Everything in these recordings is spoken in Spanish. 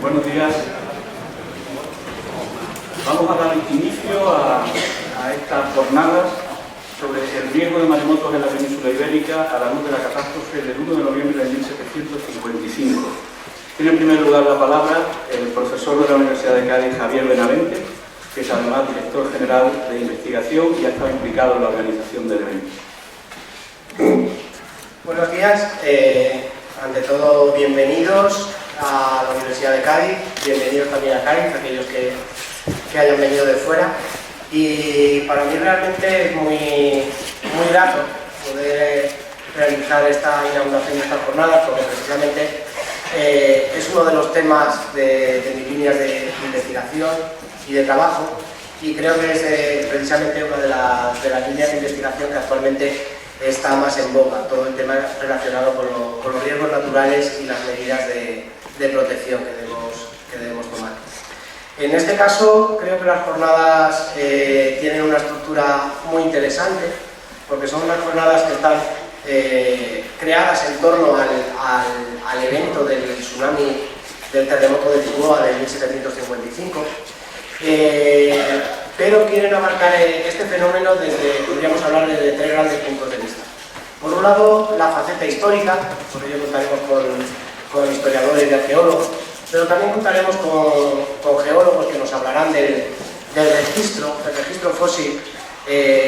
Buenos días. Vamos a dar inicio a estas jornadas sobre el riesgo de maremotos en la península ibérica a la luz de la catástrofe del 1 de noviembre de 1755. Tiene en primer lugar la palabra el profesor de la Universidad de Cádiz, Javier Benavente, que es además director general de investigación y ha estado implicado en la organización del evento. Buenos días. Ante todo, bienvenidos a la Universidad de Cádiz, bienvenidos también a Cádiz, aquellos que hayan venido de fuera. Y para mí realmente es muy grato poder realizar esta inauguración de estas jornadas, porque precisamente es uno de los temas de mis líneas de investigación y de trabajo, y creo que es precisamente una de las líneas de investigación que actualmente está más en boga, todo el tema relacionado con los riesgos naturales y las medidas de protección que debemos tomar. En este caso, creo que las jornadas tienen una estructura muy interesante, porque son unas jornadas que están creadas en torno al evento del tsunami, del terremoto de Lisboa de 1755, pero quieren abarcar este fenómeno podríamos hablar desde tres grandes puntos de vista. Por un lado, la faceta histórica, por ello contaremos con historiadores y arqueólogos, pero también contaremos con geólogos que nos hablarán del registro fósil,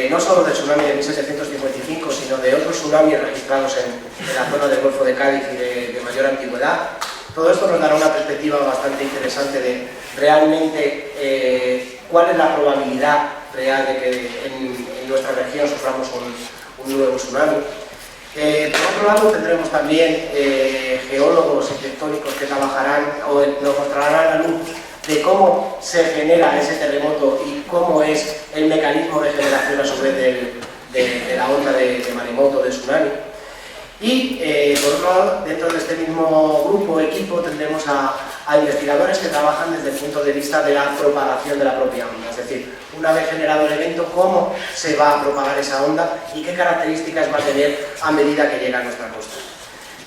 no solo del tsunami de 1755, sino de otros tsunamis registrados en la zona del Golfo de Cádiz y de mayor antigüedad. Todo esto nos dará una perspectiva bastante interesante de realmente cuál es la probabilidad real de que en nuestra región suframos un nuevo tsunami. Por otro lado, tendremos también geólogos y tectónicos que trabajarán o nos mostrarán la luz de cómo se genera ese terremoto y cómo es el mecanismo de generación a su vez de la onda de maremoto, de tsunami. Y por otro lado, dentro de este mismo grupo, equipo, tendremos a investigadores que trabajan desde el punto de vista de la propagación de la propia onda, es decir, una vez generado el evento, cómo se va a propagar esa onda y qué características va a tener a medida que llega a nuestra costa.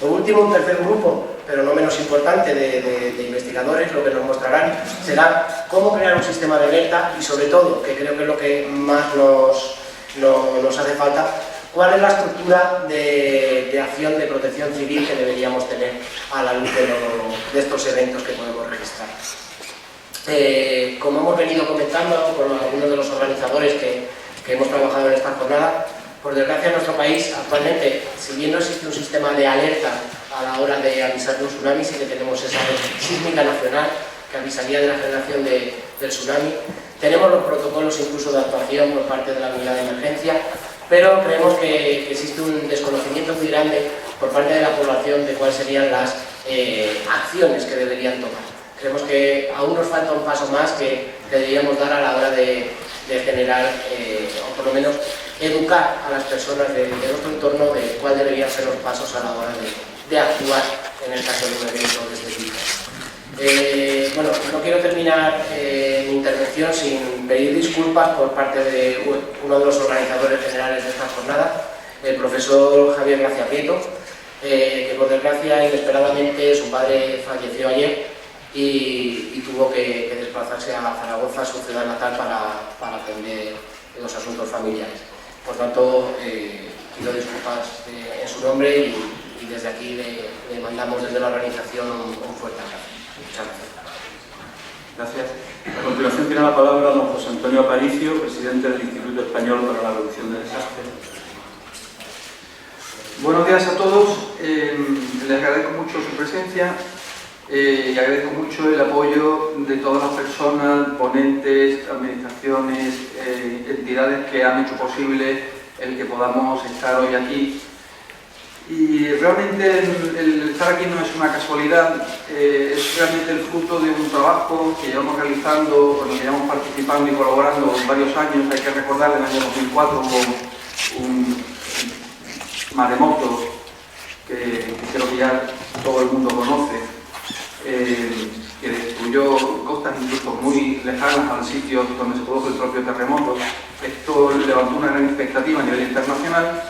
Por último, un tercer grupo, pero no menos importante, de investigadores, lo que nos mostrarán será cómo crear un sistema de alerta y, sobre todo, que creo que es lo que más nos hace falta, cuál es la estructura de acción de protección civil que deberíamos tener a la luz de estos eventos que podemos registrar. Como hemos venido comentando con algunos de los organizadores que hemos trabajado en esta jornada, por desgracia en nuestro país actualmente, si bien no existe un sistema de alerta a la hora de avisar de un tsunami, sí que tenemos esa red sísmica nacional que avisaría de la generación del tsunami. Tenemos los protocolos incluso de actuación por parte de la unidad de emergencia, pero creemos que existe un desconocimiento muy grande por parte de la población de cuáles serían las acciones que deberían tomar. Creemos que aún nos falta un paso más que deberíamos dar a la hora de generar, o por lo menos educar a las personas de nuestro entorno de cuáles deberían ser los pasos a la hora de actuar en el caso de un evento de este tipo. Bueno, no quiero terminar mi intervención sin pedir disculpas por parte de uno de los organizadores generales de esta jornada, el profesor Javier Gracia Prieto, que por desgracia inesperadamente su padre falleció ayer y tuvo que desplazarse a Zaragoza, su ciudad natal, para atender los asuntos familiares. Por tanto, pido disculpas en su nombre y desde aquí le mandamos desde la organización un fuerte abrazo. Muchas gracias. Gracias. A continuación tiene la palabra don José Antonio Aparicio, presidente del Instituto Español para la Reducción de Desastres. Buenos días a todos. Les agradezco mucho su presencia y agradezco mucho el apoyo de todas las personas, ponentes, administraciones, entidades que han hecho posible el que podamos estar hoy aquí. Y realmente el estar aquí no es una casualidad, es realmente el fruto de un trabajo que llevamos realizando, con el que llevamos participando y colaborando varios años. Hay que recordar que en el año 2004 hubo un maremoto que creo que ya todo el mundo conoce, que destruyó costas incluso muy lejanas al sitio donde se produjo el propio terremoto. Esto levantó una gran expectativa a nivel internacional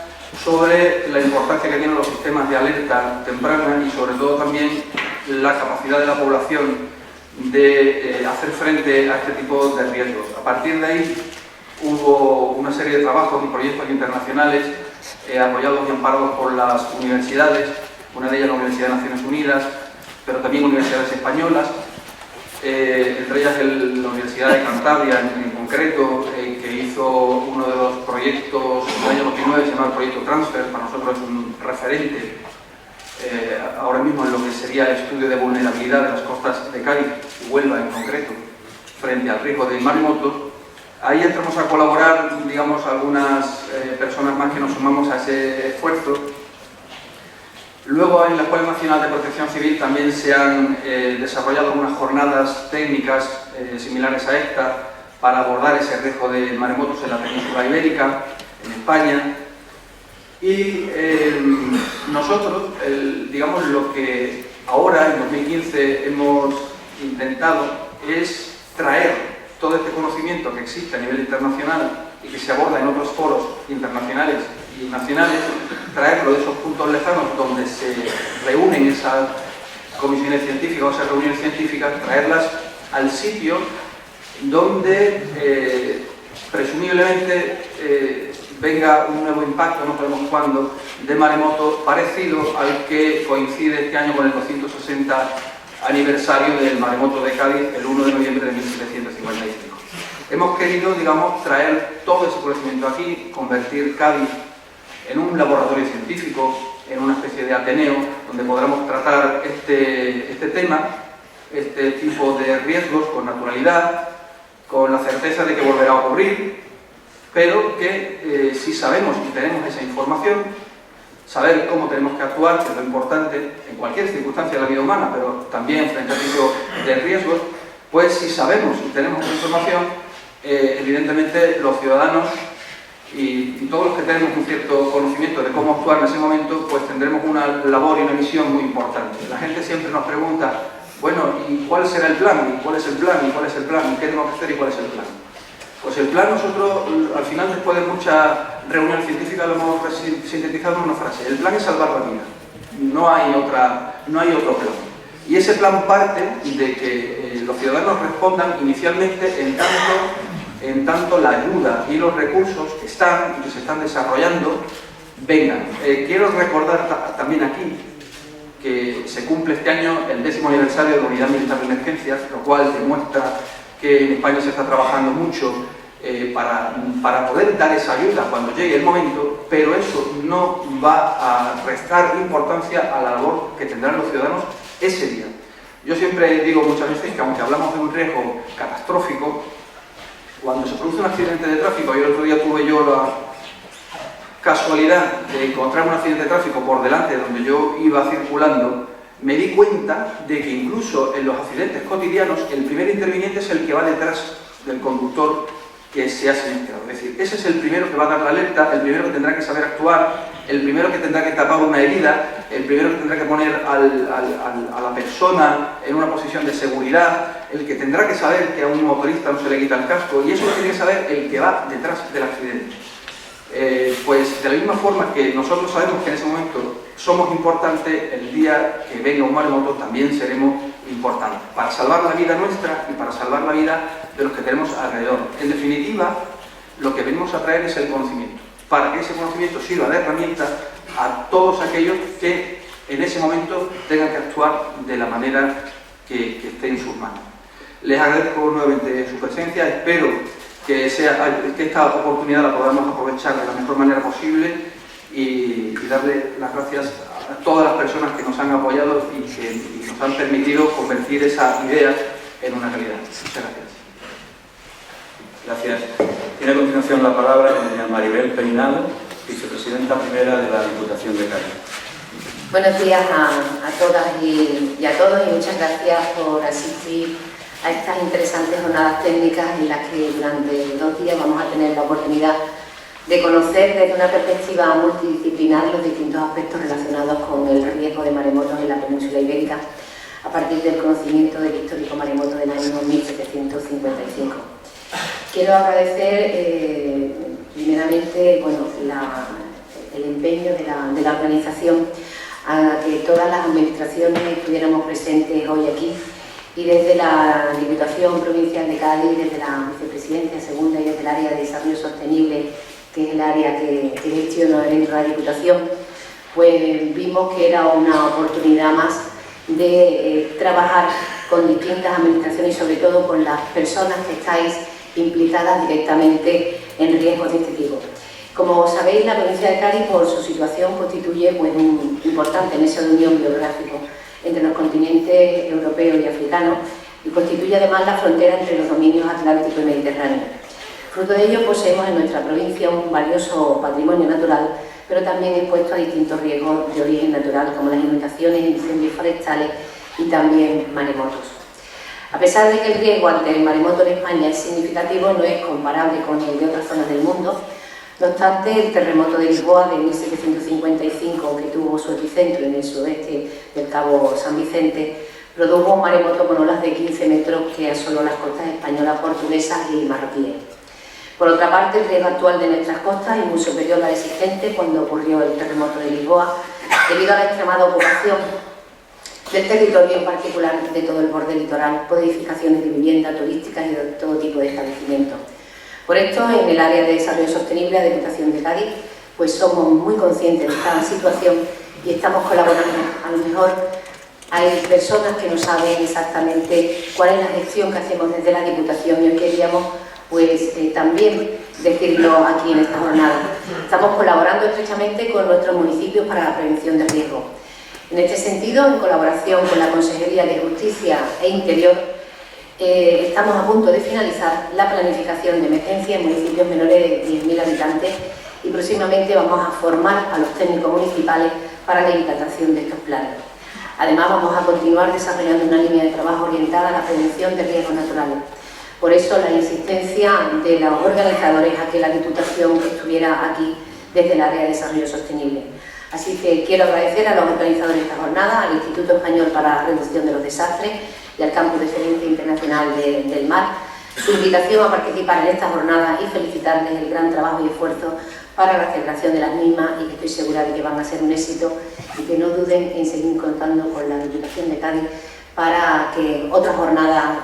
sobre la importancia que tienen los sistemas de alerta temprana y sobre todo también la capacidad de la población de hacer frente a este tipo de riesgos. A partir de ahí hubo una serie de trabajos y proyectos internacionales apoyados y amparados por las universidades, una de ellas la Universidad de Naciones Unidas, pero también universidades españolas, entre ellas la Universidad de Cantabria en concreto, que hizo uno de los proyectos en el año 2009, se llama el proyecto Transfer. Para nosotros es un referente ahora mismo en lo que sería el estudio de vulnerabilidad de las costas de Cádiz y Huelva en concreto, frente al riesgo de maremotos. Ahí entramos a colaborar, digamos, algunas personas más que nos sumamos a ese esfuerzo. Luego en la Escuela Nacional de Protección Civil también se han desarrollado algunas jornadas técnicas similares a esta para abordar ese riesgo de maremotos en la península ibérica, en España. Y nosotros, digamos, lo que ahora, en 2015, hemos intentado es traer todo este conocimiento que existe a nivel internacional y que se aborda en otros foros internacionales y nacionales, traerlo de esos puntos lejanos donde se reúnen esas comisiones científicas o esas reuniones científicas, traerlas al sitio donde presumiblemente venga un nuevo impacto, no sabemos cuándo, de maremoto parecido al que coincide este año con el 260 aniversario del maremoto de Cádiz, el 1 de noviembre de 1755. Hemos querido, digamos, traer todo ese conocimiento aquí, convertir Cádiz en un laboratorio científico, en una especie de ateneo, donde podamos tratar este tema, este tipo de riesgos con naturalidad, con la certeza de que volverá a ocurrir, pero que si sabemos y tenemos esa información, saber cómo tenemos que actuar, que es lo importante en cualquier circunstancia de la vida humana, pero también frente a tipo de riesgos, pues si sabemos y tenemos esa información, evidentemente los ciudadanos y todos los que tenemos un cierto conocimiento de cómo actuar en ese momento, pues tendremos una labor y una misión muy importante. La gente siempre nos pregunta, bueno, ¿y cuál será el plan? ¿Y cuál es el plan? ¿Y cuál es el plan? ¿Y qué tenemos que hacer? ¿Y cuál es el plan? Pues el plan nosotros, al final, después de mucha reunión científica, lo hemos sintetizado en una frase. El plan es salvar la vida. No hay otro plan. Y ese plan parte de que los ciudadanos respondan inicialmente en tanto la ayuda y los recursos que están y que se están desarrollando vengan. Quiero recordar también aquí que se cumple este año el 10º aniversario de la Unidad Militar de Emergencias, lo cual demuestra que en España se está trabajando mucho para poder dar esa ayuda cuando llegue el momento, pero eso no va a restar importancia a la labor que tendrán los ciudadanos ese día. Yo siempre digo muchas veces que aunque hablamos de un riesgo catastrófico, cuando se produce un accidente de tráfico, y el otro día tuve yo la casualidad de encontrar un accidente de tráfico por delante de donde yo iba circulando, me di cuenta de que incluso en los accidentes cotidianos el primer interviniente es el que va detrás del conductor que se ha siniestrado. Es decir, ese es el primero que va a dar la alerta, el primero que tendrá que saber actuar, el primero que tendrá que tapar una herida, el primero que tendrá que poner a la persona en una posición de seguridad, el que tendrá que saber que a un motorista no se le quita el casco, y eso lo tiene que saber el que va detrás del accidente. Pues de la misma forma que nosotros sabemos que en ese momento somos importantes, el día que venga un maremoto también seremos importantes, para salvar la vida nuestra y para salvar la vida de los que tenemos alrededor. En definitiva, lo que venimos a traer es el conocimiento, para que ese conocimiento sirva de herramienta a todos aquellos que en ese momento tengan que actuar de la manera que esté en sus manos. Les agradezco nuevamente su presencia, espero que esta oportunidad la podamos aprovechar de la mejor manera posible y darle las gracias a todas las personas que nos han apoyado y que nos han permitido convertir esa idea en una realidad. Muchas gracias. Gracias. Tiene a continuación la palabra doña Maribel Peinado, vicepresidenta primera de la Diputación de Cádiz. Buenos días a todas y a todos, y muchas gracias por asistir a estas interesantes jornadas técnicas en las que durante 2 días vamos a tener la oportunidad de conocer desde una perspectiva multidisciplinar los distintos aspectos relacionados con el riesgo de maremotos en la península ibérica a partir del conocimiento del histórico maremoto del año 1755. Quiero agradecer primeramente el empeño de la organización a que todas las administraciones estuviéramos presentes hoy aquí y desde la Diputación Provincial de Cádiz, desde la Vicepresidencia Segunda y desde el área de Desarrollo Sostenible, que es el área que gestiono dentro de la Diputación, pues vimos que era una oportunidad más de trabajar con distintas administraciones y sobre todo con las personas que estáis implicadas directamente en riesgos de este tipo. Como sabéis, la provincia de Cádiz, por su situación, constituye pues, un importante nexo de unión geográfico entre los continentes europeo y africano y constituye además la frontera entre los dominios atlántico y mediterráneo. Fruto de ello, poseemos en nuestra provincia un valioso patrimonio natural, pero también expuesto a distintos riesgos de origen natural, como las inundaciones, incendios forestales y también maremotos. A pesar de que el riesgo ante el maremoto en España es significativo, no es comparable con el de otras zonas del mundo. No obstante, el terremoto de Lisboa de 1755, que tuvo su epicentro en el sudeste del Cabo San Vicente, produjo un maremoto con olas de 15 metros que asoló las costas españolas, portuguesas y marroquíes. Por otra parte, el riesgo actual de nuestras costas es muy superior al existente cuando ocurrió el terremoto de Lisboa, debido a la extremada ocupación del territorio, en particular de todo el borde litoral, por edificaciones de vivienda, turísticas y de todo tipo de establecimientos. Por esto, en el área de desarrollo sostenible de la Diputación de Cádiz, pues somos muy conscientes de esta situación y estamos colaborando. A lo mejor hay personas que no saben exactamente cuál es la gestión que hacemos desde la Diputación y hoy queríamos pues también decirlo aquí en esta jornada. Estamos colaborando estrechamente con nuestros municipios para la prevención del riesgo. En este sentido, en colaboración con la Consejería de Justicia e Interior, estamos a punto de finalizar la planificación de emergencia en municipios menores de 10.000 habitantes y próximamente vamos a formar a los técnicos municipales para la implantación de estos planes. Además, vamos a continuar desarrollando una línea de trabajo orientada a la prevención de riesgos naturales. Por eso, la insistencia de los organizadores a que la Diputación estuviera aquí desde el área de desarrollo sostenible. Así que quiero agradecer a los organizadores de esta jornada, al Instituto Español para la Reducción de los Desastres y al Campus de Excelencia Internacional del Mar su invitación a participar en esta jornada y felicitarles el gran trabajo y esfuerzo para la celebración de las mismas y que estoy segura de que van a ser un éxito y que no duden en seguir contando con la Diputación de Cádiz para que otras jornadas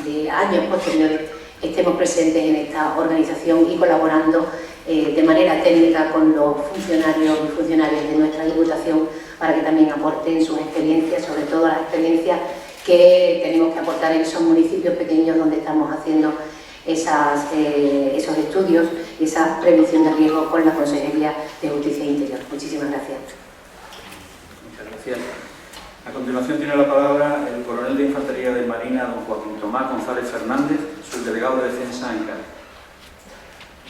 de años posteriores estemos presentes en esta organización y colaborando de manera técnica con los funcionarios y funcionarias de nuestra Diputación para que también aporten sus experiencias, sobre todo las experiencias que tenemos que aportar en esos municipios pequeños donde estamos haciendo esos estudios y esa prevención de riesgos con la Consejería de Justicia e Interior. Muchísimas gracias. Muchas gracias. A continuación tiene la palabra el coronel de Infantería de Marina, don Joaquín Tomás González Fernández, subdelegado de Defensa en Cádiz.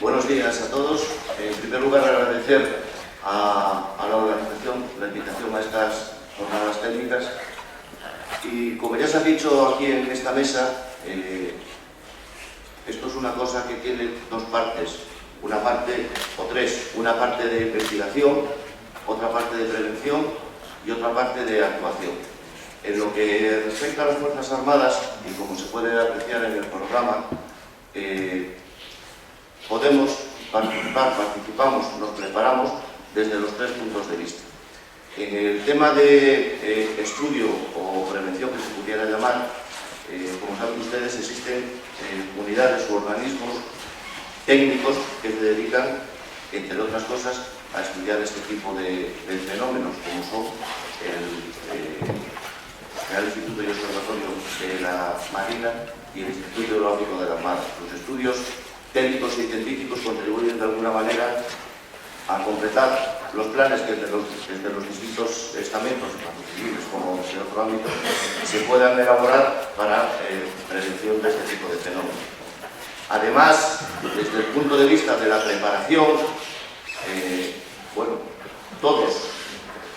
Buenos días a todos. En primer lugar, agradecer a la organización la invitación a estas jornadas técnicas. Y como ya se ha dicho aquí en esta mesa, esto es una cosa que tiene dos partes. Una parte, o tres, una parte de investigación, otra parte de prevención y otra parte de actuación. En lo que respecta a las Fuerzas Armadas, y como se puede apreciar en el programa, podemos participamos, nos preparamos desde los tres puntos de vista. En el tema de estudio o prevención, que se pudiera llamar, como saben ustedes, existen unidades u organismos técnicos que se dedican, entre otras cosas, a estudiar este tipo de fenómenos, como son el Real Instituto y Observatorio de la Marina y el Instituto Geológico de la Armada. Los estudios técnicos y científicos contribuyen de alguna manera a completar los planes que desde los distintos estamentos, tanto civiles como de otro ámbito, se puedan elaborar para prevención de este tipo de fenómenos. Además, desde el punto de vista de la preparación, bueno, todos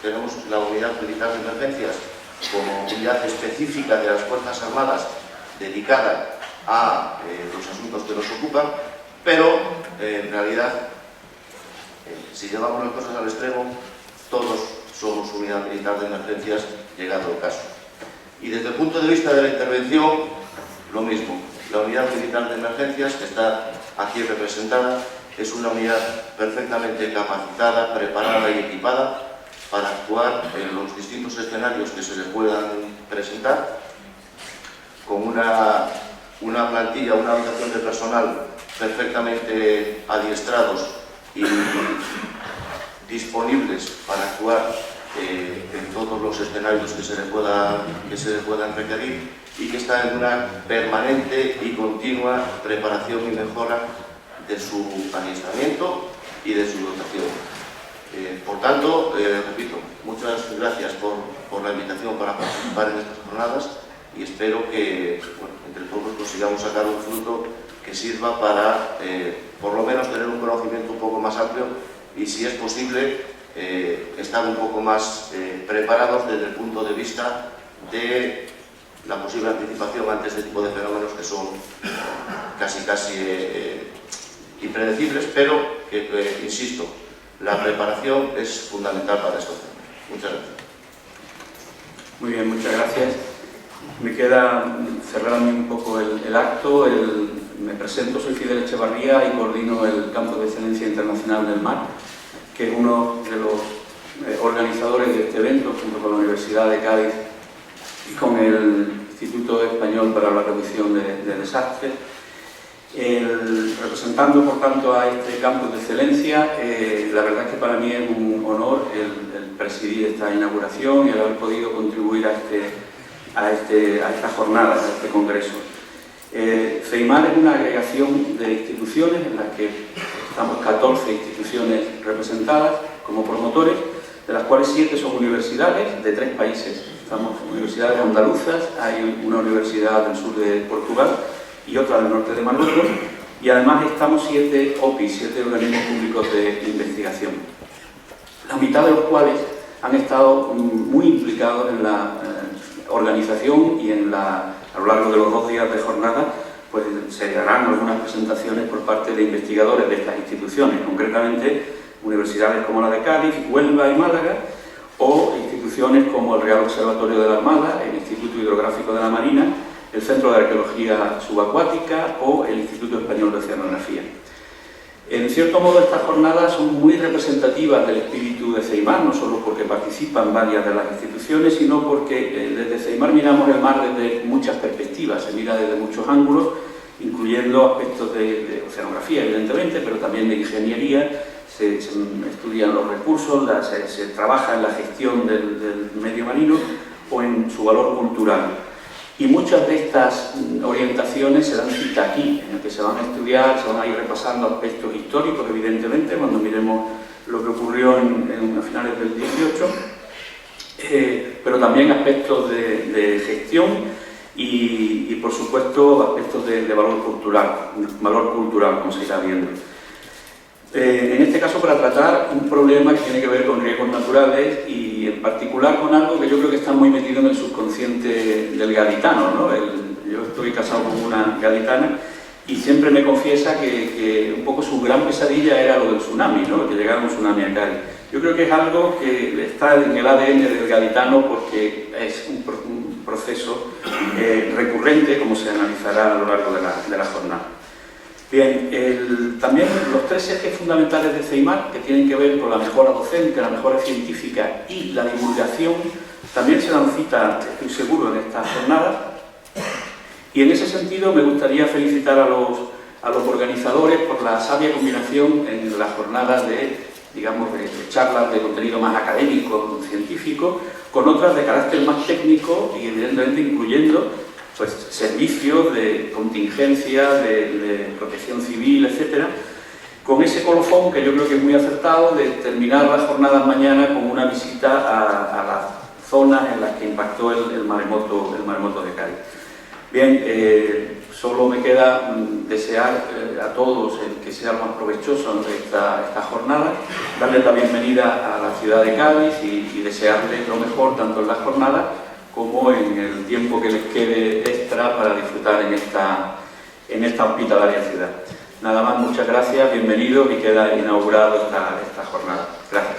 tenemos la Unidad Militar de Emergencias como unidad específica de las Fuerzas Armadas dedicada a los asuntos que nos ocupan, pero en realidad, si llevamos las cosas al extremo, todos somos unidad militar de emergencias, llegado el caso. Y desde el punto de vista de la intervención, lo mismo. La unidad militar de emergencias, que está aquí representada, es una unidad perfectamente capacitada, preparada y equipada para actuar en los distintos escenarios que se le puedan presentar con una plantilla, una dotación de personal perfectamente adiestrados y disponibles para actuar en todos los escenarios que se le puedan requerir, y que está en una permanente y continua preparación y mejora de su adiestramiento y de su dotación. Por tanto, repito, muchas gracias por la invitación para participar en estas jornadas, y espero que entre todos consigamos sacar un fruto que sirva para por lo menos tener un conocimiento un poco más amplio y, si es posible, estar un poco más preparados desde el punto de vista de la posible anticipación ante este tipo de fenómenos que son casi impredecibles, pero que, insisto, la preparación es fundamental para estos temas. Muchas gracias. Muy bien, muchas gracias. Me queda cerrar a mí un poco el acto. Me presento, soy Fidel Echevarría y coordino el Campo de Excelencia Internacional del Mar, que es uno de los organizadores de este evento, junto con la Universidad de Cádiz y con el Instituto Español para la Reducción de Desastres. Representando, por tanto, a este campo de excelencia, la verdad es que para mí es un honor el presidir esta inauguración y el haber podido contribuir a esta jornada, a este congreso. CEIMAR es una agregación de instituciones en las que estamos 14 instituciones representadas como promotores, de las cuales 7 son universidades de 3 países. Estamos universidades andaluzas, hay una universidad del sur de Portugal y otra del norte de Marruecos, y además estamos 7 OPIs, 7 organismos públicos de investigación, la mitad de los cuales han estado muy implicados en la organización y a lo largo de los 2 días de jornada pues se harán algunas presentaciones por parte de investigadores de estas instituciones, concretamente universidades como la de Cádiz, Huelva y Málaga, o instituciones como el Real Observatorio de la Armada, el Instituto Hidrográfico de la Marina, el Centro de Arqueología Subacuática o el Instituto Español de Oceanografía. En cierto modo, estas jornadas son muy representativas del espíritu de CEIMAR, no solo porque participan varias de las instituciones, sino porque desde CEIMAR miramos el mar desde muchas perspectivas, se mira desde muchos ángulos, incluyendo aspectos de oceanografía, evidentemente, pero también de ingeniería. Se estudian los recursos, se trabaja en la gestión del medio marino o en su valor cultural. Y muchas de estas orientaciones se dan cita aquí, en el que se van a estudiar, se van a ir repasando aspectos históricos, evidentemente, cuando miremos lo que ocurrió a finales del 18, pero también aspectos de gestión y, por supuesto, aspectos de valor cultural, como se irá viendo. En este caso, para tratar un problema que tiene que ver con riesgos naturales y en particular con algo que yo creo que está muy metido en el subconsciente del gaditano, ¿no? Yo estoy casado con una gaditana y siempre me confiesa que un poco su gran pesadilla era lo del tsunami, ¿no? Que llegara un tsunami a Cádiz. Yo creo que es algo que está en el ADN del gaditano porque es un proceso recurrente, como se analizará a lo largo de la jornada. Bien, también los 3 ejes fundamentales de CEIMAR, que tienen que ver con la mejora docente, la mejora científica y la divulgación, también se dan cita, estoy seguro, en esta jornada. Y en ese sentido me gustaría felicitar a los organizadores por la sabia combinación en la jornada de charlas de contenido más académico, científico, con otras de carácter más técnico y evidentemente incluyendo pues servicios de contingencia, de protección civil, etcétera, con ese colofón que yo creo que es muy acertado de terminar las jornadas mañana con una visita a las zonas en las que impactó el maremoto de Cádiz. Bien, solo me queda desear a todos que sea lo más provechoso esta jornada, darles la bienvenida a la ciudad de Cádiz y desearles lo mejor tanto en la jornada como en el tiempo que les quede extra para disfrutar en esta hospitalaria ciudad. Nada más, muchas gracias, bienvenidos y queda inaugurado esta jornada. Gracias.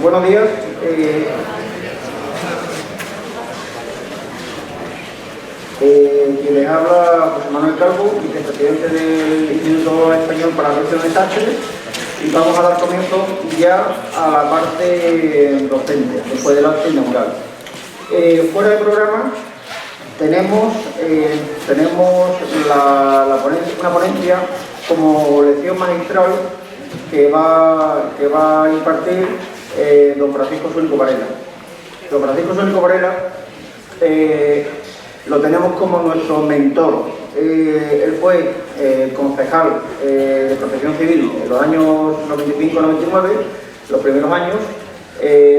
Buenos días. Quienes Les habla José Manuel Calvo, vicepresidente del Instituto Español para la Prevención de Desastres, y vamos a dar comienzo ya a la parte docente, después del acto inaugural. Fuera del programa tenemos una ponencia como lección magistral que va a impartir don Francisco Sónico Varela. Don Francisco Sónico Varela lo tenemos como nuestro mentor. Él fue concejal de Protección Civil en los años 95-99, los primeros años.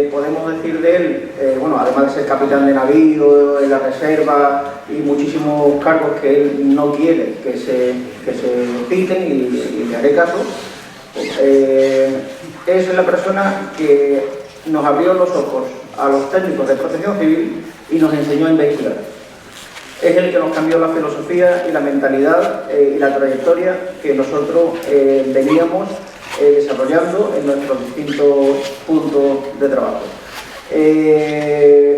Podemos decir de él, bueno, además de ser capitán de navío en la reserva y muchísimos cargos que él no quiere que se citen y le haré caso, es la persona que nos abrió los ojos a los técnicos de Protección Civil y nos enseñó a investigar. Es el que nos cambió la filosofía y la mentalidad y la trayectoria que nosotros veníamos desarrollando en nuestros distintos puntos de trabajo.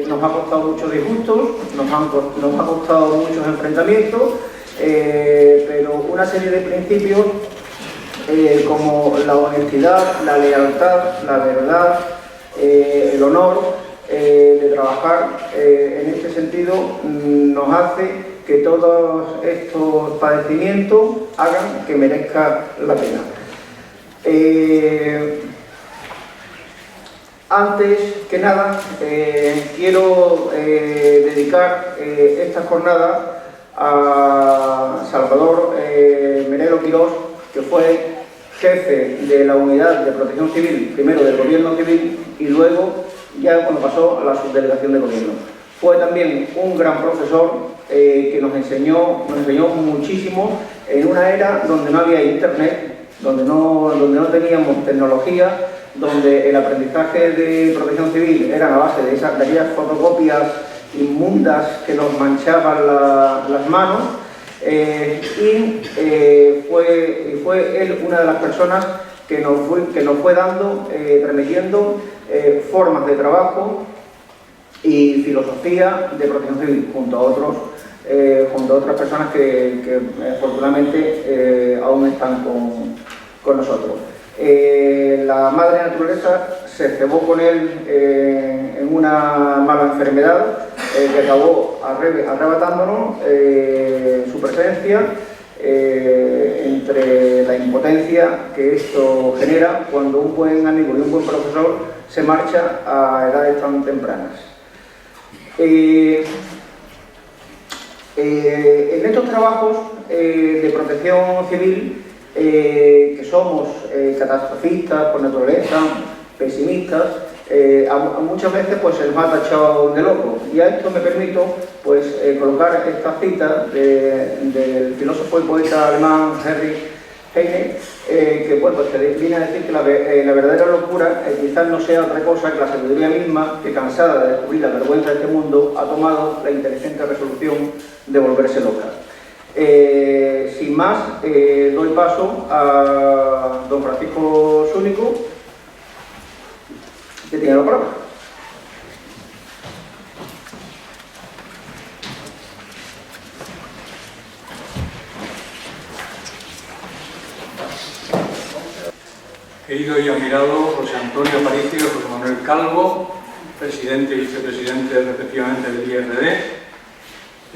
Nos ha costado muchos disgustos, nos ha costado muchos enfrentamientos, pero una serie de principios como la honestidad, la lealtad, la verdad, el honor de trabajar en este sentido nos hace que todos estos padecimientos hagan que merezca la pena. Antes que nada, quiero dedicar esta jornada a Salvador Menero Quirós, que fue jefe de la unidad de protección civil, primero del gobierno civil y luego ya cuando pasó a la subdelegación de gobierno. Fue también un gran profesor que nos enseñó muchísimo en una era donde no había internet, donde no teníamos tecnología, donde el aprendizaje de protección civil era a base de aquellas fotocopias inmundas que nos manchaban las manos, y fue él una de las personas que nos fue dando, transmitiendo formas de trabajo y filosofía de protección civil junto a otras personas que afortunadamente aún están con nosotros. La madre naturaleza se cebó con él en una mala enfermedad que acabó arrebatándonos su presencia, entre la impotencia que esto genera cuando un buen amigo y un buen profesor se marcha a edades tan tempranas. En estos trabajos de protección civil, que somos catastrofistas por naturaleza, pesimistas, muchas veces pues, se nos ha tachado de loco. Y a esto me permito pues, colocar esta cita del filósofo y poeta alemán Heinrich Heine, que viene a decir que la verdadera locura quizás no sea otra cosa que la sabiduría misma que, cansada de descubrir la vergüenza de este mundo, ha tomado la inteligente resolución de volverse loca. Sin más, doy paso a don Francisco Sónico, que tiene la palabra. Querido y admirado José Antonio Aparicio, José Manuel Calvo, presidente y vicepresidente respectivamente del IRD,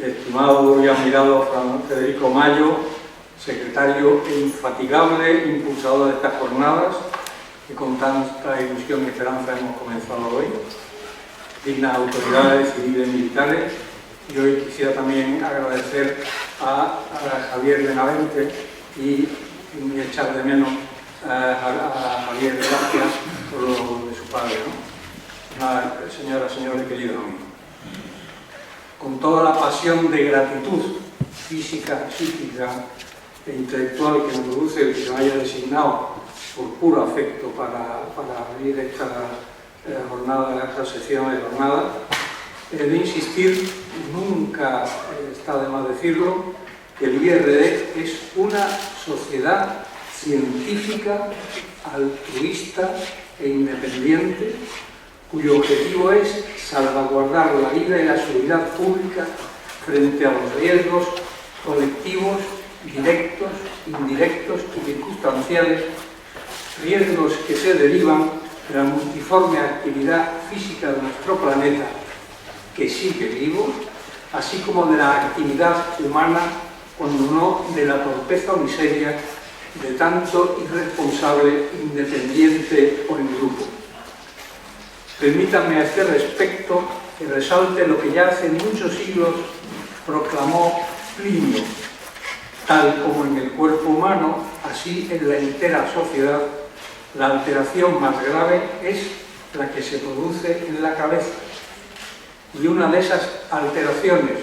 estimado y admirado Federico Mayo, secretario e infatigable impulsador de estas jornadas, que con tanta ilusión y esperanza hemos comenzado hoy, dignas autoridades civiles y militares, y hoy quisiera también agradecer a Javier Benavente y echar de menos a Javier Gracias por lo de su padre, ¿no? Señores queridos amigos. Con toda la pasión de gratitud física, psíquica e intelectual que me produce el que se me haya designado por puro afecto para abrir esta jornada, esta sección de jornada, he de insistir, nunca está de más decirlo, que el IRD es una sociedad científica, altruista e independiente, cuyo objetivo es salvaguardar la vida y la seguridad pública frente a los riesgos colectivos, directos, indirectos y circunstanciales, riesgos que se derivan de la multiforme actividad física de nuestro planeta, que sigue vivo, así como de la actividad humana, cuando no de la torpeza o miseria de tanto irresponsable, independiente o en grupo. Permítanme a este respecto que resalte lo que ya hace muchos siglos proclamó Plinio: tal como en el cuerpo humano, así en la entera sociedad, la alteración más grave es la que se produce en la cabeza. Y una de esas alteraciones,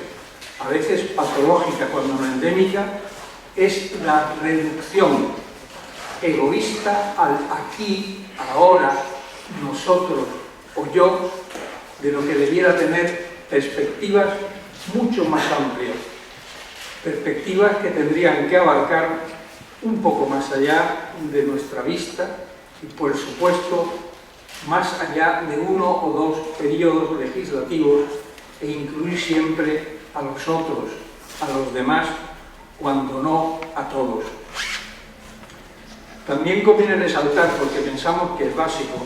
a veces patológica cuando no endémica, es la reducción egoísta al aquí, ahora, nosotros o yo, de lo que debiera tener perspectivas mucho más amplias, perspectivas que tendrían que abarcar un poco más allá de nuestra vista y, por supuesto, más allá de uno o dos periodos legislativos, e incluir siempre a los otros, a los demás, cuando no a todos. También conviene resaltar, porque pensamos que es básico,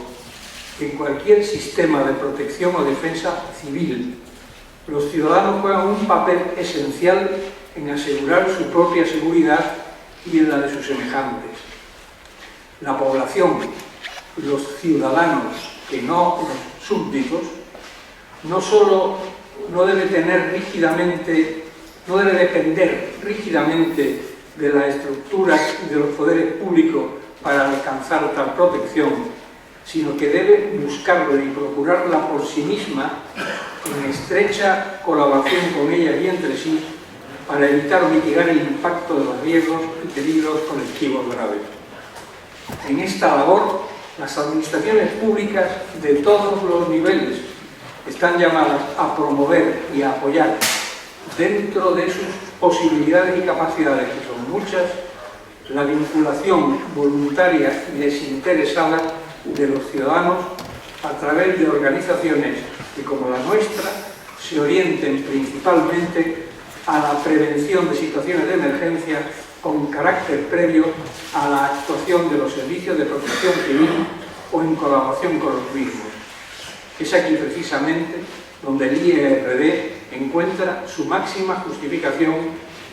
que en cualquier sistema de protección o defensa civil, los ciudadanos juegan un papel esencial en asegurar su propia seguridad y en la de sus semejantes. La población, los ciudadanos, que no los súbditos, no solo no debe depender rígidamente de las estructuras y de los poderes públicos para alcanzar tal protección, sino que debe buscarla y procurarla por sí misma en estrecha colaboración con ella y entre sí, para evitar o mitigar el impacto de los riesgos y peligros colectivos graves. En esta labor, las administraciones públicas de todos los niveles están llamadas a promover y a apoyar, dentro de sus posibilidades y capacidades, que son muchas, la vinculación voluntaria y desinteresada de los ciudadanos a través de organizaciones que, como la nuestra, se orienten principalmente a la prevención de situaciones de emergencia con carácter previo a la actuación de los servicios de protección civil o en colaboración con los mismos. Es aquí precisamente donde el IRD encuentra su máxima justificación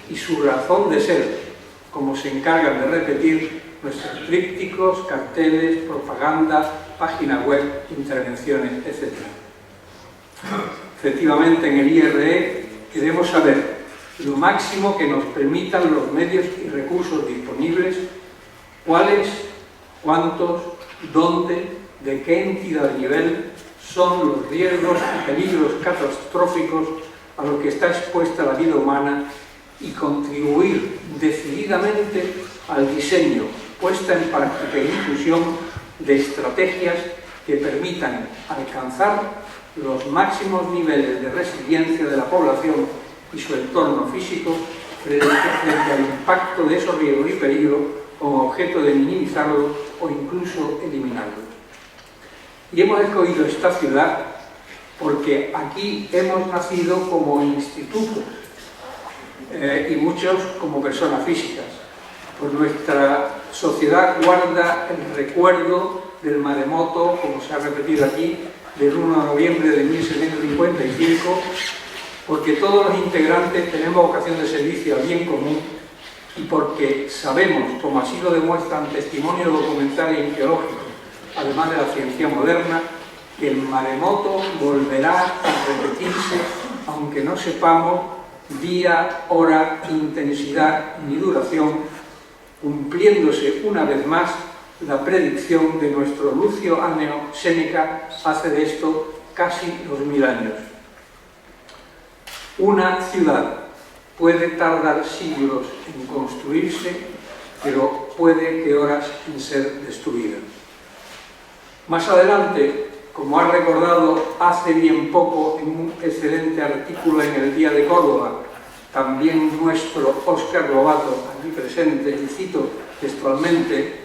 y su razón de ser, como se encargan de repetir nuestros trípticos, carteles, propaganda, página web, intervenciones, etc. Efectivamente, en el IRD queremos saber lo máximo que nos permitan los medios y recursos disponibles, cuáles, cuántos, dónde, de qué entidad y nivel son los riesgos y peligros catastróficos a los que está expuesta la vida humana, y contribuir decididamente al diseño, puesta en práctica e inclusión de estrategias que permitan alcanzar los máximos niveles de resiliencia de la población y su entorno físico frente al impacto de esos riesgos y peligros, con objeto de minimizarlos o incluso eliminarlos. Y hemos escogido esta ciudad porque aquí hemos nacido como institutos y muchos como personas físicas. Pues nuestra sociedad guarda el recuerdo del maremoto, como se ha repetido aquí, del 1 de noviembre de 1755, porque todos los integrantes tenemos vocación de servicio al bien común y porque sabemos, como así lo demuestran testimonios documentales y arqueológicos, además de la ciencia moderna, que el maremoto volverá a repetirse, aunque no sepamos día, hora, intensidad ni duración, cumpliéndose una vez más la predicción de nuestro Lucio Anneo Séneca hace de esto casi 2000 años. Una ciudad puede tardar siglos en construirse, pero puede que horas en ser destruida. Más adelante, como ha recordado hace bien poco en un excelente artículo en el Día de Córdoba, también nuestro Óscar Lobato, aquí presente, y cito textualmente: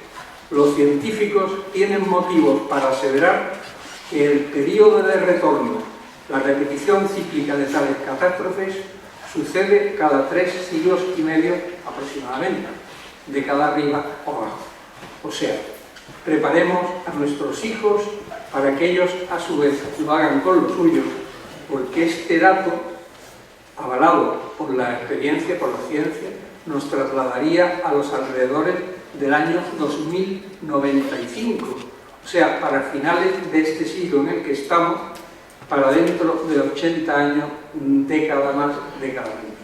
los científicos tienen motivos para aseverar que el periodo de retorno, la repetición cíclica de tales catástrofes, sucede cada 3 siglos y medio aproximadamente, década arriba o abajo. O sea, preparemos a nuestros hijos para que ellos a su vez lo hagan con los suyos, porque este dato, avalado por la experiencia, por la ciencia, nos trasladaría a los alrededores del año 2095, o sea, para finales de este siglo en el que estamos, para dentro de 80 años, década más, década menos.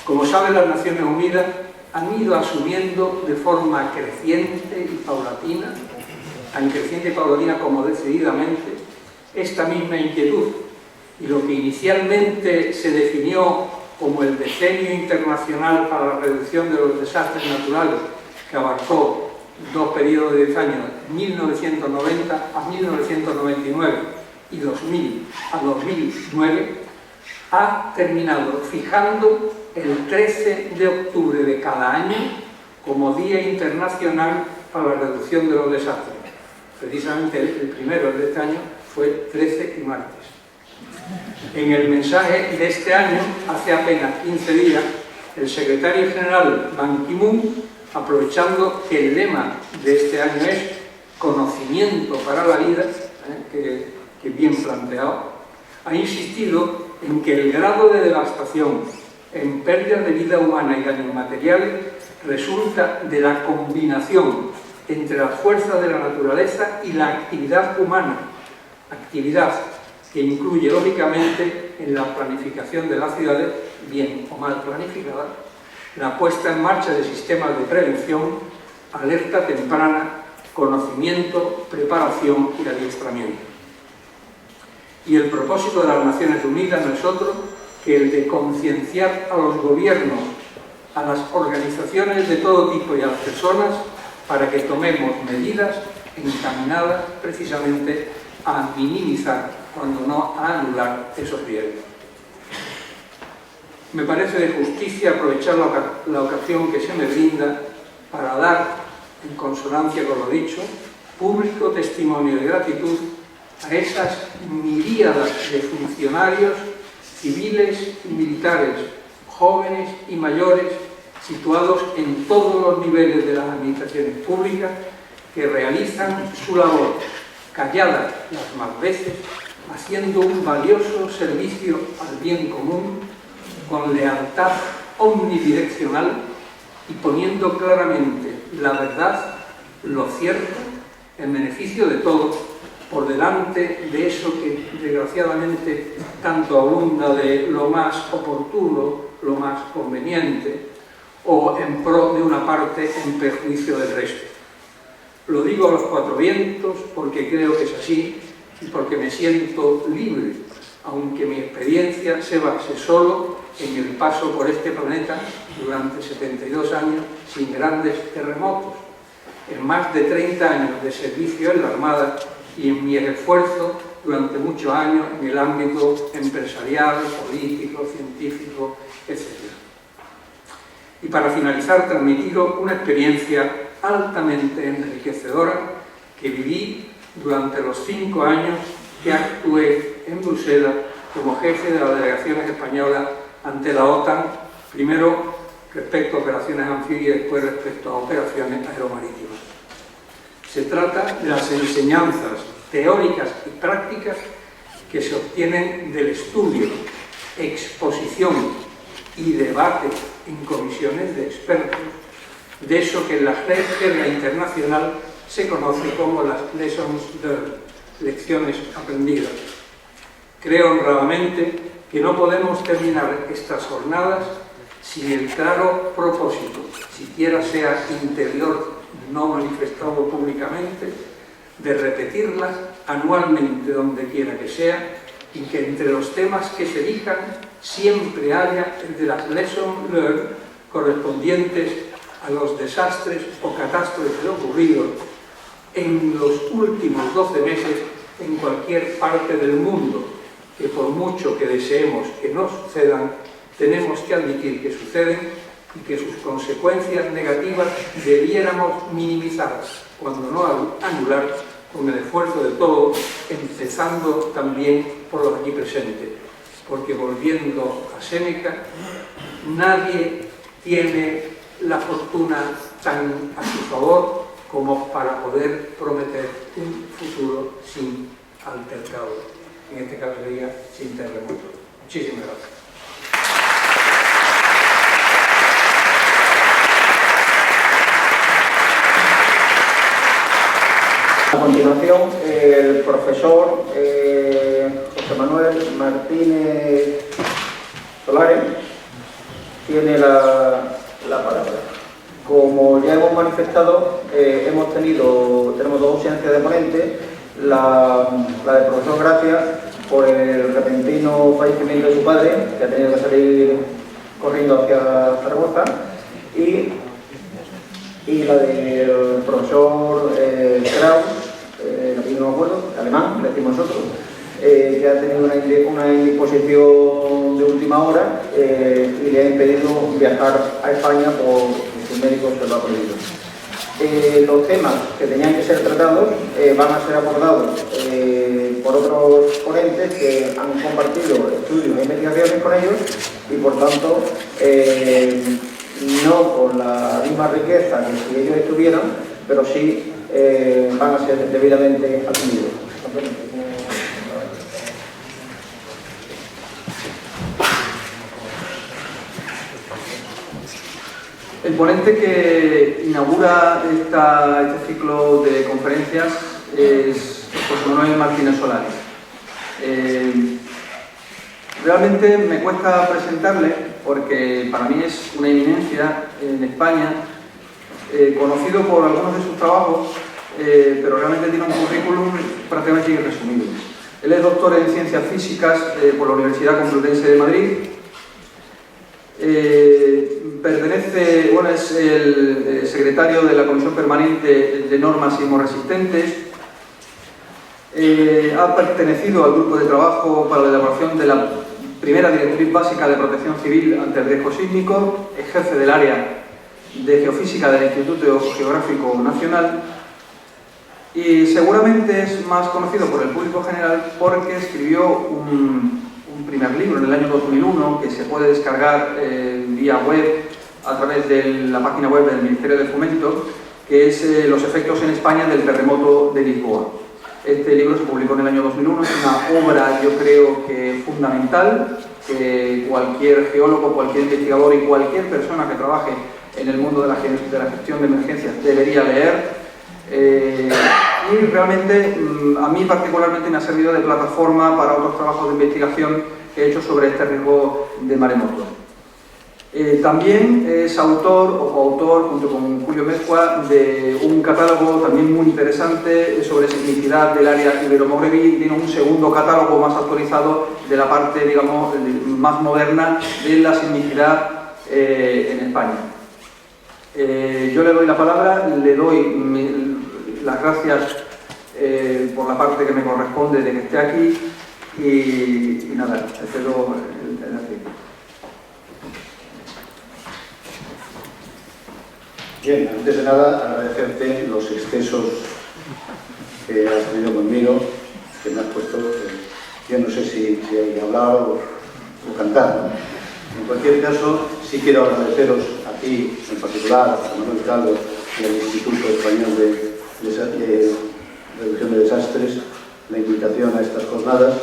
Como saben, las Naciones Unidas han ido asumiendo de forma creciente y paulatina, tan creciente y paulatina como decididamente, esta misma inquietud, y lo que inicialmente se definió como el Decenio Internacional para la Reducción de los Desastres Naturales, que abarcó 2 periodos de 10 años, 1990 a 1999 y 2000 a 2009, ha terminado fijando el 13 de octubre de cada año como Día Internacional para la Reducción de los Desastres. Precisamente el primero de este año fue 13 y martes. En el mensaje de este año, hace apenas 15 días, el secretario general Ban Ki-moon, aprovechando que el lema de este año es conocimiento para la vida, que bien planteado, ha insistido en que el grado de devastación en pérdidas de vida humana y daños materiales resulta de la combinación entre las fuerzas de la naturaleza y la actividad humana, actividad que incluye lógicamente en la planificación de las ciudades, bien o mal planificadas, la puesta en marcha de sistemas de prevención, alerta temprana, conocimiento, preparación y adiestramiento. Y el propósito de las Naciones Unidas no es otro que el de concienciar a los gobiernos, a las organizaciones de todo tipo y a las personas para que tomemos medidas encaminadas precisamente a minimizar, cuando no a anular, esos riesgos. Me parece de justicia aprovechar la ocasión que se me brinda para dar, en consonancia con lo dicho, público testimonio de gratitud a esas miríadas de funcionarios civiles y militares, jóvenes y mayores, situados en todos los niveles de las administraciones públicas, que realizan su labor, calladas las más veces, haciendo un valioso servicio al bien común, con lealtad omnidireccional y poniendo claramente la verdad, lo cierto, en beneficio de todos, por delante de eso que desgraciadamente tanto abunda de lo más oportuno, lo más conveniente, o en pro de una parte en perjuicio del resto. Lo digo a los 4 vientos porque creo que es así y porque me siento libre, aunque mi experiencia se base solo en el paso por este planeta durante 72 años sin grandes terremotos, en más de 30 años de servicio en la Armada y en mi esfuerzo durante muchos años en el ámbito empresarial, político, científico, etc. Y para finalizar, transmitiros una experiencia altamente enriquecedora que viví durante los 5 años que actué en Bruselas como jefe de las delegaciones españolas ante la OTAN, primero respecto a operaciones anfibias y después respecto a operaciones aeromarítimas. Se trata de las enseñanzas teóricas y prácticas que se obtienen del estudio, exposición y debate en comisiones de expertos, de eso que en la jerga internacional se conoce como las lessons learned, lecciones aprendidas. Creo honradamente que no podemos terminar estas jornadas sin el claro propósito, siquiera sea interior, no manifestado públicamente, de repetirlas anualmente donde quiera que sea, y que entre los temas que se elijan siempre haya el de las lessons learned correspondientes a los desastres o catástrofes ocurridos en los últimos 12 meses en cualquier parte del mundo, que por mucho que deseemos que no sucedan, tenemos que admitir que suceden y que sus consecuencias negativas debiéramos minimizar, cuando no anular, con el esfuerzo de todos, empezando también por los aquí presentes. porque volviendo a Séneca, nadie tiene la fortuna tan a su favor como para poder prometer un futuro sin altercado. En este caso sería sin terremoto. Muchísimas gracias. A continuación, el profesor José Manuel Martínez Solares tiene la palabra. Como ya hemos manifestado, tenemos dos ausencias de ponente, la del profesor Gracia por el repentino fallecimiento de su padre, que ha tenido que salir corriendo hacia Zaragoza, y la del profesor Kraus, no me acuerdo, alemán, le decimos nosotros, que ha tenido una indisposición de última hora y le ha impedido viajar a España porque su médico se lo ha prohibido. Los temas que tenían que ser tratados van a ser abordados por otros ponentes que han compartido estudios e investigaciones con ellos y por tanto no con la misma riqueza que si ellos estuvieran, pero sí van a ser debidamente asumidos. El ponente que inaugura este ciclo de conferencias es José Manuel Martínez Solares. Realmente me cuesta presentarle porque para mí es una eminencia en España, conocido por algunos de sus trabajos, pero realmente tiene un currículum prácticamente irresumible. Él es doctor en Ciencias Físicas por la Universidad Complutense de Madrid. Es el secretario de la Comisión Permanente de Normas Sismorresistentes. Ha pertenecido al grupo de trabajo para la elaboración de la primera directriz básica de protección civil ante el riesgo sísmico. Es jefe del área de Geofísica del Instituto Geográfico Nacional. Y seguramente es más conocido por el público general porque escribió un primer libro en el año 2001 que se puede descargar vía web a través de la página web del Ministerio de Fomento, que es Los efectos en España del terremoto de Lisboa. Este libro se publicó en el año 2001, es una obra, yo creo que fundamental, que cualquier geólogo, cualquier investigador y cualquier persona que trabaje en el mundo de la gestión de emergencias debería leer. Y realmente a mí particularmente me ha servido de plataforma para otros trabajos de investigación que he hecho sobre este riesgo de maremoto. También es autor o coautor, junto con Julio Mezcua, de un catálogo también muy interesante sobre sismicidad del área ibero-mogrebí. Tiene un segundo catálogo más actualizado de la parte, digamos, más moderna de la sismicidad en España. Yo le doy la palabra, le doy las gracias por la parte que me corresponde de que esté aquí y nada, le cedo el activo. Bien, antes de nada agradecerte los excesos que has tenido conmigo, que me has puesto, yo no sé si hay que hablar o cantar, ¿no? En cualquier caso, sí quiero agradeceros a ti en particular, a Manuel Calvo y al Instituto Español de Reducción de Desastres, la invitación a estas jornadas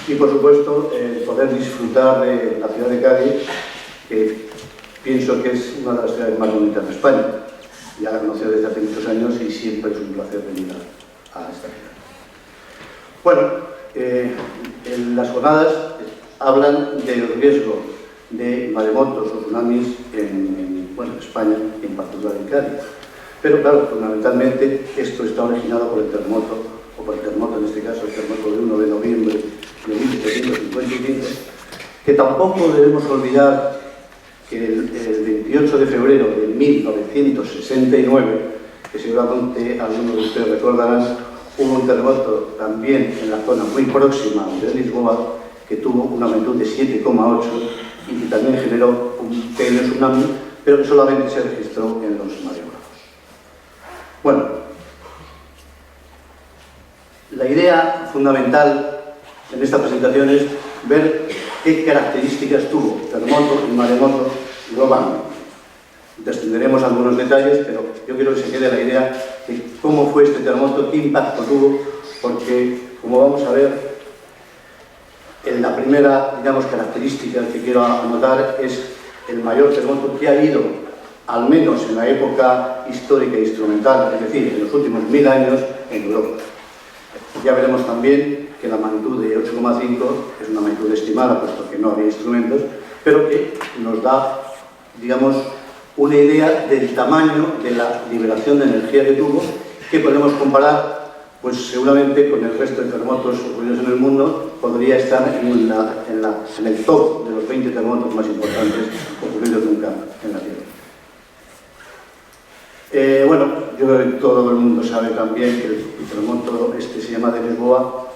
y, por supuesto, el poder disfrutar de la ciudad de Cádiz, que pienso que es una de las ciudades más bonitas de España. Ya la conozco desde hace muchos años y siempre es un placer venir a esta ciudad. Bueno, las jornadas hablan del riesgo de maremotos o tsunamis en España y en particular en Cádiz. Pero claro, fundamentalmente esto está originado por el terremoto, o por el terremoto en este caso, el terremoto de 1 de noviembre de 1755, que tampoco debemos olvidar que el 28 de febrero de 1969, que seguramente algunos de ustedes recordarán, hubo un terremoto también en la zona muy próxima de Lisboa, que tuvo una magnitud de 7,8 y que también generó un pequeño tsunami, pero que solamente se registró en los mareógrafos. Bueno, la idea fundamental en esta presentación es ver qué características tuvo terremoto y maremoto global. Descenderemos algunos detalles, pero yo quiero que se quede la idea de cómo fue este terremoto, qué impacto tuvo, porque, como vamos a ver, la primera, digamos, característica que quiero anotar es el mayor terremoto que ha habido, al menos en la época histórica e instrumental, es decir, en los últimos 1000 años en Europa. Ya veremos también que la magnitud de 8,5 es una magnitud estimada, puesto que no había instrumentos, pero que nos da, digamos, una idea del tamaño de la liberación de energía que tuvo, que podemos comparar, pues seguramente con el resto de terremotos ocurridos en el mundo, podría estar en el top de los 20 terremotos más importantes ocurridos nunca en la Tierra. Bueno, yo creo que todo el mundo sabe también que el terremoto este se llama de Lisboa,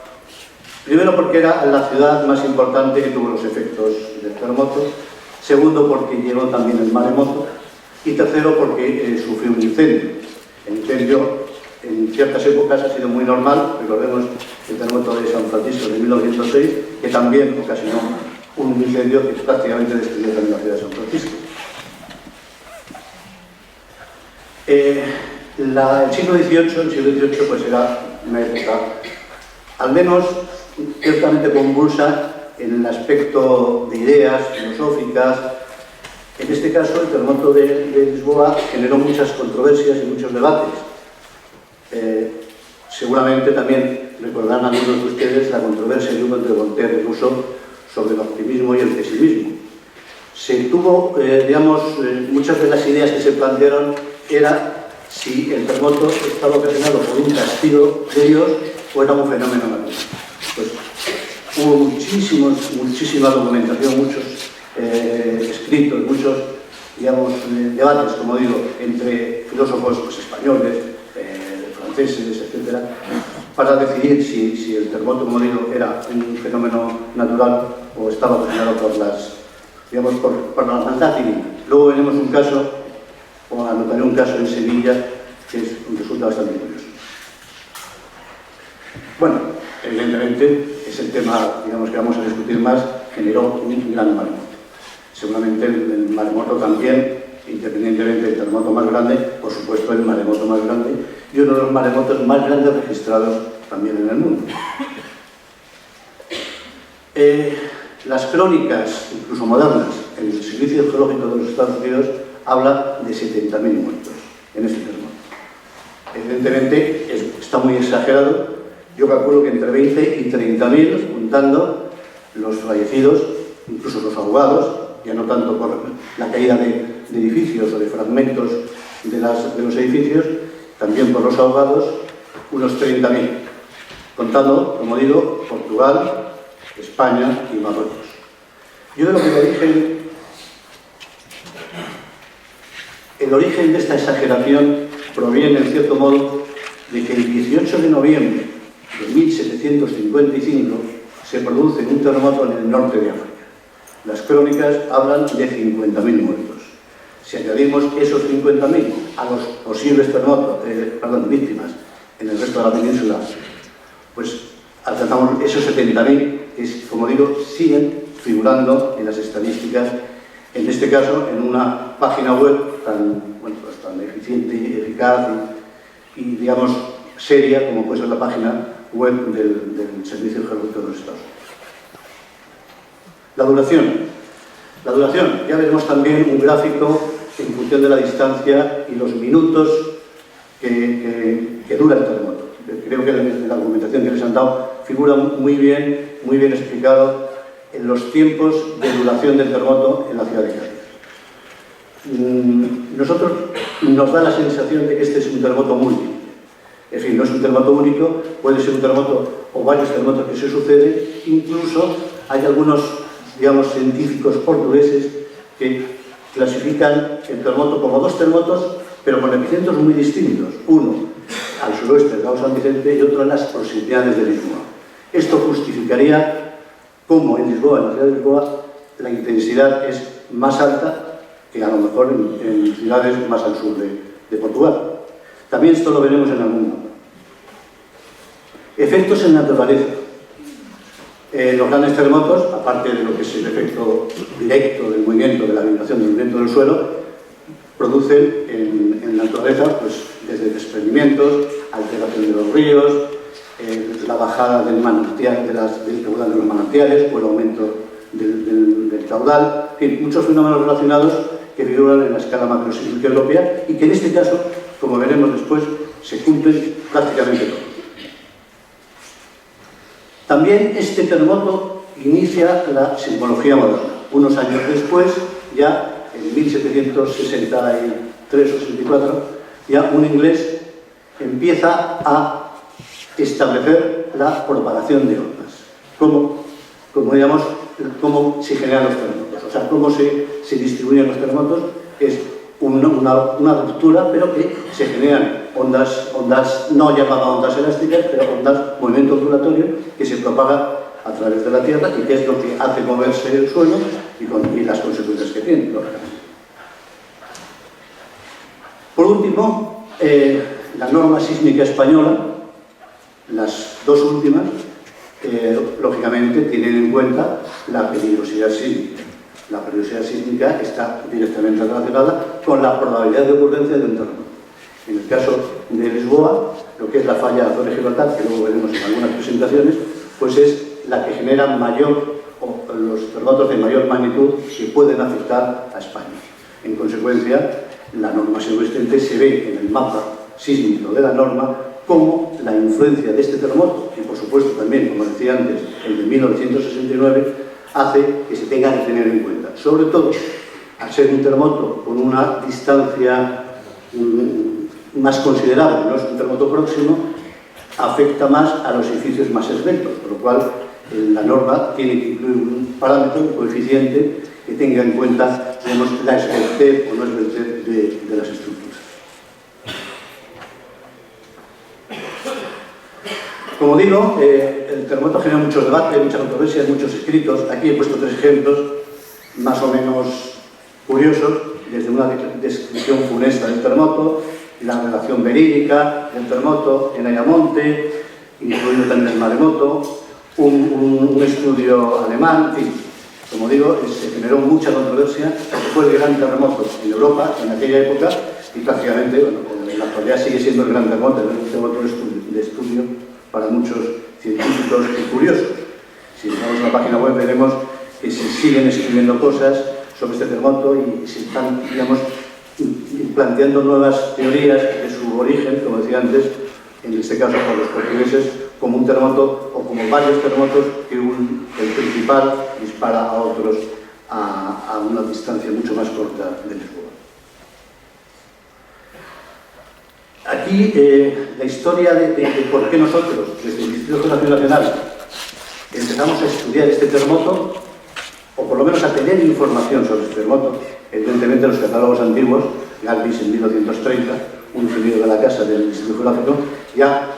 primero porque era la ciudad más importante que tuvo los efectos del terremoto, segundo porque llegó también el maremoto, y tercero porque sufrió un incendio. El incendio en ciertas épocas ha sido muy normal, recordemos el terremoto de San Francisco de 1906, que también ocasionó un incendio que prácticamente destruyó también la ciudad de San Francisco. El siglo XVIII pues era una época, al menos ciertamente convulsa en el aspecto de ideas filosóficas. En este caso, el terremoto de Lisboa generó muchas controversias y muchos debates. Seguramente también recordarán algunos de ustedes la controversia que hubo entre Voltaire y Rousseau sobre el optimismo y el pesimismo. Se tuvo, digamos, muchas de las ideas que se plantearon era si el terremoto estaba ocasionado por un castigo de Dios o era un fenómeno natural. Pues hubo muchísima documentación, muchos escritos, muchos, digamos, debates, como digo, entre filósofos pues, españoles, franceses, etcétera, para decidir si el terremoto, como digo, era un fenómeno natural o estaba ocasionado por la maldad divina. Luego veremos un caso, o anotaré un caso en Sevilla, que resulta bastante curioso. Bueno, evidentemente, es el tema, digamos, que vamos a discutir más, generó un gran maremoto. Seguramente el maremoto también, independientemente del terremoto más grande, por supuesto el maremoto más grande, y uno de los maremotos más grandes registrados también en el mundo. Las crónicas, incluso modernas, en el Servicio Geológico de los Estados Unidos habla de 70.000 muertos en este terremoto. Evidentemente está muy exagerado. Yo calculo que entre 20 y 30.000, juntando los fallecidos, incluso los ahogados, ya no tanto por la caída de edificios o de fragmentos de los edificios, también por los ahogados, unos 30.000, contando, como digo, Portugal, España y Marruecos. Yo creo que el origen de esta exageración proviene, en cierto modo, de que el 18 de noviembre de 1755 se produce un terremoto en el norte de África. Las crónicas hablan de 50.000 muertos. Si añadimos esos 50.000 a los posibles víctimas en el resto de la península, pues alcanzamos esos 70.000 que, como digo, siguen figurando en las estadísticas, en este caso en una página web tan eficiente y eficaz y digamos, seria como puede ser la página web del Servicio Geológico de los Estados Unidos. La duración, ya veremos también un gráfico en función de la distancia y los minutos que dura el terremoto. Creo que en la argumentación que les han dado figura muy bien explicado en los tiempos de duración del terremoto en la ciudad de Cádiz. Nosotros nos da la sensación de que este es un terremoto múltiple. En fin, no es un terremoto único, puede ser un terremoto o varios terremotos que se suceden. Incluso hay algunos, digamos, científicos portugueses que clasifican el terremoto como dos terremotos, pero con epicentros muy distintos. Uno al suroeste del Cabo San Vicente y otro en las proximidades de Lisboa. Esto justificaría cómo en Lisboa, en la ciudad de Lisboa, la intensidad es más alta que a lo mejor en ciudades más al sur de Portugal. También esto lo veremos en algún momento. Efectos en naturaleza. Los grandes terremotos, aparte de lo que es el efecto directo del movimiento, de la vibración del movimiento del suelo, producen en la naturaleza, pues, desde desprendimientos, alteración de los ríos, la bajada del manantial, del caudal de los manantiales o el aumento del caudal, en fin, muchos fenómenos relacionados que figuran en la escala macrosísmica europea y que en este caso, como veremos después, se cumplen prácticamente todos. También este terremoto inicia la sismología moderna. Unos años después, ya en 1763 o 64, ya un inglés empieza a establecer la propagación de ondas. Cómo se generan los terremotos, o sea, cómo se distribuyen los terremotos, es una ruptura, pero que se generan ondas no llamadas ondas elásticas, pero ondas, movimiento ondulatorio, que se propaga a través de la Tierra y que es lo que hace moverse el suelo y las consecuencias que tiene, lógicamente. Por último, la norma sísmica española, las dos últimas, lógicamente tienen en cuenta la peligrosidad sísmica. La peligrosidad sísmica está directamente relacionada con la probabilidad de ocurrencia de un terremoto. En el caso de Lisboa, lo que es la falla de Azores-Gibraltar, que luego veremos en algunas presentaciones, pues es la que genera los terremotos de mayor magnitud que pueden afectar a España. En consecuencia, la norma silvestre se ve en el mapa sísmico de la norma como la influencia de este terremoto, y por supuesto también, como decía antes, el de 1969, hace que se tenga que tener en cuenta. Sobre todo, al ser un terremoto con una distancia más considerable, no es un terremoto próximo, afecta más a los edificios más esbeltos, por lo cual la norma tiene que incluir un parámetro, un coeficiente, que tenga en cuenta, digamos, la esbeltez o no esbeltez de las estructuras. Como digo, el terremoto genera muchos debates, muchas controversias, muchos escritos. Aquí he puesto 3 ejemplos más o menos curiosos, desde una descripción funesta del terremoto, la relación verídica del terremoto en Ayamonte, incluido también el maremoto, un estudio alemán, en fin. Como digo, se generó mucha controversia, porque fue el gran terremoto en Europa en aquella época y prácticamente, bueno, en la actualidad sigue siendo el gran terremoto, el terremoto de estudio para muchos científicos y curiosos. Si vamos a la página web veremos que se siguen escribiendo cosas sobre este terremoto y se están, digamos, planteando nuevas teorías de su origen, como decía antes, en este caso por los portugueses, como un terremoto o como varios terremotos que el principal dispara a otros a una distancia mucho más corta de Lisboa. Aquí la historia de por qué nosotros, desde el Instituto Geográfico Nacional, empezamos a estudiar este terremoto, o por lo menos a tener información sobre este terremoto. Evidentemente los catálogos antiguos, Galvis en 1930, un ingeniero de la casa del Instituto Geográfico, ya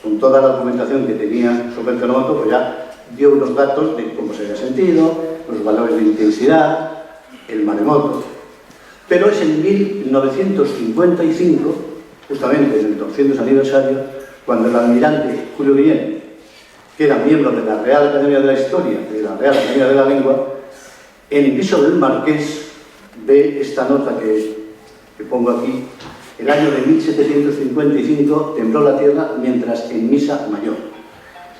con toda la documentación que tenía sobre el terremoto, pues ya dio unos datos de cómo se había sentido, los valores de intensidad, el maremoto. Pero es en 1955, justamente en el 200 aniversario, cuando el almirante Julio Guillén, que era miembro de la Real Academia de la Historia y de la Real Academia de la Lengua, en Viso del Marqués ve esta nota que pongo aquí. El año de 1755 tembló la tierra mientras en misa mayor.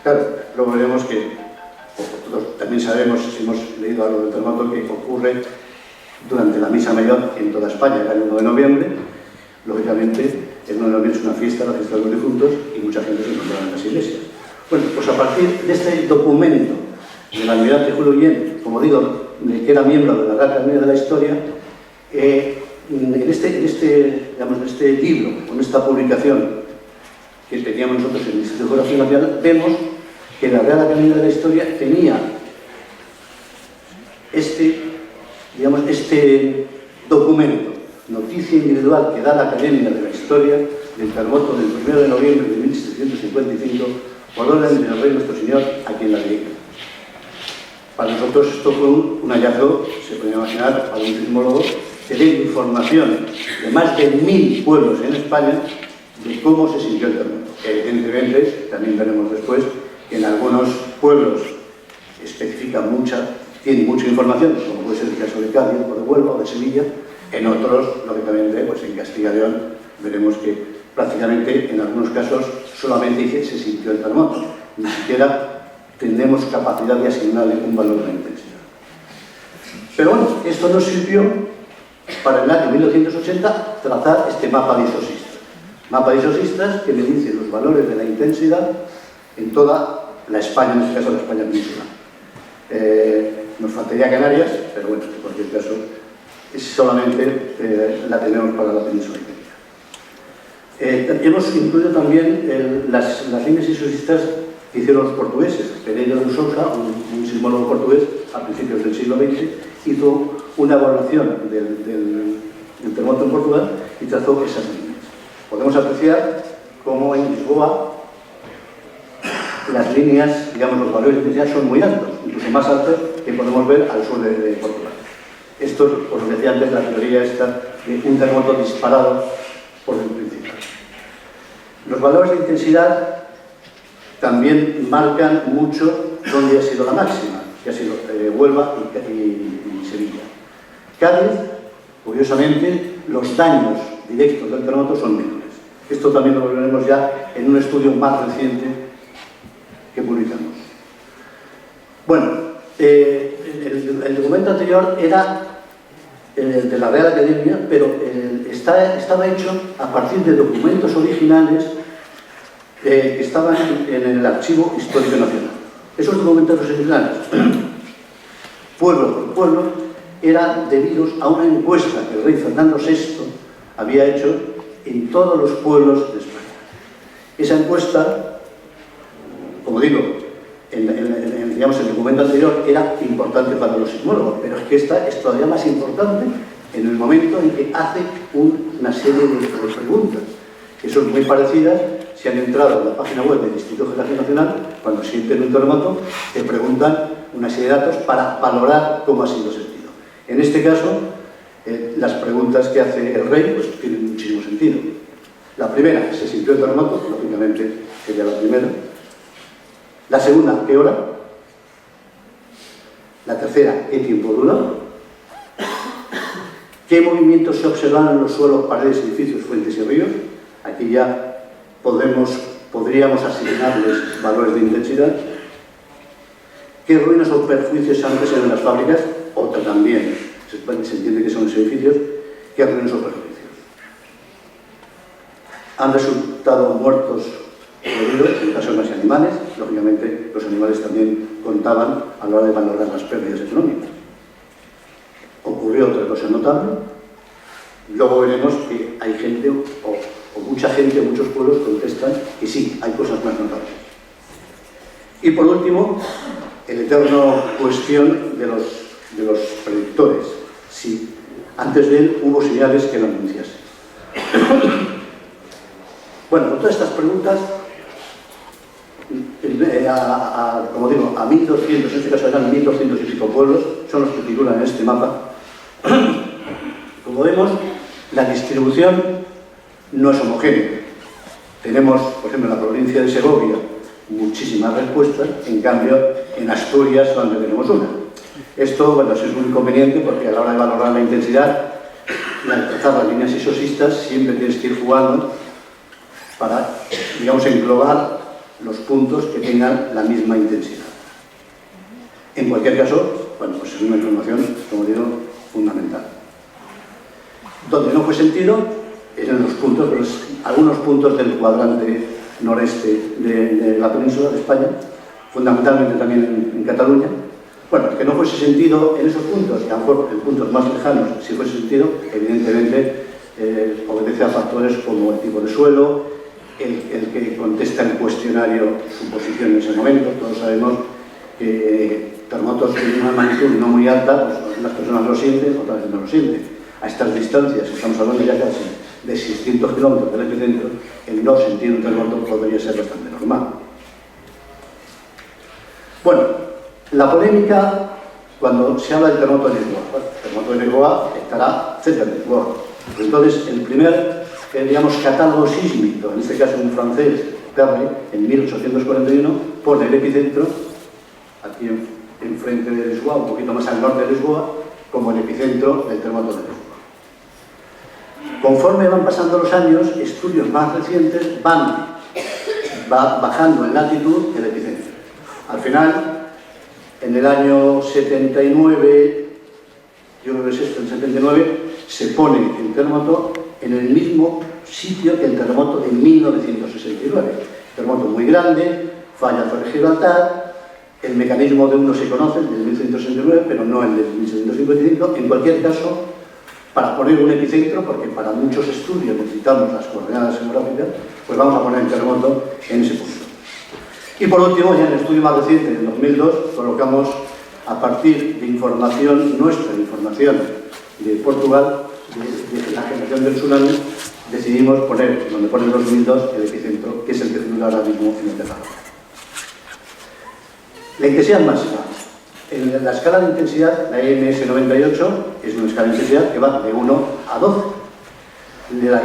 Claro, luego veremos que, nosotros también sabemos, si hemos leído algo del terremoto, que ocurre durante la misa mayor en toda España, el 1 de noviembre. Lógicamente, el 1 de noviembre es una fiesta, la fiesta de los difuntos, y mucha gente se encontraba en las iglesias. Bueno, pues a partir de este documento del almirante Julio Guillén, como digo, que era miembro de la Real Academia de la Historia, en este libro, con esta publicación que teníamos nosotros en el Instituto Geográfico Nacional, vemos que la Real Academia de la Historia tenía este documento, noticia individual que da la Academia de la Historia del terremoto del 1 de noviembre de 1755 por orden del Rey nuestro Señor, a quien la dedica. Para nosotros esto fue un hallazgo, se puede imaginar, para un sismólogo, tener información de más de 1000 pueblos en España de cómo se sintió el terremoto. Evidentemente, también veremos después que en algunos pueblos especifica tiene mucha información, como puede ser el caso de Cádiz o de Huelva o de Sevilla. En otros, lógicamente, pues en Castilla y León veremos que prácticamente en algunos casos solamente se sintió el terremoto, ni siquiera tenemos capacidad de asignarle un valor de intensidad. Pero bueno, esto nos sirvió para en el año 1980 trazar este mapa de isosistas. Mapa de isosistas que me dice los valores de la intensidad en toda la España, en este caso la España peninsular. Nos faltaría Canarias, pero bueno, en cualquier caso, solamente la tenemos para la península ibérica. Hemos incluido también las líneas isosistas que hicieron los portugueses. Pereira de Sousa, un sismólogo portugués, a principios del siglo XX, hizo una evaluación del terremoto en Portugal y trazó esas líneas. Podemos apreciar cómo en Lisboa las líneas, digamos, los valores de intensidad son muy altos, incluso más altos que podemos ver al sur de Portugal. Esto, por lo que decía antes, la teoría está de un terremoto disparado por el principio. Los valores de intensidad también marcan mucho dónde ha sido la máxima, que ha sido Huelva y Sevilla. Cádiz, curiosamente, los daños directos del terremoto son menores. Esto también lo veremos ya en un estudio más reciente que publicamos. Bueno, el documento anterior era de la Real Academia, pero estaba hecho a partir de documentos originales que estaban en el Archivo Histórico Nacional. Esos documentos originales, pueblo por pueblo, eran debidos a una encuesta que el rey Fernando VI había hecho en todos los pueblos de España. Esa encuesta, como digo, digamos, el documento anterior era importante para los sismólogos, pero es que esta es todavía más importante en el momento en que hace una serie de preguntas, que son muy parecidas si han entrado en la página web del Instituto Geográfico Nacional. Cuando sienten un terremoto, te preguntan una serie de datos para valorar cómo ha sido sentido. En este caso, las preguntas que hace el rey pues, tienen muchísimo sentido. La primera, ¿se sintió el terremoto? Lógicamente sería la primera. La segunda, ¿qué hora? La tercera, ¿qué tiempo duró? ¿Qué movimientos se observaron en los suelos, paredes, edificios, fuentes y ríos? Aquí ya podríamos asignarles valores de intensidad. ¿Qué ruinas o perjuicios antes en las fábricas? Otra también, se entiende que son los edificios. ¿Qué ruinas o perjuicios? ¿Han resultado muertos en personas y animales? Lógicamente, los animales también contaban a la hora de valorar las pérdidas económicas. Ocurrió otra cosa notable. Luego veremos que hay gente, o mucha gente, muchos pueblos contestan que sí, hay cosas más notables. Y por último, el eterno cuestión de los predictores. Si antes de él hubo señales que lo anunciasen. Bueno, con todas estas preguntas, como digo, a 1200, en este caso eran 1200 y pico pueblos, son los que figuran en este mapa. Como vemos, la distribución no es homogénea. Tenemos, por ejemplo, en la provincia de Segovia, muchísimas respuestas, en cambio, en Asturias solamente tenemos una. Esto, bueno, es un inconveniente porque a la hora de valorar la intensidad, al trazar las líneas isosistas, siempre tienes que ir jugando para, digamos, englobar los puntos que tengan la misma intensidad. En cualquier caso, bueno, pues es una información, como digo, fundamental. Donde no fue sentido, eran los puntos, algunos puntos del cuadrante noreste de la península de España, fundamentalmente también en Cataluña. Bueno, que no fuese sentido en esos puntos, y a lo mejor en puntos más lejanos, si fuese sentido, evidentemente obedece a factores como el tipo de suelo, el que contesta el cuestionario su posición en ese momento. Todos sabemos que terremotos de una magnitud no muy alta, pues unas personas lo sienten, otras no lo sienten. A estas distancias, estamos hablando ya casi de 600 kilómetros del epicentro, el no sentir un terremoto podría ser bastante normal. Bueno, la polémica cuando se habla del terremoto de Lisboa. Bueno, el terremoto de Lisboa estará cerca de Lisboa. Entonces, el primer, digamos, catálogo sísmico, en este caso un francés, Perry, en 1841, pone el epicentro aquí enfrente de Lisboa, un poquito más al norte de Lisboa, como el epicentro del terremoto de Lisboa. Conforme van pasando los años, estudios más recientes va bajando en latitud el epicentro. Al final, en el año 79, yo creo que es esto, en 79, se pone el terremoto en el mismo sitio que el terremoto de 1969. Terremoto muy grande, falla sobre Gibraltar, el mecanismo de uno se conoce, el del 1169, pero no el del 1755. En cualquier caso, para poner un epicentro, porque para muchos estudios necesitamos las coordenadas geográficas, pues vamos a poner el terremoto en ese punto. Y por último, ya en el estudio más reciente, en 2002, colocamos, a partir de información nuestra, de información de Portugal, de la generación del tsunami, decidimos poner, donde pone el 2002, el epicentro, que es el que figura ahora mismo en el terreno. La intensidad máxima. En la escala de intensidad, la EMS98, es una escala de intensidad que va de 1 a 12.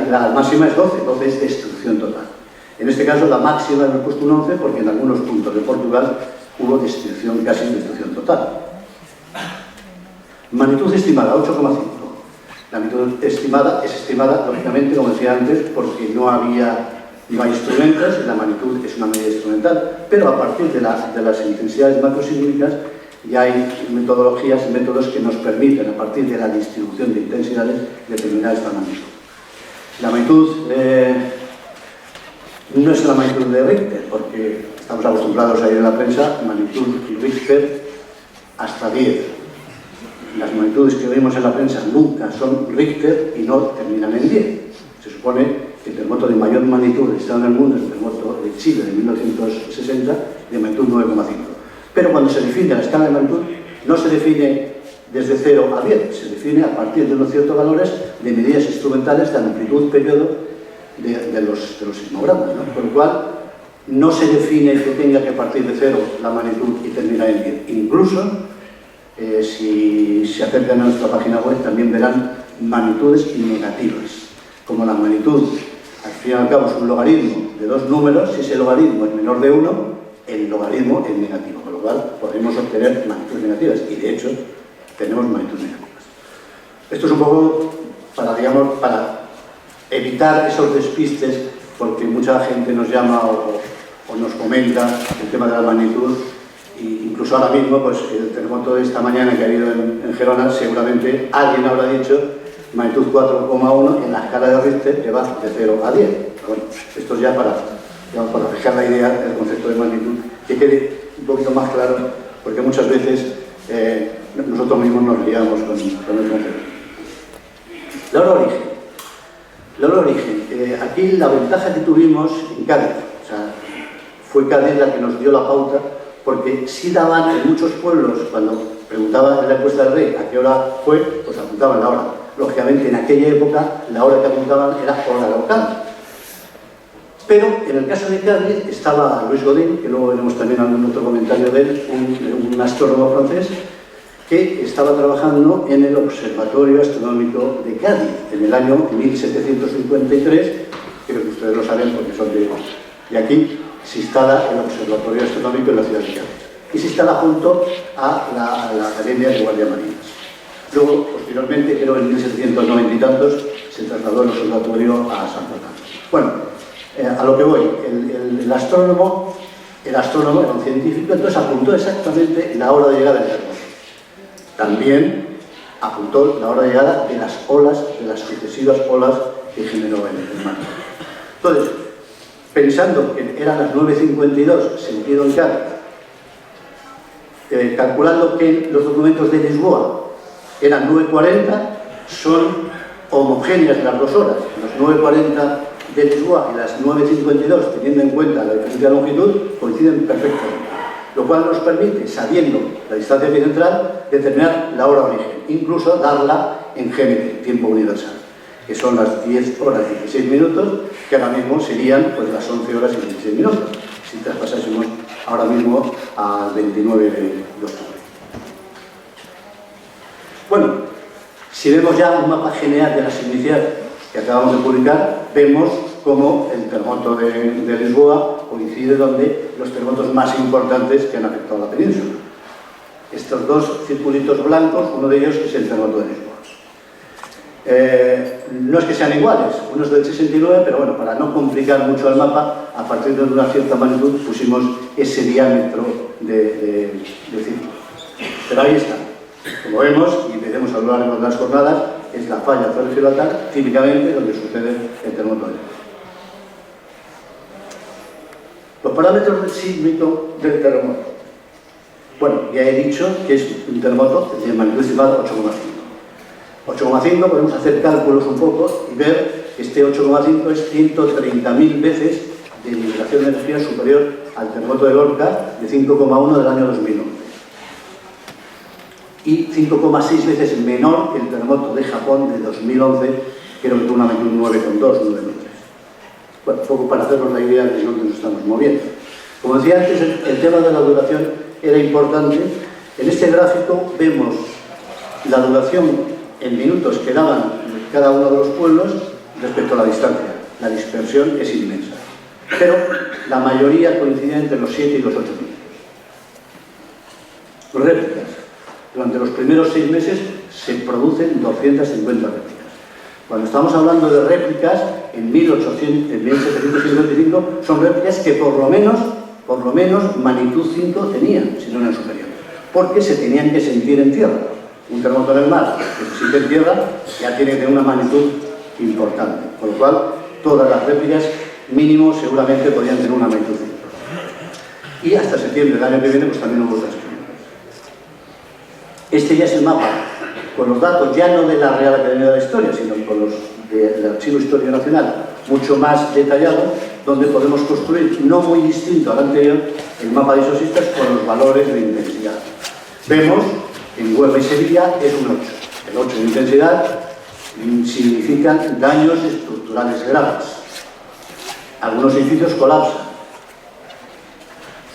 La máxima es 12, 12 es destrucción total. En este caso, la máxima hemos puesto un 11 porque en algunos puntos de Portugal hubo destrucción, casi destrucción total. Magnitud estimada, 8,5. La magnitud estimada es estimada, lógicamente, como decía antes, porque no hay instrumentos y la magnitud es una medida instrumental, pero a partir de las intensidades macrosísmicas ya hay metodologías y métodos que nos permiten, a partir de la distribución de intensidades, determinar esta magnitud. La magnitud no es la magnitud de Richter, porque estamos acostumbrados a ir en la prensa, magnitud Richter hasta 10. Las magnitudes que vemos en la prensa nunca son Richter y no terminan en 10. Se supone que el terremoto de mayor magnitud registrado en el mundo es el terremoto de Chile de 1960, de magnitud 9,5. Pero cuando se define la escala de magnitud, no se define desde 0 a 10, se define a partir de unos ciertos valores de medidas instrumentales de amplitud periodo de los sismogramas, ¿no? Con lo cual, no se define que tenga que partir de 0 la magnitud y terminar en 10. Incluso, si se acercan a nuestra página web, también verán magnitudes negativas. Como la magnitud, al fin y al cabo, es un logaritmo de dos números, si ese logaritmo es menor de 1, el logaritmo es negativo, con lo cual podemos obtener magnitudes negativas, y de hecho, tenemos magnitudes negativas. Esto es un poco para, digamos, para evitar esos despistes, porque mucha gente nos llama o nos comenta el tema de la magnitud, e incluso ahora mismo, pues el terremoto de esta mañana que ha habido en Gerona, seguramente alguien habrá dicho magnitud 4,1 en la escala de Richter, que va de 0 a 10. Pero bueno, esto es ya para fijar la idea del concepto de magnitud, que quede un poquito más claro, porque muchas veces nosotros mismos nos liamos con el concepto. La hora origen. La hora origen. Aquí la ventaja que tuvimos en Cádiz, o sea, fue Cádiz la que nos dio la pauta, porque sí daban en muchos pueblos, cuando preguntaban en la encuesta del rey a qué hora fue, pues apuntaban la hora. Lógicamente, en aquella época, la hora que apuntaban era hora local. Pero en el caso de Cádiz estaba Luis Godin, que luego veremos también algún otro comentario de él, un astrónomo francés, que estaba trabajando en el Observatorio Astronómico de Cádiz en el año 1753, creo que ustedes lo saben porque son de aquí, se instala el Observatorio Astronómico en la ciudad de Cádiz y se instala junto a la Academia de Guardia Marinas. Luego, posteriormente, creo en 1790 y tantos, se trasladó el observatorio a San Fernando. Bueno, a lo que voy, el astrónomo era un científico, entonces apuntó exactamente la hora de llegada del terremoto. También apuntó la hora de llegada de las olas, de las sucesivas olas que generó el mar. Entonces, pensando que eran las 9:52, sentido en Cádiz, calculando que los documentos de Lisboa eran 9:40, son homogéneas las dos horas. Las 9:40 de Lisboa y las 9:52, teniendo en cuenta la diferencia de longitud, coinciden perfectamente. Lo cual nos permite, sabiendo la distancia epicentral, determinar la hora origen, incluso darla en GMT, tiempo universal, que son las 10 horas y 16 minutos, que ahora mismo serían pues, las 11 horas y 16 minutos, si traspasásemos ahora mismo al 29 de octubre. Bueno, si vemos ya un mapa general de la sismicidad que acabamos de publicar, vemos cómo el terremoto de Lisboa coincide donde los terremotos más importantes que han afectado a la península. estos dos circulitos blancos, uno de ellos es el terremoto de Lisboa. No es que sean iguales, uno es del 69, pero bueno, para no complicar mucho el mapa, a partir de una cierta magnitud pusimos ese diámetro de círculo. Pero ahí está. Como vemos, y veremos a lo largo de las jornadas, es la falla Torre-Gibraltar, típicamente donde sucede el terremoto de Lisboa. Los parámetros sísmicos del terremoto. Bueno, ya he dicho que es un terremoto de magnitud estimada 8,5. 8,5 podemos hacer cálculos un poco y ver que este 8,5 es 130.000 veces de liberación de energía superior al terremoto de Lorca de 5,1 del año 2011. Y 5,6 veces menor que el terremoto de Japón de 2011, que era de una magnitud 9,2, 9,3. Bueno, un poco para hacernos la idea de dónde nos estamos moviendo. Como decía antes, el tema de la duración era importante. En este gráfico vemos la duración en minutos que daban cada uno de los pueblos respecto a la distancia. La dispersión es inmensa. Pero la mayoría coincide entre los 7 y los 8 minutos. Réplicas. Durante los primeros 6 meses se producen 250 réplicas. Cuando estamos hablando de réplicas, en 1755 son réplicas que por lo menos magnitud 5 tenían, si no eran superiores. Porque se tenían que sentir en tierra. Un terremoto en el mar que se siente en tierra ya tiene que tener una magnitud importante. Con lo cual, todas las réplicas mínimo seguramente podrían tener una magnitud 5. Y hasta septiembre del año que viene pues también hubo otras. Este ya es el mapa, con los datos ya no de la Real Academia de la Historia, sino con los del Archivo Histórico Nacional, mucho más detallado, donde podemos construir, no muy distinto al anterior, el mapa de isosistas con los valores de intensidad. Vemos que en Huelva y Sevilla es un 8. El 8 de intensidad significa daños estructurales graves. Algunos edificios colapsan.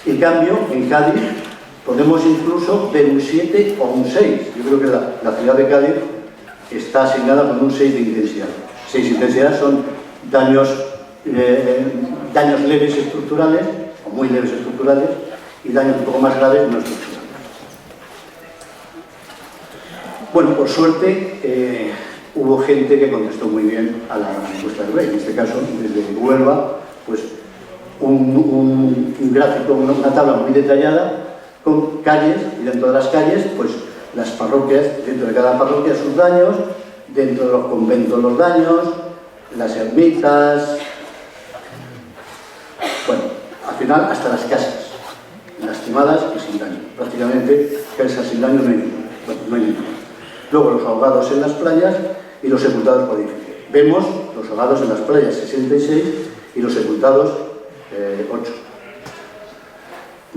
En cambio, en Cádiz podemos incluso ver un 7 o un 6. Yo creo que la ciudad de Cádiz está asignada con un 6 de intensidad. 6 de intensidad son daños leves estructurales, o muy leves estructurales, y daños un poco más graves no estructurales. Bueno, por suerte hubo gente que contestó muy bien a la encuesta del rey. En este caso, desde Huelva, pues un gráfico, una tabla muy detallada, con calles, y dentro de las calles, pues las parroquias, dentro de cada parroquia sus daños, dentro de los conventos los daños, las ermitas, bueno, al final hasta las casas, lastimadas y sin daño. Prácticamente casas sin daño no hay ninguna. Bueno, no hay ninguna. Luego los ahogados en las playas y los sepultados por edificio. Vemos los ahogados en las playas 66 y los sepultados 8.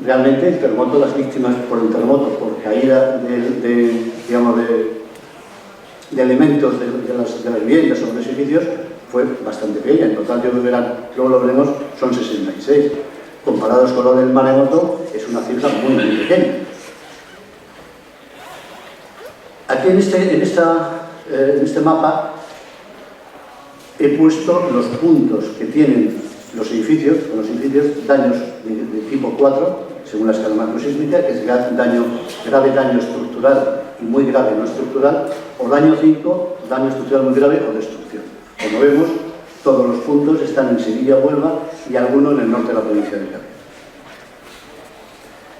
Realmente el terremoto, las víctimas por el terremoto, por caída de elementos de las viviendas o de los edificios, fue bastante pequeña. En total, yo creo que luego lo veremos, son 66. Comparados con lo del maremoto, es una cifra muy, muy pequeña. Aquí en este mapa he puesto los puntos que tienen los edificios, daños de tipo 4, según la escala macrosísmica, que es grave daño estructural y muy grave no estructural, o daño 5, daño estructural muy grave o destrucción. Como vemos, todos los puntos están en Sevilla, Huelva y alguno en el norte de la provincia de Cádiz.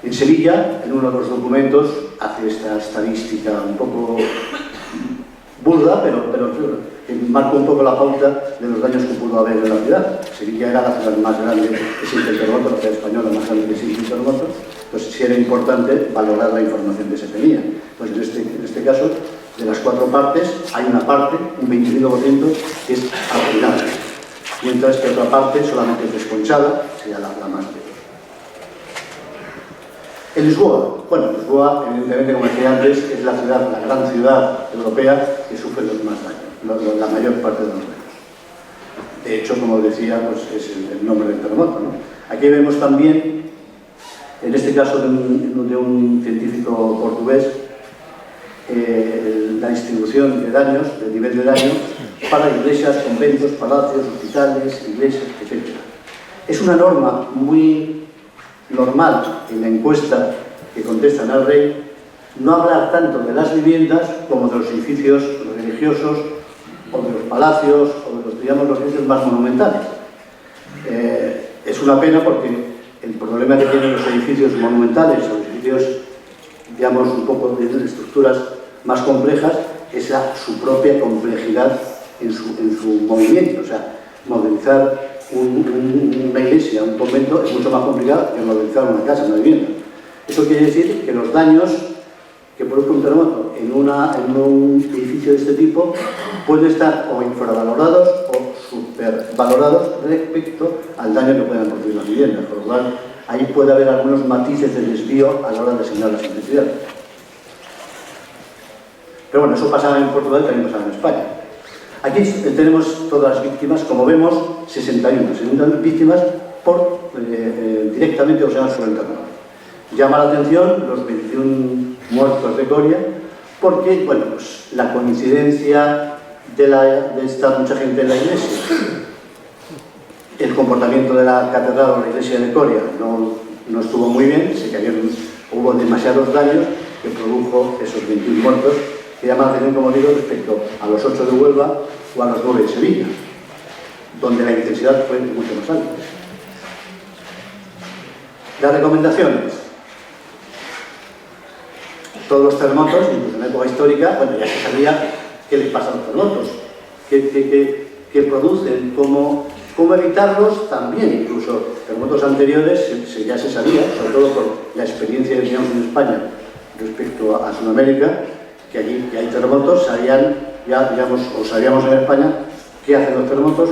En Sevilla, en uno de los documentos, hace esta estadística un poco burda, pero marca un poco la pauta de los daños que pudo haber en la ciudad. Sevilla era la ciudad más grande que existe el terremoto, la ciudad española más grande que existe el terremoto, entonces sí era importante valorar la información que se tenía. Pues en este caso, de las 4 partes, hay una parte, un 25%, que es arruinada, mientras que otra parte solamente es desconchada, sería la más pequeña. En Lisboa, bueno, Lisboa, evidentemente, como decía antes, es la gran ciudad europea que sufre los más daños, la mayor parte de los daños. De hecho, como decía, pues es el nombre del terremoto, ¿no? Aquí vemos también, en este caso de un científico portugués, la distribución de daños, del nivel de daño, para iglesias, conventos, palacios, hospitales, iglesias, etc. Es una norma muy normal en la encuesta que contestan al rey, no hablar tanto de las viviendas como de los edificios religiosos o de los palacios o de los, digamos, los edificios más monumentales. Es una pena porque el problema que tienen los edificios monumentales o los edificios, digamos, un poco de estructuras más complejas es su propia complejidad en su movimiento. O sea, modelizar una iglesia, un convento, es mucho más complicado que modelizar una casa, una vivienda. Eso quiere decir que los daños que produce un terremoto en un edificio de este tipo pueden estar o infravalorados o supervalorados respecto al daño que puedan producir las viviendas, por lo cual ahí puede haber algunos matices de desvío a la hora de asignar las intensidades. Pero bueno, eso pasaba en Portugal y también pasaba en España. Aquí tenemos todas las víctimas, como vemos, 61 víctimas directamente ocasionadas por el terremoto. Llama la atención los 21 muertos de Coria, porque, bueno, pues la coincidencia de estar mucha gente en la iglesia, el comportamiento de la catedral o la iglesia de Coria no estuvo muy bien, se cayeron, hubo demasiados daños que produjo esos 21 muertos, que llama la atención, como digo, respecto a los 8 de Huelva o a los 9 de Sevilla, donde la intensidad fue mucho más alta. Las recomendaciones. Todos los terremotos, incluso en la época histórica, bueno, ya se sabía qué les pasa a los terremotos, qué producen, cómo evitarlos también. Incluso terremotos anteriores ya se sabía, sobre todo por la experiencia que teníamos en España respecto a Sudamérica, que allí hay terremotos, sabíamos en España qué hacen los terremotos,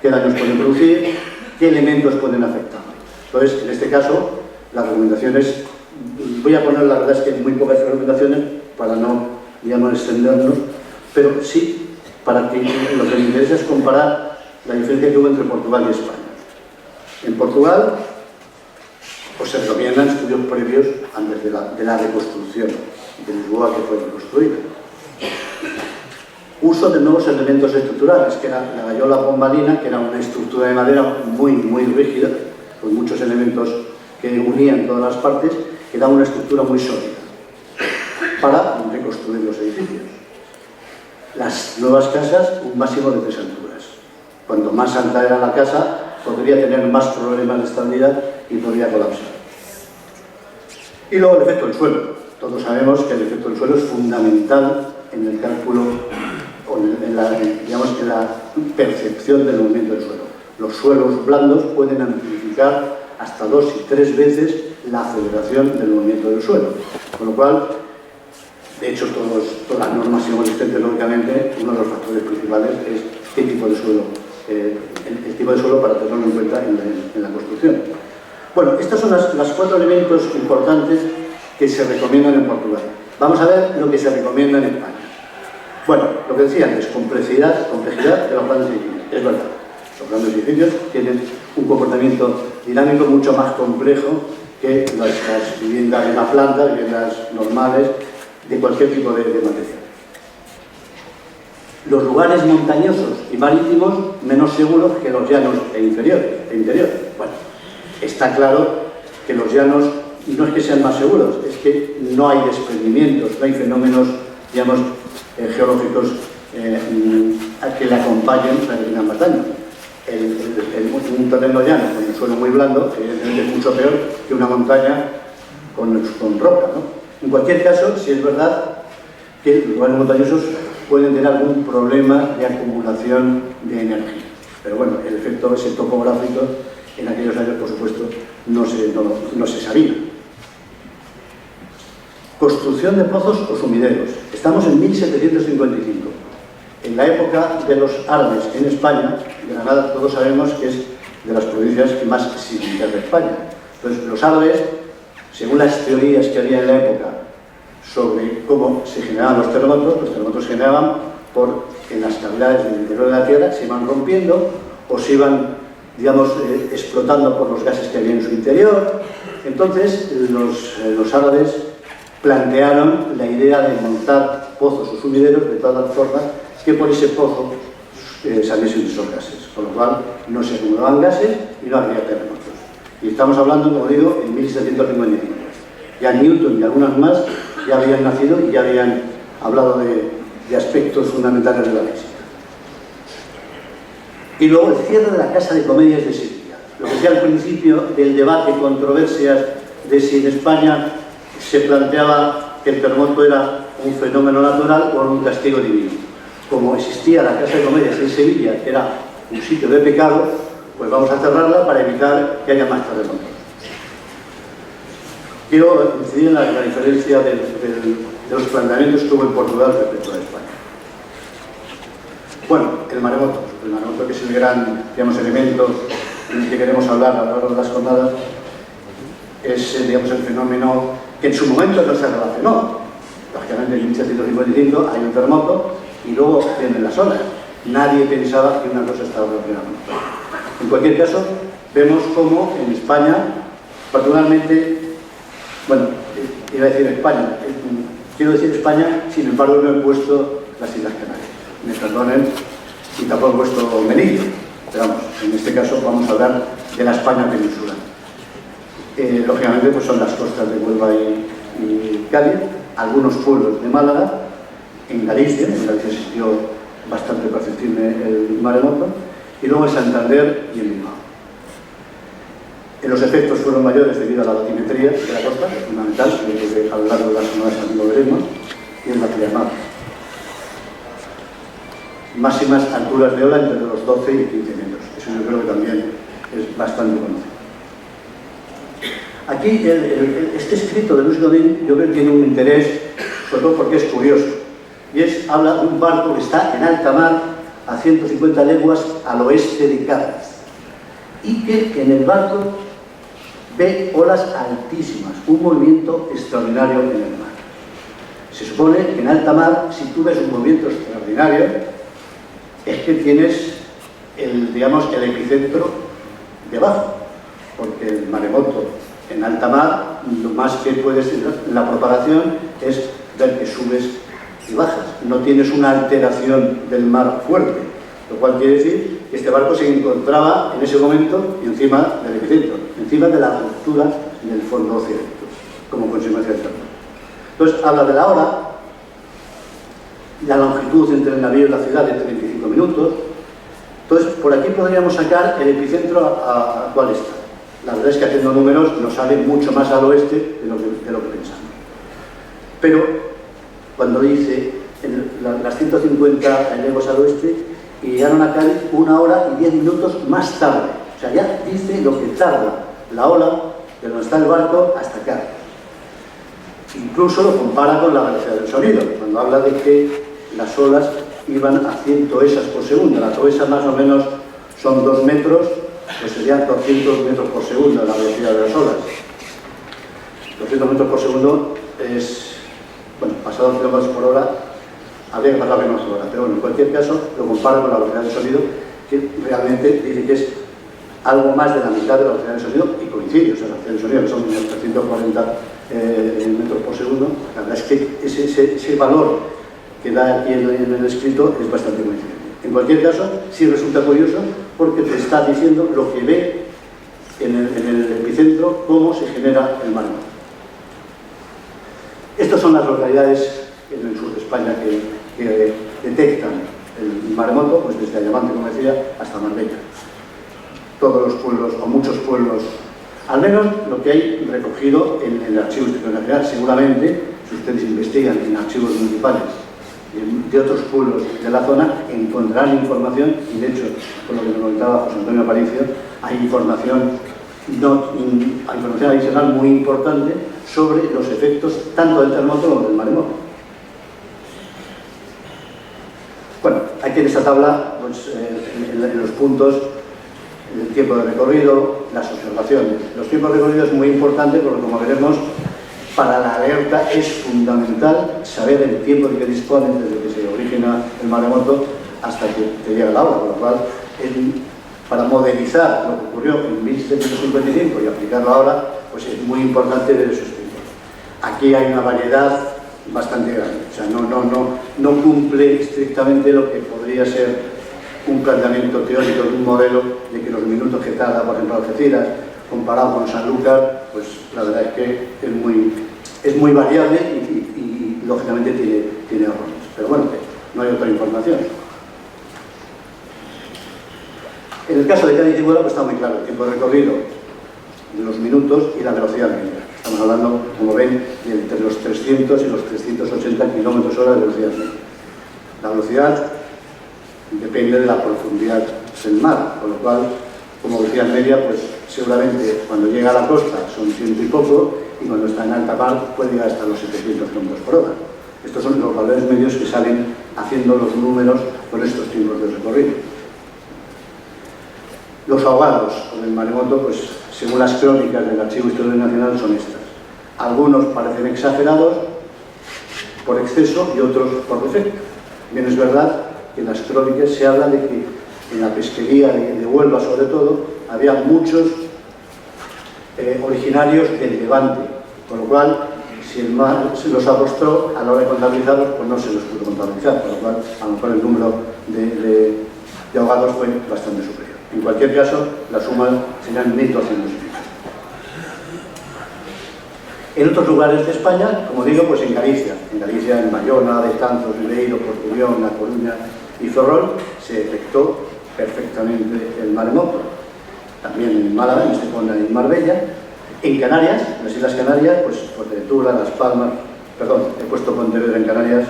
qué daños pueden producir, qué elementos pueden afectar. Entonces, en este caso, las recomendaciones, voy a poner, la verdad es que muy pocas recomendaciones para no, digamos, extendernos, pero sí, para que lo que me interesa es comparar la diferencia que hubo entre Portugal y España. En Portugal, pues se recomiendan estudios previos antes de la reconstrucción de Lisboa, que fue reconstruida. Uso de nuevos elementos estructurales, que era la gaiola pombalina, que era una estructura de madera muy, muy rígida, con muchos elementos que unían todas las partes, que daba una estructura muy sólida para reconstruir los edificios. Las nuevas casas, un máximo de 3 alturas. Cuanto más alta era la casa, podría tener más problemas de estabilidad y podría colapsar. Y luego el efecto del suelo. Todos sabemos que el efecto del suelo es fundamental en el cálculo o en la percepción del movimiento del suelo. Los suelos blandos pueden amplificar hasta 2 y 3 veces la aceleración del movimiento del suelo. Con lo cual, de hecho, todas las normas existentes, lógicamente, uno de los factores principales es qué tipo de suelo, el tipo de suelo para tenerlo en cuenta en la construcción. Bueno, estos son los 4 elementos importantes que se recomiendan en Portugal. Vamos a ver lo que se recomienda en España. Bueno, lo que decía antes, complejidad de los grandes edificios. Es verdad, los grandes edificios tienen un comportamiento dinámico mucho más complejo que las viviendas de una planta, viviendas normales, de cualquier tipo de material. Los lugares montañosos y marítimos menos seguros que los llanos e interiores. Bueno, está claro que los llanos no es que sean más seguros, es que no hay desprendimientos, no hay fenómenos, digamos, geológicos que le acompañen para que tengan más daño. Un terreno llano con el suelo muy blando, evidentemente es mucho peor que una montaña con roca, ¿no? En cualquier caso, sí es verdad que los lugares montañosos pueden tener algún problema de acumulación de energía. Pero bueno, el efecto ese topográfico en aquellos años, por supuesto, no se sabía. Construcción de pozos o sumideros. Estamos en 1755. En la época de los Árabes en España, Granada todos sabemos que es de las provincias más sísmicas de España. Entonces, los árabes, según las teorías que había en la época sobre cómo se generaban los terremotos se generaban porque las cavidades del interior de la Tierra se iban rompiendo o se iban, digamos, explotando por los gases que había en su interior. Entonces, los árabes plantearon la idea de montar pozos o sumideros de tal forma que por ese pozo saliesen esos gases, con lo cual no se acumulaban gases y no habría terremotos. Y estamos hablando, como digo, en 1755. Ya Newton y algunas más ya habían nacido y ya habían hablado de aspectos fundamentales de la física. Y luego el cierre de la Casa de Comedias de Sevilla. Lo que decía al principio del debate, controversias de si en España se planteaba que el terremoto era un fenómeno natural o un castigo divino. Como existía la Casa de Comedias en Sevilla, que era un sitio de pecado, pues vamos a cerrarla para evitar que haya más terremotos. Quiero incidir en la diferencia de los planteamientos que hubo en Portugal respecto a España. Bueno, el maremoto que es el gran, digamos, elemento del que queremos hablar a lo largo de las jornadas, es, digamos, el fenómeno que en su momento no se relacionó. Lógicamente en 1755 hay un terremoto y luego vienen las olas. Nadie pensaba que una cosa estaba relacionada con otra. En cualquier caso, vemos cómo en España, particularmente, bueno, iba a decir España, quiero decir España, sin embargo no he puesto las Islas Canarias. Me perdonen, y tampoco he puesto Melilla, pero vamos, en este caso vamos a hablar de la España peninsular. Lógicamente pues son las costas de Huelva y Cádiz, algunos pueblos de Málaga, en Galicia existió bastante perceptible el maremoto, y luego en Santander y en Bilbao. Los efectos fueron mayores debido a la batimetría de la costa, que es fundamental, que a lo largo de las semanas lo veremos, y en la trianal. Máximas alturas de ola entre los 12 y 15 metros. Eso yo creo que también es bastante conocido. Aquí, este escrito de Luis Godín, yo creo que tiene un interés, sobre todo porque es curioso, y habla de un barco que está en alta mar a 150 leguas al oeste de Cádiz, y que en el barco ve olas altísimas, un movimiento extraordinario en el mar. Se supone que en alta mar, si tú ves un movimiento extraordinario, es que tienes digamos, el epicentro debajo, porque el maremoto en alta mar, lo más que puedes, la propagación es ver que subes y bajas, no tienes una alteración del mar fuerte, lo cual quiere decir que este barco se encontraba en ese momento encima del epicentro, encima de la ruptura del fondo oceánico, como consecuencia del terremoto. Entonces habla de la hora, la longitud entre el navío y la ciudad de 35 minutos. Entonces, por aquí podríamos sacar el epicentro a cuál está. La verdad es que haciendo números nos sale mucho más al oeste de lo que pensamos. Pero cuando dice las 150 leguas al oeste y llegaron a Cádiz 1 hora y 10 minutos más tarde. O sea, ya dice lo que tarda la ola de donde está el barco hasta Cádiz. Incluso lo compara con la velocidad del sonido, cuando habla de que las olas iban a 100 toesas por segundo. La toesa más o menos son 2 metros, pues serían 200 metros por segundo la velocidad de las olas. 200 metros por segundo es, bueno, pasado kilómetros por hora, habría que pasar menos por hora, pero bueno, en cualquier caso lo compara con la velocidad del sonido, que realmente dice que es algo más de la mitad de la velocidad del sonido, y coincide, o sea, la velocidad del sonido que son unos 340 metros por segundo. La verdad es que ese valor que da aquí en el escrito es bastante coincidente. En cualquier caso, sí resulta curioso porque te está diciendo lo que ve en el epicentro, cómo se genera el maremoto. Estas son las localidades en el sur de España que detectan el maremoto, pues desde Ayamonte, como decía, hasta Marbella. Todos los pueblos, o muchos pueblos, al menos lo que hay recogido en el Archivo Histórico Nacional. Seguramente, si ustedes investigan en archivos municipales de otros pueblos de la zona, encontrarán información, y de hecho, por lo que me comentaba José Antonio Aparicio, hay información adicional muy importante sobre los efectos tanto del terremoto como del maremoto. Bueno, aquí en esta tabla, pues, en los puntos, el tiempo de recorrido, las observaciones. Los tiempos de recorrido es muy importante porque, como veremos, para la alerta es fundamental saber el tiempo de que disponen desde que se origina el maremoto hasta que te llega la hora, con lo cual, para modelizar lo que ocurrió en 1755 y aplicarlo ahora, pues es muy importante ver esos tiempos. Aquí hay una variedad bastante grande, o sea, no cumple estrictamente lo que podría ser un planteamiento teórico de un modelo de que los minutos que tarda, por ejemplo, Algeciras, comparado con Sanlúcar, pues la verdad es que es muy variable y lógicamente tiene errores. Pero bueno, no hay otra información. En el caso de Cádiz y Huelva pues está muy claro el tiempo de recorrido, los minutos y la velocidad media. Estamos hablando, como ven, de entre los 300 y los 380 km/h de velocidad media. La velocidad depende de la profundidad del mar, con lo cual, como velocidad media, pues seguramente cuando llega a la costa son 100 y poco, y cuando está en alta mar puede llegar hasta los 700 km/h. Estos son los valores medios que salen haciendo los números con estos tiempos de recorrido. Los ahogados con el maremoto, pues según las crónicas del Archivo Histórico Nacional, son estas. Algunos parecen exagerados por exceso y otros por defecto. Bien, es verdad que en las crónicas se habla de que en la pesquería de Huelva, sobre todo, había muchos originarios del Levante, con lo cual, si el mar se los arrostró, a la hora de contabilizarlos, pues no se los pudo contabilizar, con lo cual, a lo mejor el número de ahogados fue bastante superior. En cualquier caso, la suma serían 1.200. En otros lugares de España, como digo, pues en Galicia, en Bayona, Betanzos, Ribeiro, Portuguión, La Coruña y Ferrol, se detectó perfectamente el maremoto. También en Málaga, en Estepona y en Marbella. En Canarias, en las Islas Canarias, pues Fuerteventura, Las Palmas, perdón, he puesto Pontevedra en Canarias,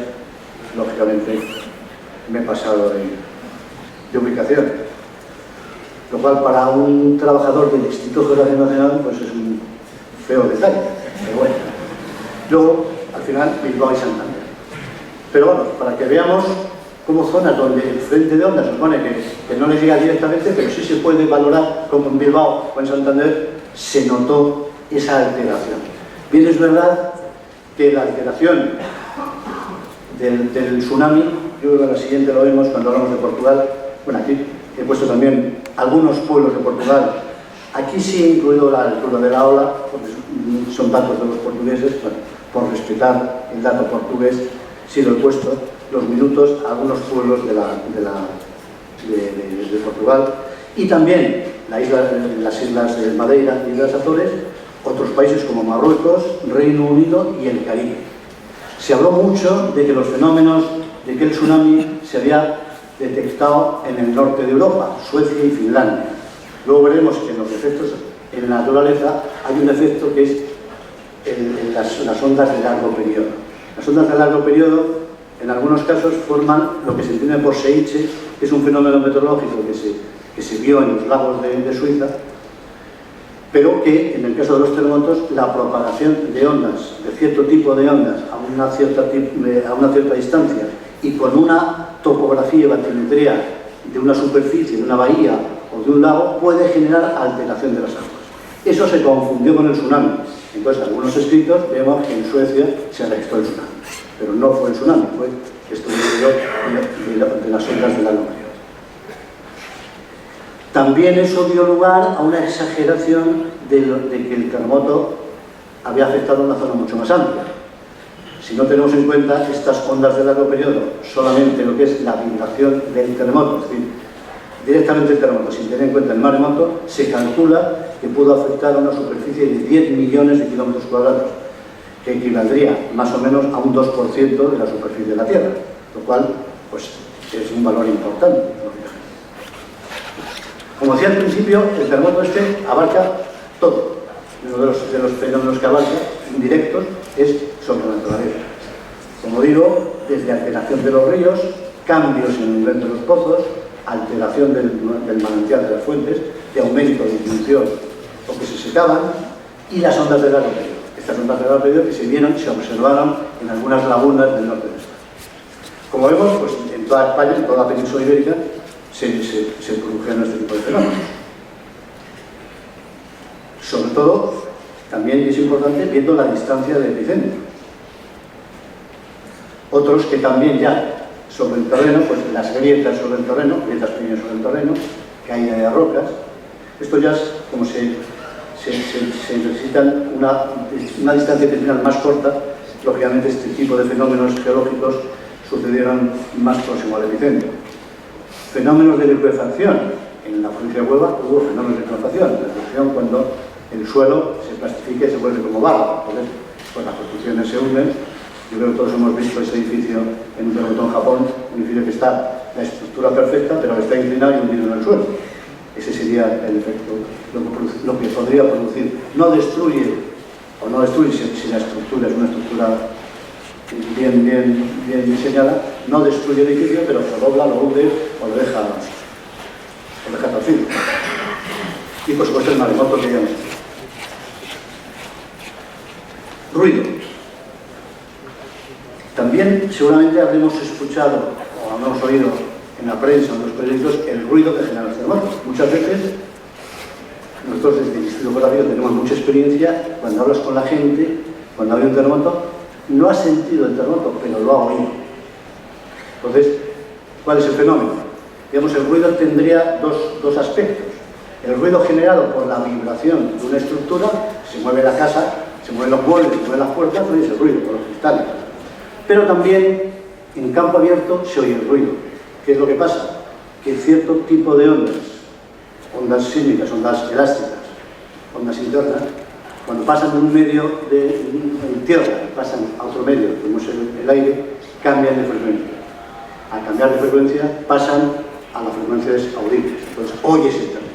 lógicamente me he pasado de ubicación. Lo cual para un trabajador del Instituto Geográfico Nacional pues es un feo detalle, pero bueno. Luego, al final, Bilbao y Santander. Pero bueno, para que veamos como zonas donde el frente de onda se supone que no les llega directamente, pero sí se puede valorar como en Bilbao o en Santander se notó esa alteración. Bien, es verdad que la alteración del tsunami, yo creo que la siguiente lo vemos cuando hablamos de Portugal. Bueno, aquí he puesto también algunos pueblos de Portugal. Aquí sí he incluido la altura de la ola, porque son datos de los portugueses, bueno, por respetar el dato portugués, sí lo he puesto, los minutos a algunos pueblos de Portugal. Y también las islas de Madeira y de las Azores, otros países como Marruecos, Reino Unido y el Caribe. Se habló mucho de que los fenómenos, de que el tsunami se había detectado en el norte de Europa, Suecia y Finlandia. Luego veremos que en los efectos en la naturaleza hay un efecto que es las ondas de largo periodo. Las ondas de largo periodo en algunos casos forman lo que se entiende por seiche, que es un fenómeno meteorológico que se vio en los lagos de Suiza, pero que en el caso de los terremotos la propagación de ondas, de cierto tipo de ondas a una cierta distancia y con una topografía y batimetría de una superficie, de una bahía o de un lago, puede generar alteración de las aguas. Eso se confundió con el tsunami. Entonces, en algunos escritos vemos que en Suecia se registró el tsunami, pero no fue el tsunami, fue esto de las ondas de largo periodo. También eso dio lugar a una exageración de que el terremoto había afectado a una zona mucho más amplia. Si no tenemos en cuenta estas ondas de largo periodo, solamente lo que es la vibración del terremoto, es decir, directamente el terremoto, sin tener en cuenta el maremoto, se calcula que pudo afectar a una superficie de 10 millones de kilómetros cuadrados, que equivaldría más o menos a un 2% de la superficie de la Tierra, lo cual pues, es un valor importante. Como decía al principio, el terremoto este abarca todo. Uno de los fenómenos que abarca, indirectos, es sobre la naturaleza. Como digo, desde alteración de los ríos, cambios en el nivel de los pozos, alteración del manantial de las fuentes, de aumento o disminución o que se secaban, y las ondas de largo periodo. Estas ondas de largo periodo que se observaron en algunas lagunas del norte de España. Como vemos, pues, en toda España, en toda la península ibérica, se produjeron este tipo de fenómenos. Sobre todo, también es importante viendo la distancia del epicentro. Otros que también ya sobre el terreno, pues las grietas sobre el terreno, grietas pequeñas sobre el terreno, caída de rocas. Esto ya es como se necesitan una distancia terminal más corta. Lógicamente este tipo de fenómenos geológicos sucedieron más próximo al epicentro. Fenómenos de liquefacción. En la provincia de Huelva hubo fenómenos de liquefacción. La liquefacción cuando el suelo se plastifica y se vuelve como barro. Entonces, pues las construcciones se hunden Yo creo que todos hemos visto ese edificio en un terremoto en Japón, un edificio que está la estructura perfecta, pero está inclinado y hundido en el suelo. Ese sería el efecto, lo que podría producir. No destruye, o no destruye si la estructura es una estructura bien diseñada, no destruye el edificio, pero lo dobla, lo hunde o lo deja torcido. Y por supuesto el maremoto que ya hemos visto. Ruido. También seguramente habremos escuchado o habremos oído en la prensa o en los periódicos el ruido que generan los terremotos. Muchas veces nosotros desde el Instituto Geográfico tenemos mucha experiencia. Cuando hablas con la gente, cuando hay un terremoto, no ha sentido el terremoto, pero lo ha oído. Entonces, ¿cuál es el fenómeno? Digamos, el ruido tendría dos aspectos. El ruido generado por la vibración de una estructura, se mueve la casa, se mueven los muebles, se mueven las puertas, no es el ruido, por los cristales. Pero también en campo abierto se oye el ruido. ¿Qué es lo que pasa? Que cierto tipo de ondas sísmicas, ondas elásticas, ondas internas, cuando pasan de un medio de tierra, pasan a otro medio, como es el aire, cambian de frecuencia. Al cambiar de frecuencia, pasan a las frecuencias audibles. Entonces, oyes el terremoto.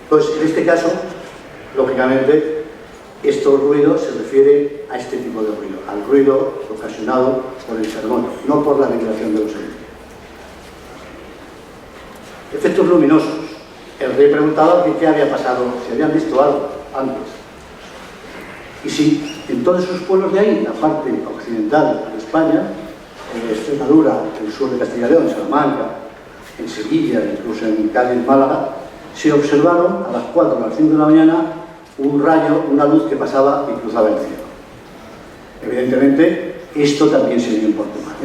Entonces, en este caso, lógicamente, este ruido se refiere a este tipo de ruido, al ruido ocasionado por el terremoto, no por la vibración de los edificios. Efectos luminosos. El rey preguntaba que qué había pasado, si habían visto algo antes. Y si en todos esos pueblos de ahí, la parte occidental de España, en Extremadura, el sur de Castilla y León, Salamanca, en Sevilla, incluso en Cádiz, Málaga, se observaron a las 4 o las 5 de la mañana un rayo, una luz que pasaba y cruzaba el cielo. Evidentemente, esto también se vio en Portugal.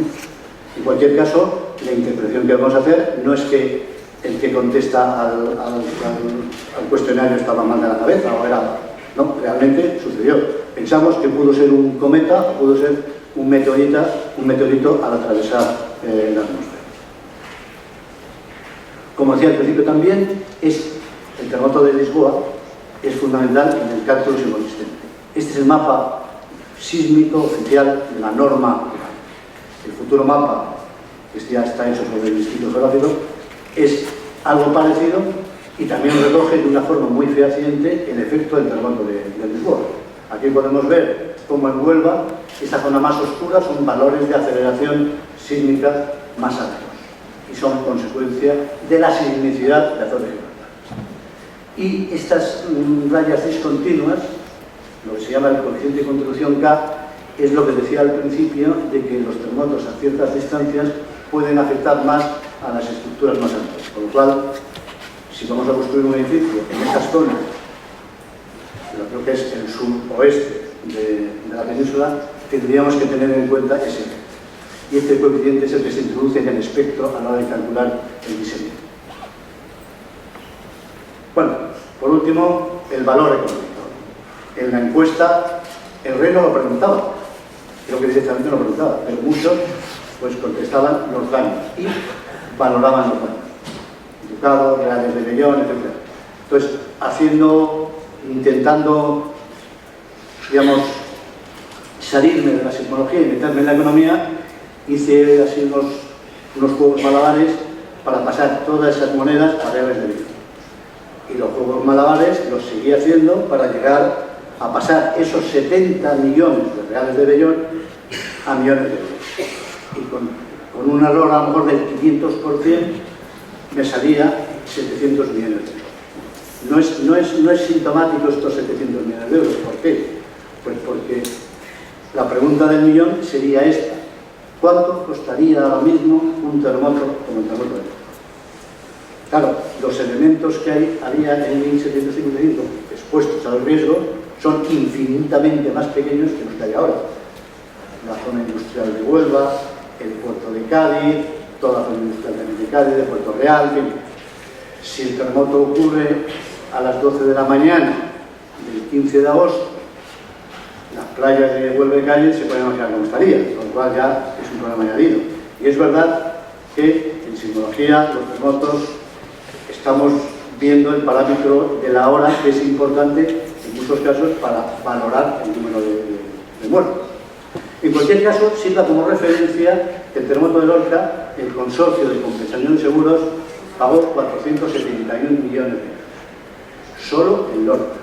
En cualquier caso, la interpretación que vamos a hacer no es que el que contesta al cuestionario estaba mal de la cabeza o era... No, realmente sucedió. Pensamos que pudo ser un cometa o pudo ser un meteorito al atravesar la atmósfera. Como decía al principio también, el terremoto de Lisboa es fundamental en el cálculo sismosistente. Este es el mapa sísmico oficial de la norma. El futuro mapa, que ya está hecho sobre el Instituto Geográfico, es algo parecido y también recoge de una forma muy fehaciente el efecto del terremoto de Lisboa. Aquí podemos ver cómo en Huelva, esta zona más oscura, son valores de aceleración sísmica más altos y son consecuencia de la sismicidad de la zona de Gibraltar. Y estas rayas discontinuas, lo que se llama el coeficiente de contribución K, es lo que decía al principio de que los terremotos a ciertas distancias pueden afectar más a las estructuras más altas. Con lo cual, si vamos a construir un edificio en estas zonas, yo creo que es el suroeste de la península, tendríamos que tener en cuenta ese efecto. Y este coeficiente es el que se introduce en el espectro a la hora de calcular el diseño. Bueno, por último, el valor económico. En la encuesta, el rey no lo preguntaba, creo que directamente no lo preguntaba, pero muchos pues contestaban los daños y valoraban los daños. Ducados, reales de Bellón, etc. Entonces, intentando, digamos, salirme de la sismología y meterme en la economía, hice así unos juegos malabares para pasar todas esas monedas a reales de Bellón. Y los juegos malabares los seguí haciendo para llegar a pasar esos 70 millones de reales de Bellón a millones de euros. Y con un error a lo mejor del 500%, me salía 700 millones de euros. No es sintomático estos 700 millones de euros. ¿Por qué? Pues porque la pregunta del millón sería esta. ¿Cuánto costaría ahora mismo un terremoto como el terremoto de Lisboa? Claro, los elementos que había en 1755 expuestos al riesgo son infinitamente más pequeños que los que hay ahora. La zona industrial de Huelva, el puerto de Cádiz, toda la zona industrial de Cádiz, de Puerto Real, en fin. Si el terremoto ocurre a las 12 de la mañana del 15 de agosto, las playas de Huelva y Cádiz se pueden imaginar cómo estaría, con lo cual ya es un problema añadido. Y es verdad que en sismología, los terremotos, estamos viendo el parámetro de la hora, que es importante en muchos casos para valorar el número de muertos. En cualquier caso, sirva como referencia que el terremoto de Lorca, el consorcio de compensación de seguros pagó 471 millones de euros, solo en Lorca.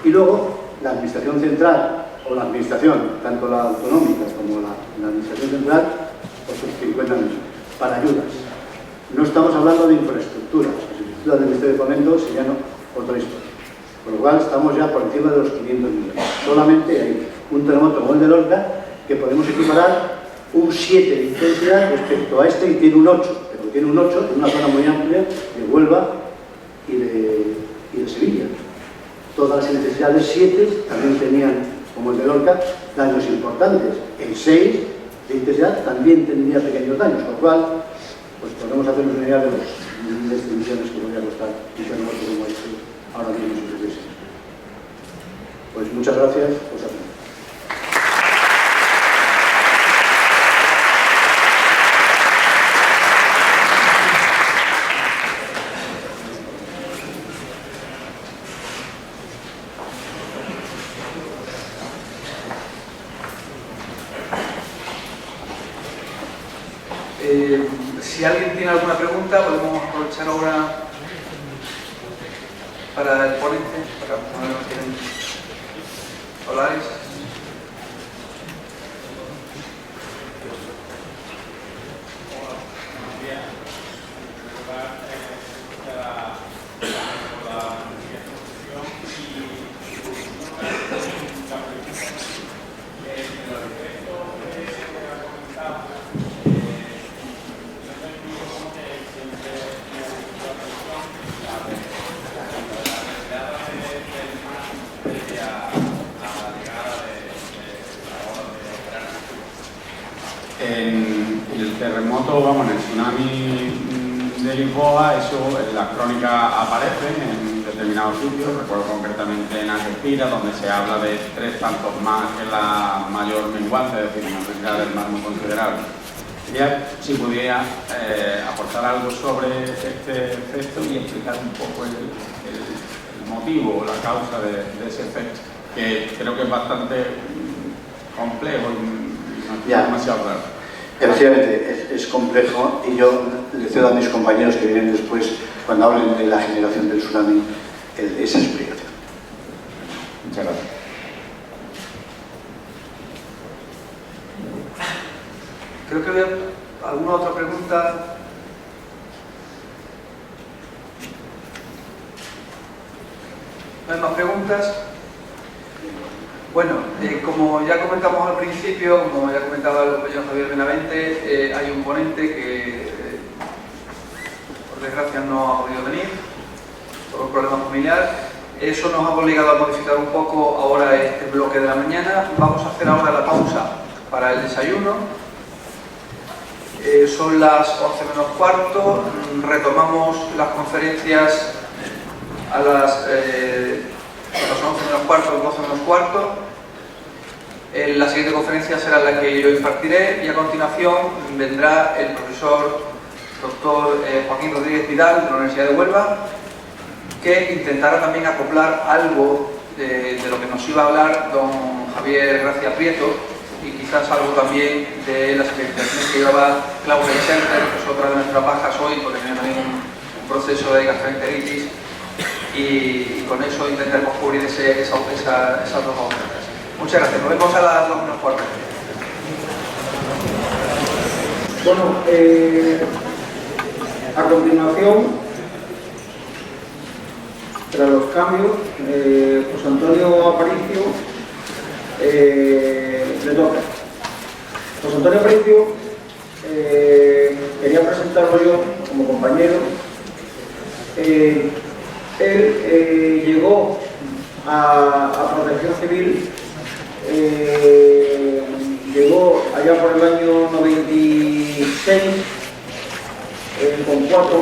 Y luego, la administración central, o la administración, tanto la autonómica como la administración central, otros 50 millones, para ayudas. No estamos hablando de infraestructuras, las infraestructuras del Ministerio de Fomento serían otra historia. Con lo cual, estamos ya por encima de los 500 millones. Solamente hay un terremoto como el de Lorca, que podemos equiparar un 7 de intensidad respecto a este, y tiene un 8, pero tiene un 8 en una zona muy amplia de Huelva y de Sevilla. Todas las intensidades 7 también tenían, como el de Lorca, daños importantes. El 6 de intensidad también tendría pequeños daños, con lo cual pues podemos hacernos una idea de los miles de millones que podría costar un terremoto como este ahora mismo en sus iglesias. Pues muchas gracias por su atención. Si alguien tiene alguna pregunta, podemos aprovechar ahora para el ponente, para poner lo que quieren hablar. En el terremoto, vamos, en el tsunami de Lisboa, eso en las crónicas aparece en determinados sitios. Recuerdo concretamente en Algeciras, donde se habla de 3 tantos más que la mayor menguante, es decir, una pérdida del mar muy considerable. Quería, si pudiera, aportar algo sobre este efecto y explicar un poco el motivo o la causa de ese efecto, que creo que es bastante complejo y no es demasiado claro. Efectivamente, es complejo, y yo le cedo a mis compañeros que vienen después, cuando hablen de la generación del tsunami, esa explicación. Muchas gracias. Creo que había alguna otra pregunta. ¿No hay más preguntas? Bueno, como ya comentamos al principio, como ya comentaba el compañero Javier Benavente, hay un ponente que, por desgracia, no ha podido venir por un problema familiar. Eso nos ha obligado a modificar un poco ahora este bloque de la mañana. Vamos a hacer ahora la pausa para el desayuno. Son las 11 menos cuarto. Retomamos las conferencias a las 11 menos cuarto, 12 menos cuarto. La siguiente conferencia será la que yo impartiré, y a continuación vendrá el profesor doctor Joaquín Rodríguez Vidal, de la Universidad de Huelva, que intentará también acoplar algo de lo que nos iba a hablar don Javier Gracia Prieto, y quizás algo también de las investigaciones que llevaba Claudia Schenter, que es otra de nuestras bajas hoy, porque tiene también un proceso de gastroenteritis, y con eso intentaremos cubrir esas dos aumentas. Muchas gracias, nos vemos a las 2 menos cuarto. Bueno, a continuación, tras los cambios, José Antonio Aparicio le toca. José Antonio Aparicio, quería presentarlo yo como compañero. Él llegó a Protección Civil, llegó allá por el año 96 con 4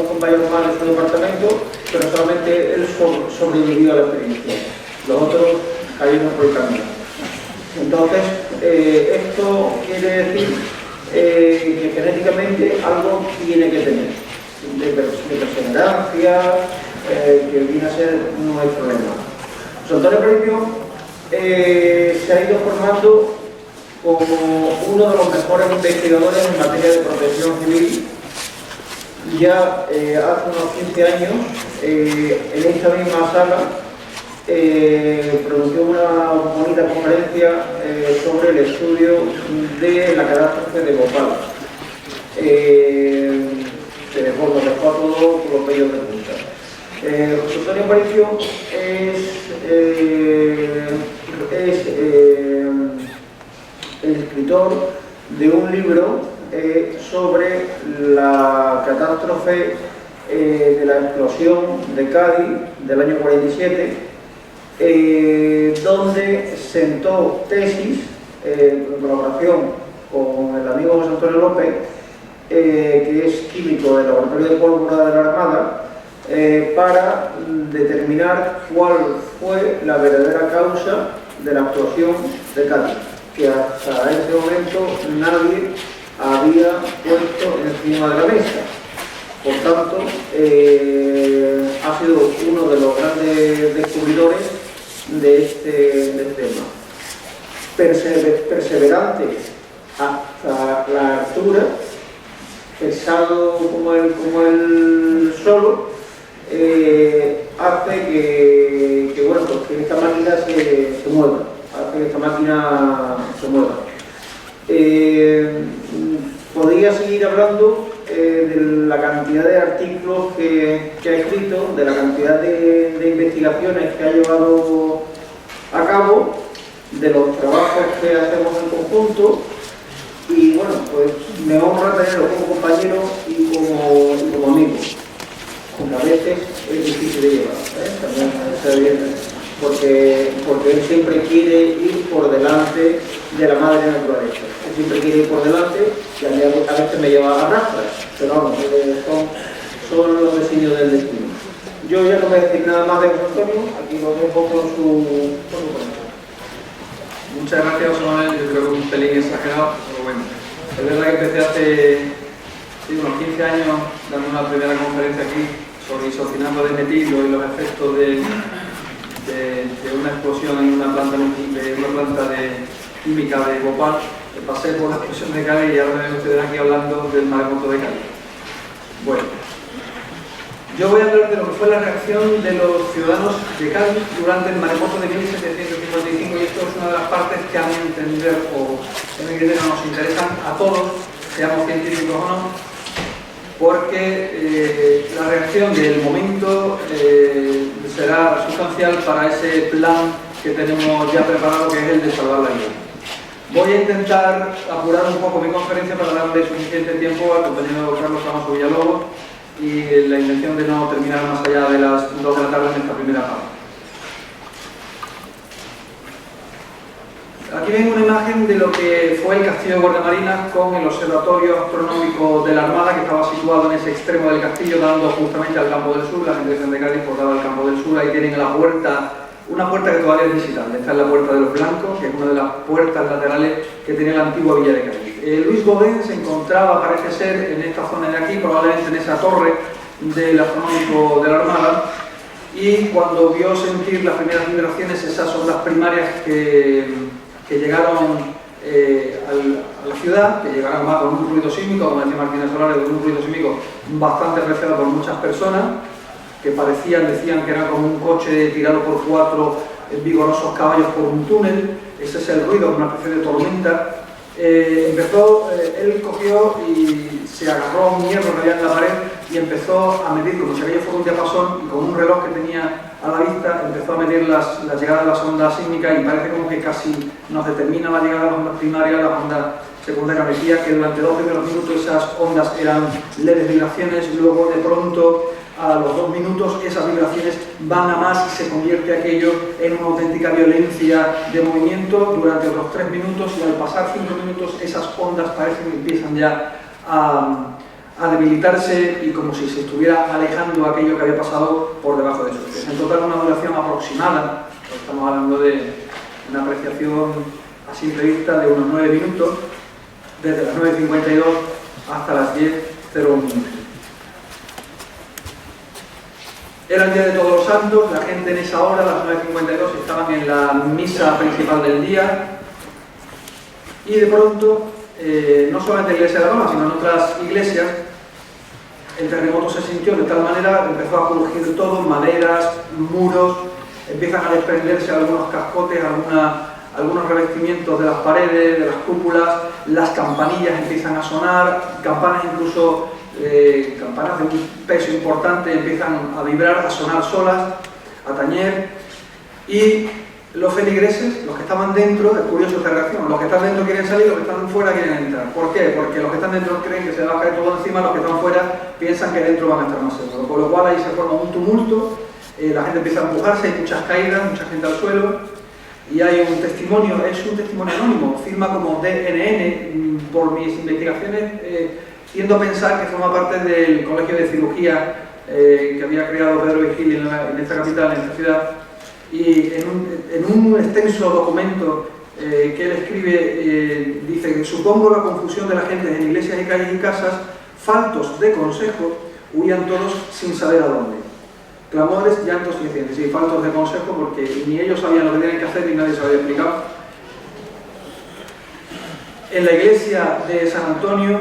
compañeros más de su departamento, pero solamente él sobrevivió a la experiencia. Los otros cayeron por el camino. Entonces, esto quiere decir que genéticamente algo tiene que tener. De perseverancia, que viene a ser, no hay problema. José Antonio Aparicio se ha ido formando como uno de los mejores investigadores en materia de protección civil. Ya hace unos 15 años, en esta misma sala, pronunció una bonita conferencia sobre el estudio de la catástrofe de Bhopal. Se dejó a todos por los medios de punta. José Antonio Aparicio es el escritor de un libro sobre la catástrofe de la explosión de Cádiz del año 47, donde sentó tesis en colaboración con el amigo José Antonio López, que es químico del Laboratorio de Pólvora de la Armada, para determinar cuál fue la verdadera causa de la explosión de Cádiz, que hasta ese momento nadie había puesto encima de la mesa. Por tanto, ha sido uno de los grandes descubridores de este tema. Perseverante hasta la altura, pesado como el solo, hace que bueno, pues que esta máquina se mueva, hace que esta máquina se mueva. Podría seguir hablando de la cantidad de artículos que ha escrito, de la cantidad de investigaciones que ha llevado a cabo, de los trabajos que hacemos en conjunto, y bueno, pues me honra tenerlo como compañero y como amigo, aunque a veces es difícil de llevar, también está bien, porque él siempre quiere ir por delante de la madre naturaleza, él siempre quiere ir por delante y a mí a veces me lleva a rastras, pero vamos, son los designios del destino. Yo ya no voy a decir nada más de José Antonio, aquí lo dejo con su comentario. Muchas gracias, José Manuel. Yo creo que un pelín exagerado, pero bueno. Es verdad que empecé hace unos 15 años dando una primera conferencia aquí sobre isocinando de metilo y los efectos de una explosión en una planta de química de Bhopal. Pasé por la explosión de Cádiz y ahora me ven ustedes aquí hablando del maremoto de Cádiz. Bueno, yo voy a hablar de lo que fue la reacción de los ciudadanos de Cádiz durante el maremoto de 1755, y esto es una de las partes que a mi entender o en mi criterio nos interesan a todos, seamos científicos o no, porque la reacción del momento será sustancial para ese plan que tenemos ya preparado, que es el de salvar la vida. Voy a intentar apurar un poco mi conferencia para darle suficiente tiempo al compañero Carlos Camacho Villalobos y la intención de no terminar más allá de las 2 de la tarde en esta primera parte. Aquí ven una imagen de lo que fue el castillo de Guardiamarinas con el observatorio astronómico de la Armada, que estaba situado en ese extremo del castillo, dando justamente al campo del sur. La gente de Cádiz pues daba al campo del sur. Ahí tienen la puerta, una puerta que todavía es visitable. Esta es la puerta de los Blancos, que es una de las puertas laterales que tenía la antigua villa de Cádiz. Luis Godén se encontraba, parece ser, en esta zona de aquí, probablemente en esa torre del astronómico de la Armada, y cuando vio sentir las primeras vibraciones, esas ondas primarias que llegaron a la ciudad, que llegaron más con un ruido sísmico, como decía Martínez Solares, con un ruido sísmico bastante apreciado por muchas personas, que decían que era como un coche tirado por 4 vigorosos caballos por un túnel. Ese es el ruido, una especie de tormenta. Él cogió y se agarró a un hierro que había en la pared y empezó a medir, como si aquello fuera un diapasón, y con un reloj que tenía a la vista empezó a medir las llegadas de las ondas sísmicas, y parece como que casi nos determina la llegada de las ondas primarias, las ondas secundarias. Decía que durante 2 primeros minutos esas ondas eran leves vibraciones, luego de pronto a los 2 minutos esas vibraciones van a más y se convierte aquello en una auténtica violencia de movimiento durante otros 3 minutos, y al pasar 5 minutos esas ondas parecen que empiezan ya a debilitarse y como si se estuviera alejando aquello que había pasado por debajo de sus pies. En total una duración aproximada, estamos hablando de una apreciación a simple vista de unos 9 minutos, desde las 9:52 hasta las 10:01. Era el día de Todos los Santos, la gente en esa hora, a las 9:52, estaban en la misa principal del día, y de pronto, no solamente en la iglesia de Roma, sino en otras iglesias, el terremoto se sintió de tal manera, empezó a crujir todo, maderas, muros, empiezan a desprenderse algunos cascotes, algunos revestimientos de las paredes, de las cúpulas, las campanillas empiezan a sonar, campanas incluso, campanas de un peso importante empiezan a vibrar, a sonar solas, a tañer, y los feligreses, los que estaban dentro, es curioso esta reacción, los que están dentro quieren salir, los que están fuera quieren entrar. ¿Por qué? Porque los que están dentro creen que se va a caer todo encima, los que están fuera piensan que dentro van a estar más seguros. Con lo cual ahí se forma un tumulto, la gente empieza a empujarse, hay muchas caídas, mucha gente al suelo, y hay un testimonio, es un testimonio anónimo, firma como DNN, por mis investigaciones, tiendo a pensar que forma parte del colegio de cirugía que había creado Pedro Vigil en esta capital, en esta ciudad. Y en un extenso documento que él escribe, dice que supongo la confusión de la gente en iglesias y calles y casas, faltos de consejo, huían todos sin saber a dónde. Clamores, llantos y incidentes, y faltos de consejo porque ni ellos sabían lo que tenían que hacer ni nadie se lo había explicado. En la iglesia de San Antonio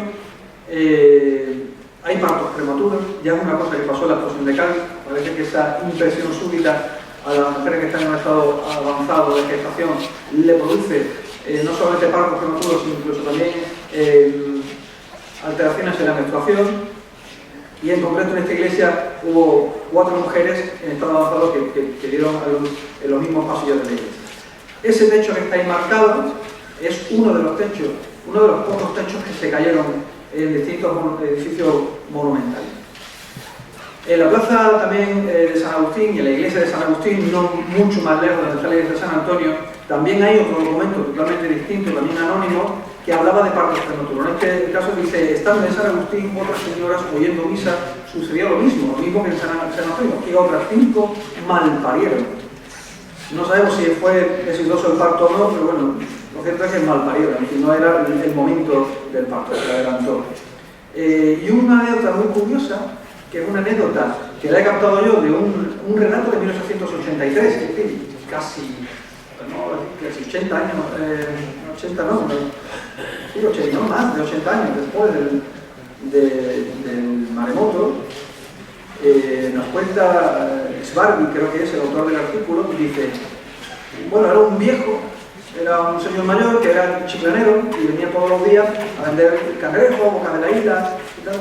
hay partos prematuros, ya es una cosa que pasó en la explosión de Cádiz, parece que esa impresión súbita a las mujeres que están en un estado avanzado de gestación le produce no solamente partos prematuros, sino incluso también alteraciones en la menstruación. Y en concreto en esta iglesia hubo 4 mujeres en estado avanzado que dieron a luz en los mismos pasillos de la iglesia. Ese techo que está ahí marcado es uno de los techos, uno de los pocos techos que se cayeron en distintos edificios monumentales. En la plaza también de San Agustín y en la iglesia de San Agustín, no mucho más lejos de donde está la iglesia de San Antonio, también hay otro documento totalmente distinto, también anónimo, que hablaba de partos prematuros. En este caso dice, estando en San Agustín, otras señoras oyendo misa, sucedió lo mismo que en San Antonio, que otras 5 malparieron. No sabemos si fue exitoso el parto o no, pero bueno, lo cierto es que malparieron, es decir, no era el momento del parto, se adelantó. Y una anécdota muy curiosa, que es una anécdota que la he captado yo de un relato de 1883, es decir, casi 80 años, 80 no, sí, 80, no más de 80 años después del maremoto. Nos cuenta Svarby, creo que es el autor del artículo, y dice, bueno, era un viejo, era un señor mayor que era chiclanero y venía todos los días a vender cangrejo, boca de la isla y tal.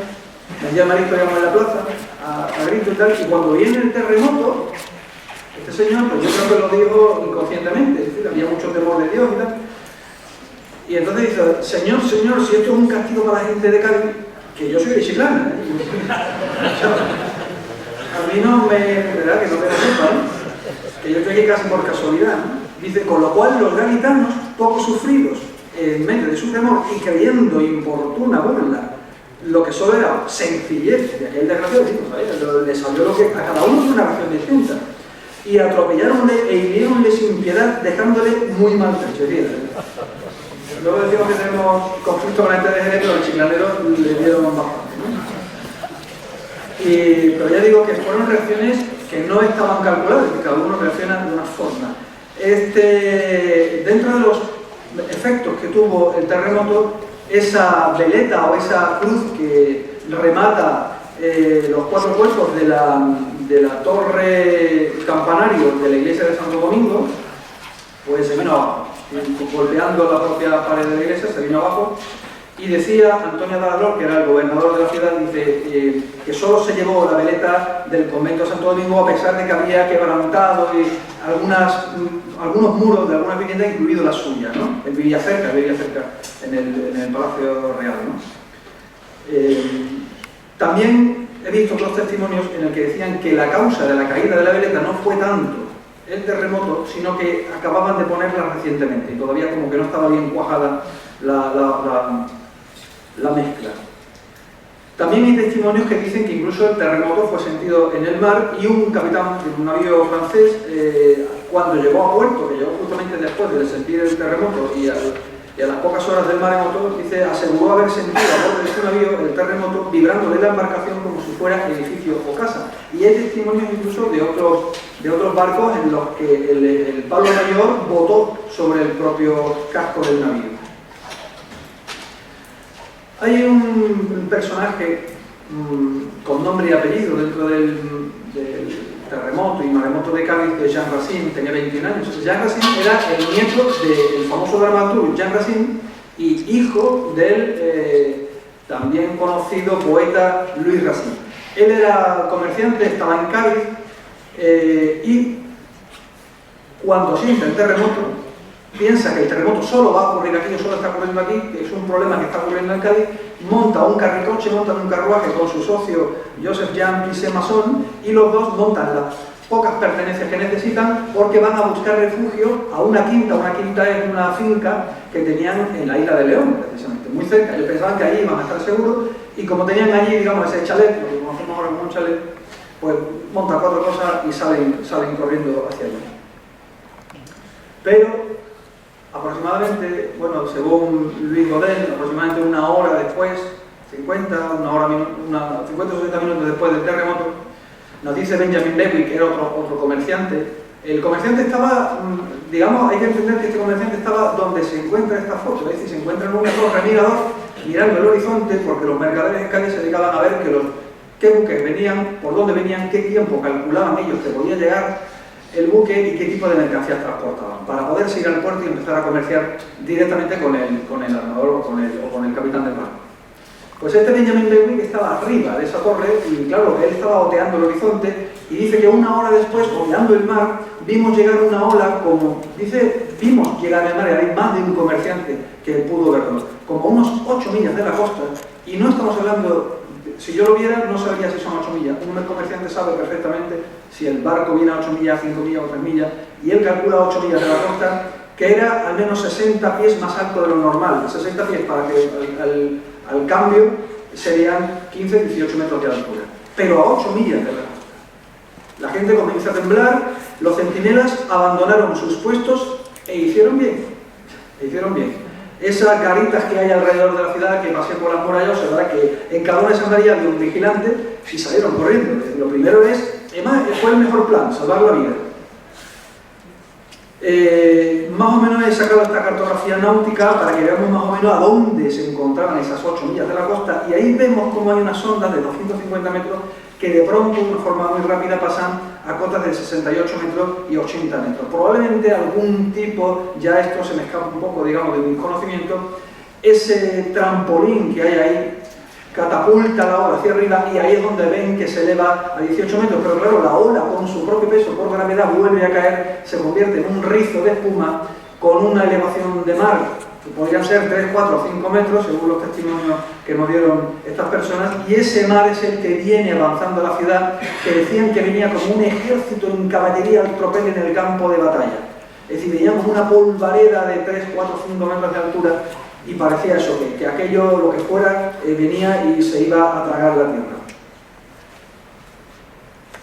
Vendía marisco, digamos, en la plaza, a grito y tal, y cuando viene el terremoto, este señor, pues yo creo que lo dijo inconscientemente, es decir, había mucho temor de Dios y tal. Y entonces dice, señor, si esto es un castigo para la gente de Cádiz, que yo soy de Chiclana, a mí no me, ¿verdad? Que no me da culpa, ¿no? Que yo estoy aquí casi por casualidad, ¿no? Dice, con lo cual los gaditanos, poco sufridos, en medio de su temor y creyendo importuna burla, lo que solo era sencillez de aquel desgraciado, le salió lo que a cada uno fue una reacción distinta. Y atropellaronle e hirieronle sin piedad, dejándole muy maltrecho. Luego decimos que tenemos conflicto con la gente de Jerez, pero los chiclaneros le dieron bastante, ¿no? Pero ya digo que fueron reacciones que no estaban calculadas, que cada uno reacciona de una forma. Dentro de los efectos que tuvo el terremoto, esa veleta o esa cruz que remata los 4 cuerpos de la torre campanario de la iglesia de Santo Domingo, pues se vino abajo, golpeando la propia pared de la iglesia, se vino abajo. Y decía Antonio Darador, que era el gobernador de la ciudad, dice que solo se llevó la veleta del convento de Santo Domingo a pesar de que había quebrantado algunos muros de algunas viviendas, incluido la suya, ¿no? Él vivía cerca en el Palacio Real, ¿no? También he visto otros testimonios en el que decían que la causa de la caída de la veleta no fue tanto el terremoto, sino que acababan de ponerla recientemente y todavía como que no estaba bien cuajada la mezcla. También hay testimonios que dicen que incluso el terremoto fue sentido en el mar y un capitán de un navío francés, cuando llegó a puerto, que llegó justamente después de sentir el terremoto y y a las pocas horas del maremoto, dice, aseguró haber sentido a bordo de su navío el terremoto vibrando de la embarcación como si fuera edificio o casa. Y hay testimonios incluso de otros barcos en los que el palo mayor botó sobre el propio casco del navío. Hay un personaje con nombre y apellido dentro del terremoto y maremoto de Cádiz, que es Jean Racine, tenía 21 años. Jean Racine era el nieto del famoso dramaturgo Jean Racine y hijo del también conocido poeta Louis Racine. Él era comerciante, estaba en Cádiz y cuando siente el terremoto, piensa que el terremoto solo va a ocurrir aquí, o solo está ocurriendo aquí, que es un problema que está ocurriendo en Cádiz, monta un carricoche, monta un carruaje con su socio Joseph-Jean Pissé-Masson y los dos montan las pocas pertenencias que necesitan porque van a buscar refugio a una quinta es una finca que tenían en la isla de León, precisamente, muy cerca. Ellos pensaban que allí iban a estar seguros y como tenían allí, digamos, ese chalet, lo que conocemos ahora como un chalet, pues montan 4 cosas y salen corriendo hacia allí. Pero aproximadamente, bueno, según Luis Godel, aproximadamente una hora después, 50 o 60 minutos después del terremoto, nos dice Benjamin Levy, que era otro comerciante. El comerciante estaba, digamos, hay que entender que este comerciante estaba donde se encuentra esta foto, es decir, se encuentra en un torre mirador mirando el horizonte, porque los mercaderes en Cádiz se dedicaban a ver qué buques venían, por dónde venían, qué tiempo calculaban ellos que podía llegar el buque y qué tipo de mercancías transportaban, para poder ir al puerto y empezar a comerciar directamente con el armador o con el capitán del barco. Pues este Benjamin Levy estaba arriba de esa torre y claro, él estaba oteando el horizonte y dice que una hora después, oteando el mar, vimos llegar una ola vimos llegar al mar, hay más de un comerciante que pudo verlo, como unos 8 millas de la costa, y no estamos hablando, si yo lo viera no sabría si son 8 millas, un comerciante sabe perfectamente si el barco viene a 8 millas, 5 millas o 3 millas, y él calcula 8 millas de la costa, que era al menos 60 pies más alto de lo normal, 60 pies para que al cambio serían 15-18 metros de altura, pero a 8 millas de la costa. La gente comienza a temblar, los centinelas abandonaron sus puestos e hicieron bien. Esas garitas que hay alrededor de la ciudad, que pasé por las murallas, se verá que en cada una de esas andarillas había un vigilante y salieron corriendo. Lo primero fue el mejor plan, salvar la vida. Más o menos he sacado esta cartografía náutica para que veamos más o menos a dónde se encontraban esas 8 millas de la costa, y ahí vemos cómo hay unas ondas de 250 metros que de pronto, de una forma muy rápida, pasan a cotas de 68 metros y 80 metros. Probablemente algún tipo, ya esto se me escapa un poco, digamos, de mi conocimiento, ese trampolín que hay ahí catapulta la ola hacia arriba y ahí es donde ven que se eleva a 18 metros, pero claro, la ola con su propio peso, por gravedad, vuelve a caer, se convierte en un rizo de espuma con una elevación de mar que podrían ser 3, 4 o 5 metros, según los testimonios que nos dieron estas personas, y ese mar es el que viene avanzando a la ciudad, que decían que venía como un ejército en caballería al tropel en el campo de batalla. Es decir, venía como una polvareda de 3, 4, 5 metros de altura, y parecía eso, que aquello, lo que fuera, venía y se iba a tragar la tierra.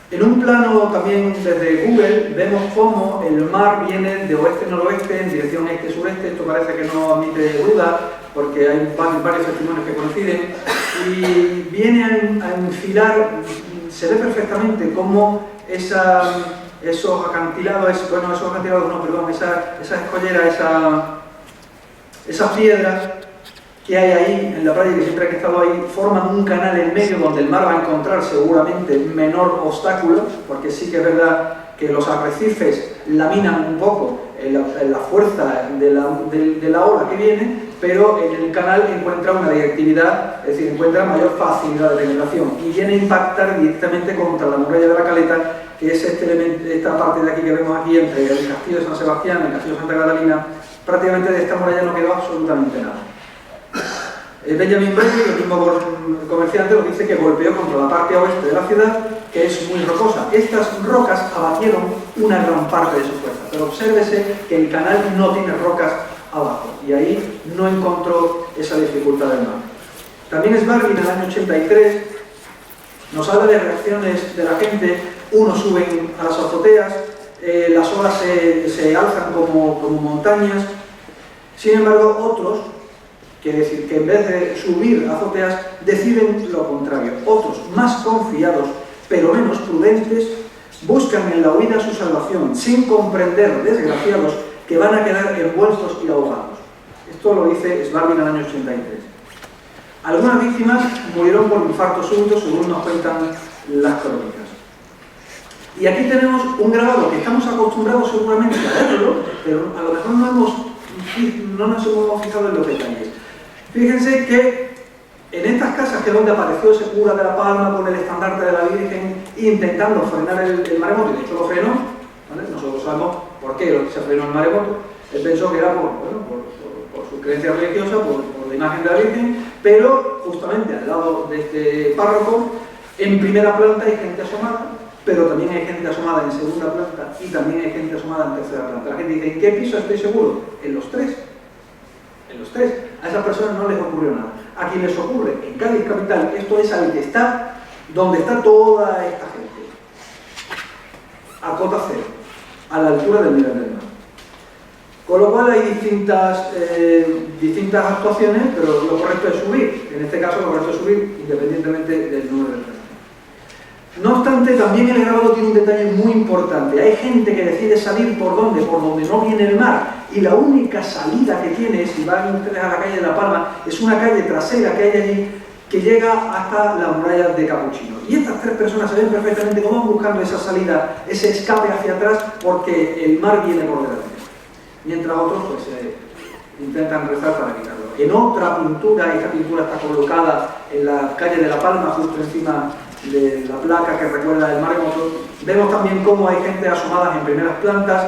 En un plano también desde Google vemos cómo el mar viene de oeste-noroeste en dirección este-sureste. Esto parece que no admite duda porque hay varios testimonios que coinciden, y viene a enfilar, se ve perfectamente cómo esos acantilados, esa escollera, esas piedras que hay ahí en la playa, que siempre han estado ahí, forman un canal en medio donde el mar va a encontrar seguramente menor obstáculo, porque sí que es verdad que los arrecifes laminan un poco la fuerza de la ola que viene, pero en el canal encuentra una directividad, es decir, encuentra mayor facilidad de penetración y viene a impactar directamente contra la muralla de la Caleta, que es esta parte de aquí que vemos aquí entre el castillo de San Sebastián y el castillo de Santa Catalina. Prácticamente de esta muralla no quedó absolutamente nada. Benjamin Levy, el mismo comerciante, nos dice que golpeó contra la parte oeste de la ciudad, que es muy rocosa. Estas rocas abatieron una gran parte de su fuerza, pero obsérvese que el canal no tiene rocas abajo, y ahí no encontró esa dificultad del mar. También Sbargin, en el año 83, nos habla de reacciones de la gente. Unos suben a las azoteas, las olas se alzan como montañas, Sin embargo, otros, quiere decir que en vez de subir azoteas, deciden lo contrario. Otros, más confiados, pero menos prudentes, buscan en la huida su salvación, sin comprender, desgraciados, que van a quedar envueltos y ahogados. Esto lo dice Svarby en el año 83. Algunas víctimas murieron por infarto súbito, según nos cuentan las crónicas. Y aquí tenemos un grabado que estamos acostumbrados seguramente a verlo, pero a lo mejor no nos hemos fijado en los detalles. Fíjense que en estas casas, que es donde apareció ese cura de La Palma con el estandarte de la Virgen intentando frenar el maremoto, y de hecho lo frenó, ¿vale? Nosotros sabemos por qué se frenó el maremoto. Él pensó que era por su creencia religiosa, por la imagen de la Virgen, pero justamente al lado de este párroco, en primera planta hay gente asomada, pero también hay gente asomada en segunda planta y también hay gente asomada en tercera planta. La gente dice, ¿en qué piso estoy seguro? En los tres. En los tres. A esas personas no les ocurrió nada. A quien les ocurre en Cádiz capital, esto es al que está, donde está toda esta gente. A cota cero, a la altura del nivel del mar. Con lo cual hay distintas actuaciones, pero lo correcto es subir. En este caso lo correcto es subir independientemente del número de personas. No obstante, también el grabado tiene un detalle muy importante. Hay gente que decide salir ¿por dónde? Por donde no viene el mar. Y la única salida que tiene, si van ustedes a la calle de La Palma, es una calle trasera que hay allí que llega hasta la muralla de Capuchino. Y estas tres personas se ven perfectamente cómo van buscando esa salida, ese escape hacia atrás, porque el mar viene por delante. Mientras otros pues intentan rezar para evitarlo. En otra pintura, esta pintura está colocada en la calle de La Palma, justo encima de la placa que recuerda el maremoto, vemos también cómo hay gente asomada en primeras plantas,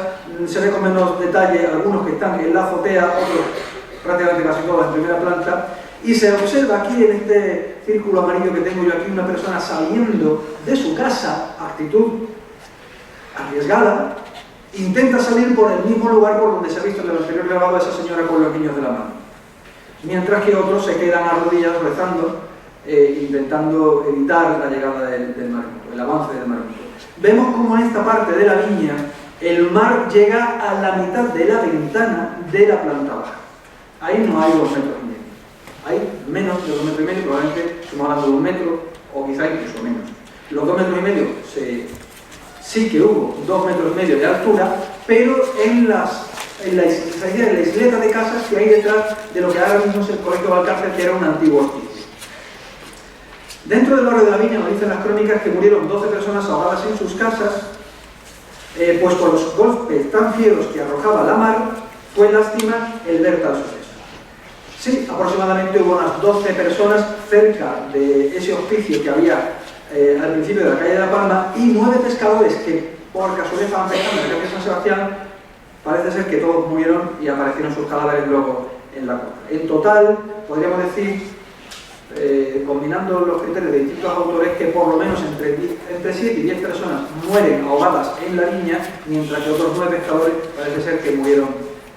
se ve con menos detalle algunos que están en la azotea, otros prácticamente casi todos en primera planta, y se observa aquí en este círculo amarillo que tengo yo aquí una persona saliendo de su casa, actitud arriesgada, intenta salir por el mismo lugar por donde se ha visto en el anterior grabado a esa señora con los niños de la mano, mientras que otros se quedan a rodillas rezando, intentando evitar la llegada del maremoto, el avance del maremoto. Vemos como en esta parte de la viña el mar llega a la mitad de la ventana de la planta baja. Ahí no hay 2 metros y medio. Hay menos de 2 metros y medio, probablemente estamos hablando de 1 metro o quizá incluso menos. Los 2 metros y medio sí que hubo 2 metros y medio de altura, pero en la isleta de casas que hay detrás de lo que ahora mismo es el Colegio Valcárcel, que era un antiguo hospicio. Dentro del barrio de la Viña nos dicen las crónicas que murieron 12 personas ahogadas en sus casas, pues con los golpes tan fieros que arrojaba la mar, fue lástima el ver tal suceso. Sí, aproximadamente hubo unas 12 personas cerca de ese hospicio que había al principio de la calle de La Palma, y 9 pescadores que por casualidad estaban pescando en la calle de San Sebastián. Parece ser que todos murieron y aparecieron sus cadáveres luego en la costa. En total, podríamos decir, combinando los criterios de distintos autores, que por lo menos entre 7 y 10 personas mueren ahogadas en la viña, mientras que otros 9 pescadores parece ser que murieron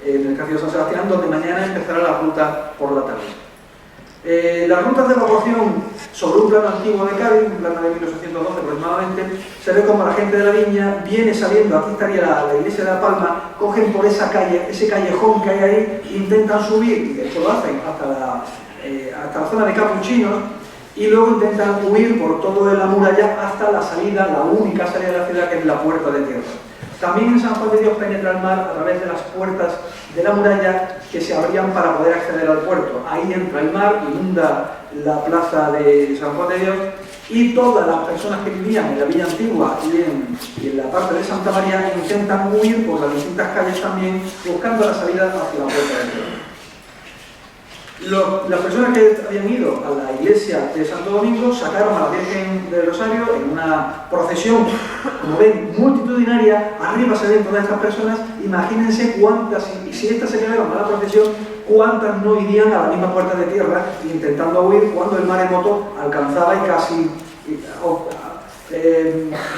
en el castillo de San Sebastián, donde mañana empezará la ruta por la tarde. Las rutas de evacuación sobre un plano antiguo de Cádiz, un plano de 1812 aproximadamente, se ve como la gente de la viña viene saliendo, aquí estaría la iglesia de La Palma, cogen por esa calle, ese callejón que hay ahí, intentan subir, y de hecho lo hacen hasta la zona de Capuchinos, y luego intentan huir por todo la muralla hasta la salida, la única salida de la ciudad, que es la Puerta de Tierra. También en San Juan de Dios penetra el mar a través de las puertas de la muralla que se abrían para poder acceder al puerto. Ahí entra el mar, inunda la plaza de San Juan de Dios, y todas las personas que vivían en la villa antigua y en la parte de Santa María intentan huir por las distintas calles también, buscando la salida hacia la Puerta de Tierra. Las personas que habían ido a la iglesia de Santo Domingo sacaron a la Virgen del Rosario en una procesión, como ven, multitudinaria. Arriba se ven todas estas personas. Imagínense cuántas, y si estas se quedaron a la procesión, cuántas no irían a la misma Puerta de Tierra intentando huir cuando el maremoto alcanzaba y casi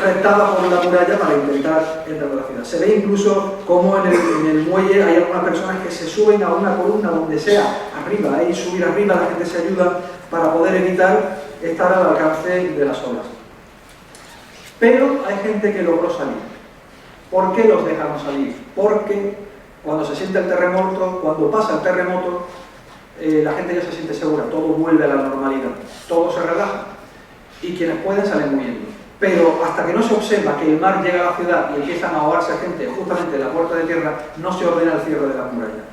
restaba por la muralla para intentar entrar a la ciudad. Se ve incluso como en el muelle hay algunas personas que se suben a una columna donde sea arriba, ahí subir arriba, la gente se ayuda para poder evitar estar al alcance de las olas. Pero hay gente que logró salir. ¿Por qué los dejaron salir? Porque Cuando se siente el terremoto, cuando pasa el terremoto, la gente ya se siente segura, todo vuelve a la normalidad, todo se relaja y quienes pueden salen huyendo. Pero hasta que no se observa que el mar llega a la ciudad y empiezan a ahogarse gente justamente en la puerta de tierra, no se ordena el cierre de la muralla.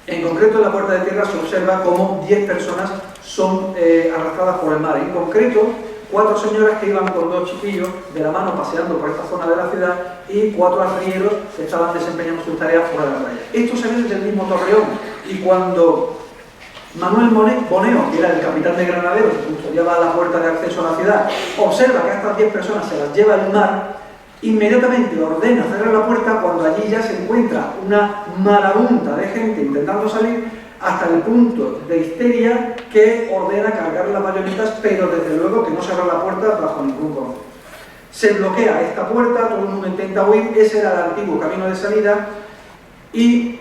En concreto, en la puerta de tierra se observa cómo 10 personas son arrastradas por el mar. En concreto, 4 señoras que iban con 2 chiquillos de la mano paseando por esta zona de la ciudad y 4 arrieros que estaban desempeñando sus tareas fuera de la playa. Esto se ve desde el mismo Torreón, y cuando Manuel Boneo, que era el capitán de granaderos que custodiaba la puerta de acceso a la ciudad, observa que a estas 10 personas se las lleva el mar, inmediatamente ordena cerrar la puerta cuando allí ya se encuentra una marabunta de gente intentando salir, hasta el punto de histeria que ordena cargar las bayonetas, pero desde luego que no se abra la puerta bajo ningún concepto. Se bloquea esta puerta, todo el mundo intenta huir, ese era el antiguo camino de salida, y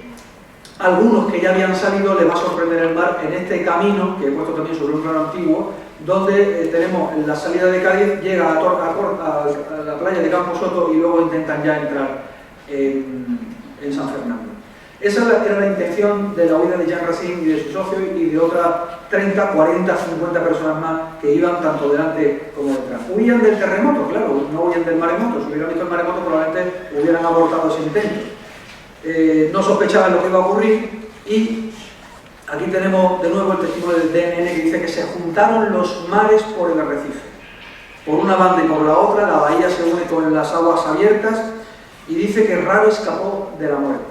algunos que ya habían salido les va a sorprender el mar en este camino, que he puesto también sobre un plano antiguo, donde tenemos la salida de Cádiz, llega a la playa de Camposoto y luego intentan ya entrar en San Fernando. Esa era la intención de la huida de Jean Racine y de su socio y de otras 30, 40, 50 personas más que iban tanto delante como detrás. Huían del terremoto, claro, no huían del maremoto. Si hubieran visto el maremoto probablemente hubieran abortado ese intento. No sospechaban lo que iba a ocurrir, y aquí tenemos de nuevo el testimonio del DNN que dice que se juntaron los mares por el arrecife. Por una banda y por la otra, la bahía se une con las aguas abiertas, y dice que Raro escapó de la muerte.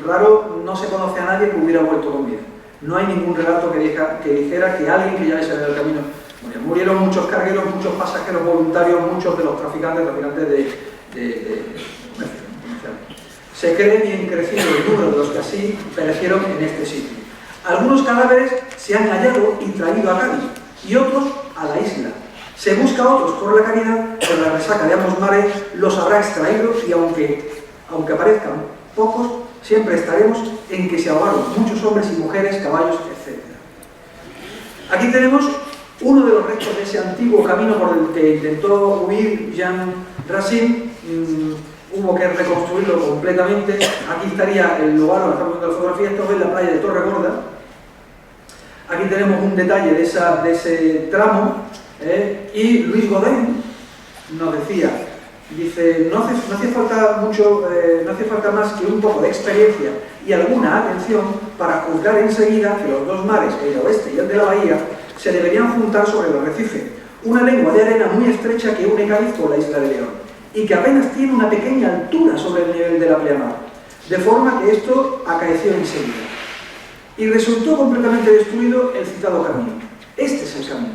Raro no se conoce a nadie que hubiera vuelto con vida. No hay ningún relato que dijera que alguien que ya se había el camino murió. Murieron muchos cargueros, muchos pasajeros voluntarios, muchos de los traficantes de se cree bien crecido el número de los que así perecieron en este sitio. Algunos cadáveres se han hallado y traído a Cádiz, y otros a la isla. Se busca a otros por la caridad, pero la resaca de ambos mares los habrá extraído, y aunque aparezcan pocos, siempre estaremos en que se ahogaron muchos hombres y mujeres, caballos, etc. Aquí tenemos uno de los restos de ese antiguo camino por el que intentó huir Jean Racine. Hubo que reconstruirlo completamente. Aquí estaría el lugar donde estamos viendo la fotografía. Esto es la playa de Torregorda. Aquí tenemos un detalle de ese tramo, y Luis Godén nos decía, dice, no hace falta mucho, no hace falta más que un poco de experiencia y alguna atención para juzgar enseguida que los dos mares, el oeste y el de la bahía, se deberían juntar sobre el arrecife, una lengua de arena muy estrecha que une Cádiz con la isla de León, y que apenas tiene una pequeña altura sobre el nivel de la pleamar, de forma que esto acaeció enseguida. Y resultó completamente destruido el citado camino. Este es el camino.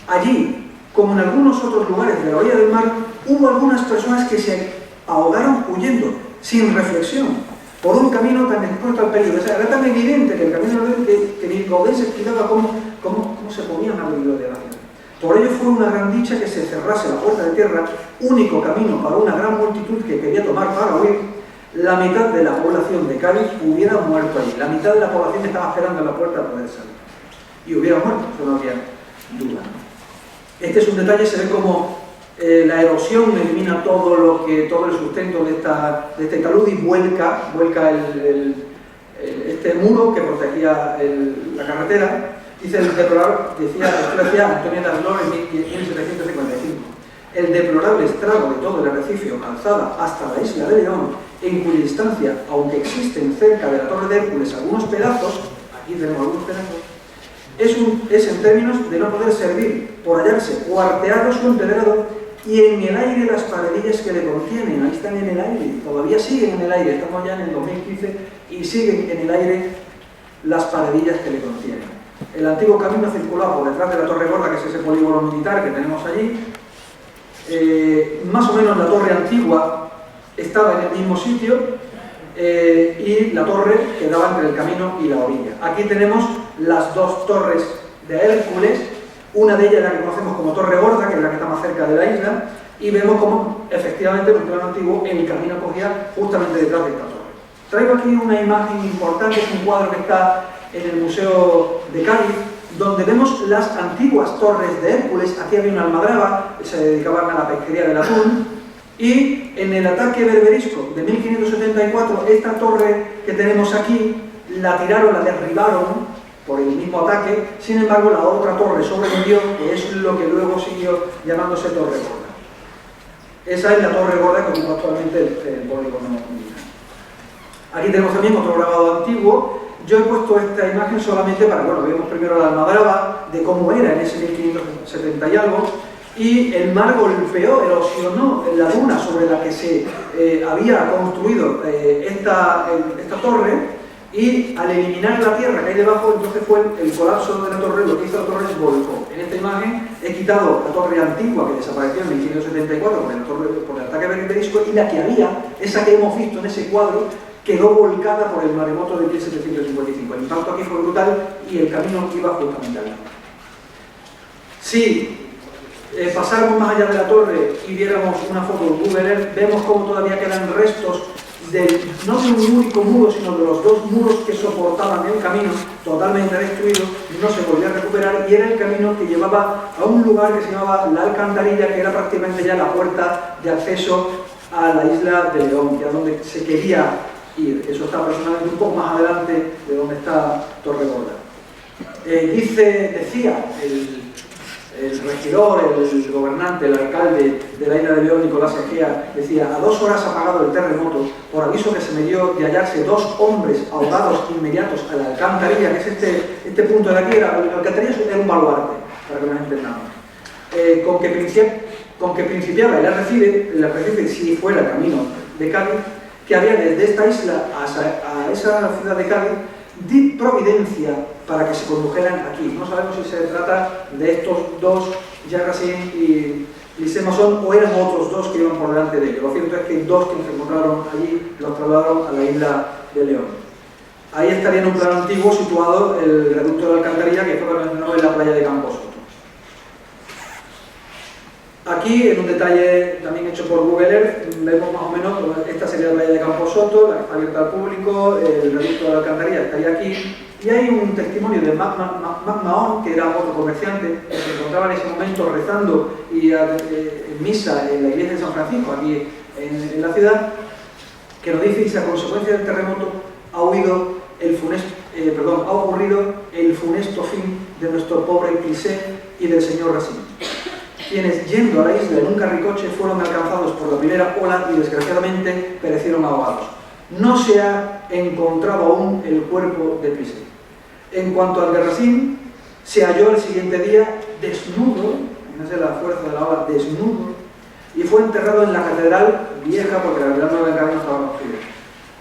Allí, como en algunos otros lugares de la orilla del mar, hubo algunas personas que se ahogaron huyendo, sin reflexión, por un camino tan expuesto al peligro. O sea, era tan evidente que el camino que Godén se explicaba cómo se ponían a huir de la ciudad. Por ello fue una gran dicha que se cerrase la puerta de tierra, único camino para una gran multitud que quería tomar para huir. La mitad de la población de Cádiz hubiera muerto allí. La mitad de la población estaba esperando en la puerta para poder salir. Y hubiera muerto, eso no había duda. Este es un detalle, se ve como la erosión elimina todo el sustento de este talud y vuelca este muro que protegía la carretera. Dice el deplorable, decía Antonio Daslor en 1755, el deplorable estrago de todo el arrecife o calzada hasta la isla de León, en cuya distancia, aunque existen cerca de la Torre de Hércules algunos pedazos, aquí tenemos algunos pedazos, es en términos de no poder servir, por hallarse cuarteados o empedrado, y en el aire las paredillas que le contienen. Ahí están en el aire, todavía siguen en el aire, estamos ya en el 2015 y siguen en el aire las paredillas que le contienen. El antiguo camino circulaba por detrás de la Torre Gorda, que es ese polígono militar que tenemos allí. Más o menos la torre antigua estaba en el mismo sitio, y la torre quedaba entre el camino y la orilla. Aquí tenemos las dos torres de Hércules, una de ellas la que conocemos como Torre Gorda, que es la que está más cerca de la isla, y vemos cómo efectivamente en un plano antiguo el camino cogía justamente detrás de esta torre. Traigo aquí una imagen importante, es un cuadro que está en el Museo de Cádiz, donde vemos las antiguas torres de Hércules. Aquí había una almadraba, se dedicaban a la pesquería del atún, Y en el ataque berberisco de 1574, esta torre que tenemos aquí, la tiraron, la derribaron por el mismo ataque. Sin embargo, la otra torre sobrevivió, que es lo que luego siguió llamándose Torre Gorda. Esa es la Torre Gorda que ocupa actualmente el polígono militar. Aquí tenemos también otro grabado antiguo. Yo he puesto esta imagen solamente para, bueno, vemos primero la almadraba de cómo era en ese 1570 y algo, y el mar golpeó, erosionó la duna sobre la que se había construido esta torre, y al eliminar la tierra que hay debajo, entonces fue el colapso de la torre. Lo que hizo la torre es volcó. En esta imagen he quitado la torre antigua que desapareció en 1574 por el ataque berberisco, y la que había, esa que hemos visto en ese cuadro, quedó volcada por el maremoto de 1755. El impacto aquí fue brutal y el camino iba justamente al norte. Si pasáramos más allá de la torre y viéramos una foto de Google Earth, vemos cómo todavía quedan restos no de un único muro, sino de los dos muros que soportaban el camino, totalmente destruido, no se volvía a recuperar, y era el camino que llevaba a un lugar que se llamaba La Alcantarilla, que era prácticamente ya la puerta de acceso a la isla de León, que era donde se quería ir. Eso está aproximadamente un poco más adelante de donde está Torre Gorda. Decía el regidor, el gobernante, el alcalde de la isla de León, Nicolás Egea, decía: a 2 horas apagado el terremoto, por aviso que se me dio de hallarse 2 hombres ahogados inmediatos a la alcantarilla, que es este punto de aquí. La alcantarilla era un baluarte, para que nos entendamos. Con que principiaba el arrecife, si fuera el camino de Cádiz, que había desde esta isla a esa ciudad de Cádiz, di providencia para que se condujeran aquí. No sabemos si se trata de estos dos, Yarrasín y Lisemasón, o eran otros 2 que iban por delante de ellos. Lo cierto es que 2 que se encontraron allí los trasladaron a la isla de León. Ahí estaría en un plano antiguo situado el reducto de la alcantarilla, que fue mencionado en la playa de Camposoto. Aquí, en un detalle también hecho por Google Earth, vemos más o menos, esta sería la playa de Camposoto, la que está abierta al público, el reducto de la alcantarilla estaría aquí, y hay un testimonio de Mac Mahon, que era otro comerciante, que se encontraba en ese momento rezando en misa en la iglesia de San Francisco, aquí en la ciudad, que nos dice que a consecuencia del terremoto ha ocurrido el funesto fin de nuestro pobre Clissé y del señor Racine, quienes, yendo a la isla en un carricoche, fueron alcanzados por la primera ola y desgraciadamente perecieron ahogados. No se ha encontrado aún el cuerpo de Clissé. En cuanto al de Racine, se halló el siguiente día desnudo, imagínense la fuerza de la ola, desnudo, y fue enterrado en la catedral vieja, porque la catedral nueva de Cádiz no estaba construida.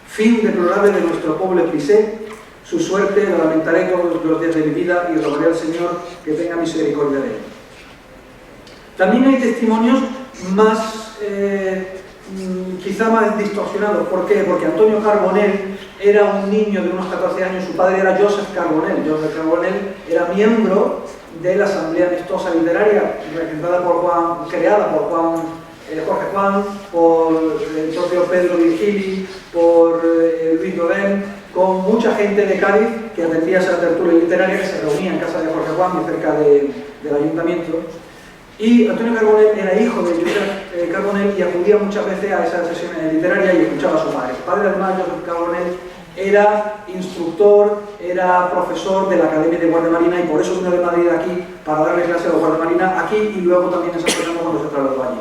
Fin deplorable de nuestro pobre Clissé. Su suerte la lamentaré todos los días de mi vida y rogaré al Señor que tenga misericordia de él. También hay testimonios más, quizá más distorsionados. ¿Por qué? Porque Antonio Carbonell era un niño de unos 14 años, su padre era Joseph Carbonell. Joseph Carbonell era miembro de la Asamblea Amistosa Literaria, creada por Jorge Juan, por el propio Pedro Virgili, por Luis Godén, con mucha gente de Cádiz que atendía a esa tertulia literaria que se reunía en casa de Jorge Juan, muy cerca del ayuntamiento. Y Antonio Carbonell era hijo de Joseph Carbonell y acudía muchas veces a esas sesiones literarias y escuchaba a su padre. Su padre, además, Joseph Carbonell, era instructor, era profesor de la Academia de Guardia Marina, y por eso vino de Madrid aquí para darle clase a la Guardia Marina aquí y luego también en San Fernando cuando se trasladó allí.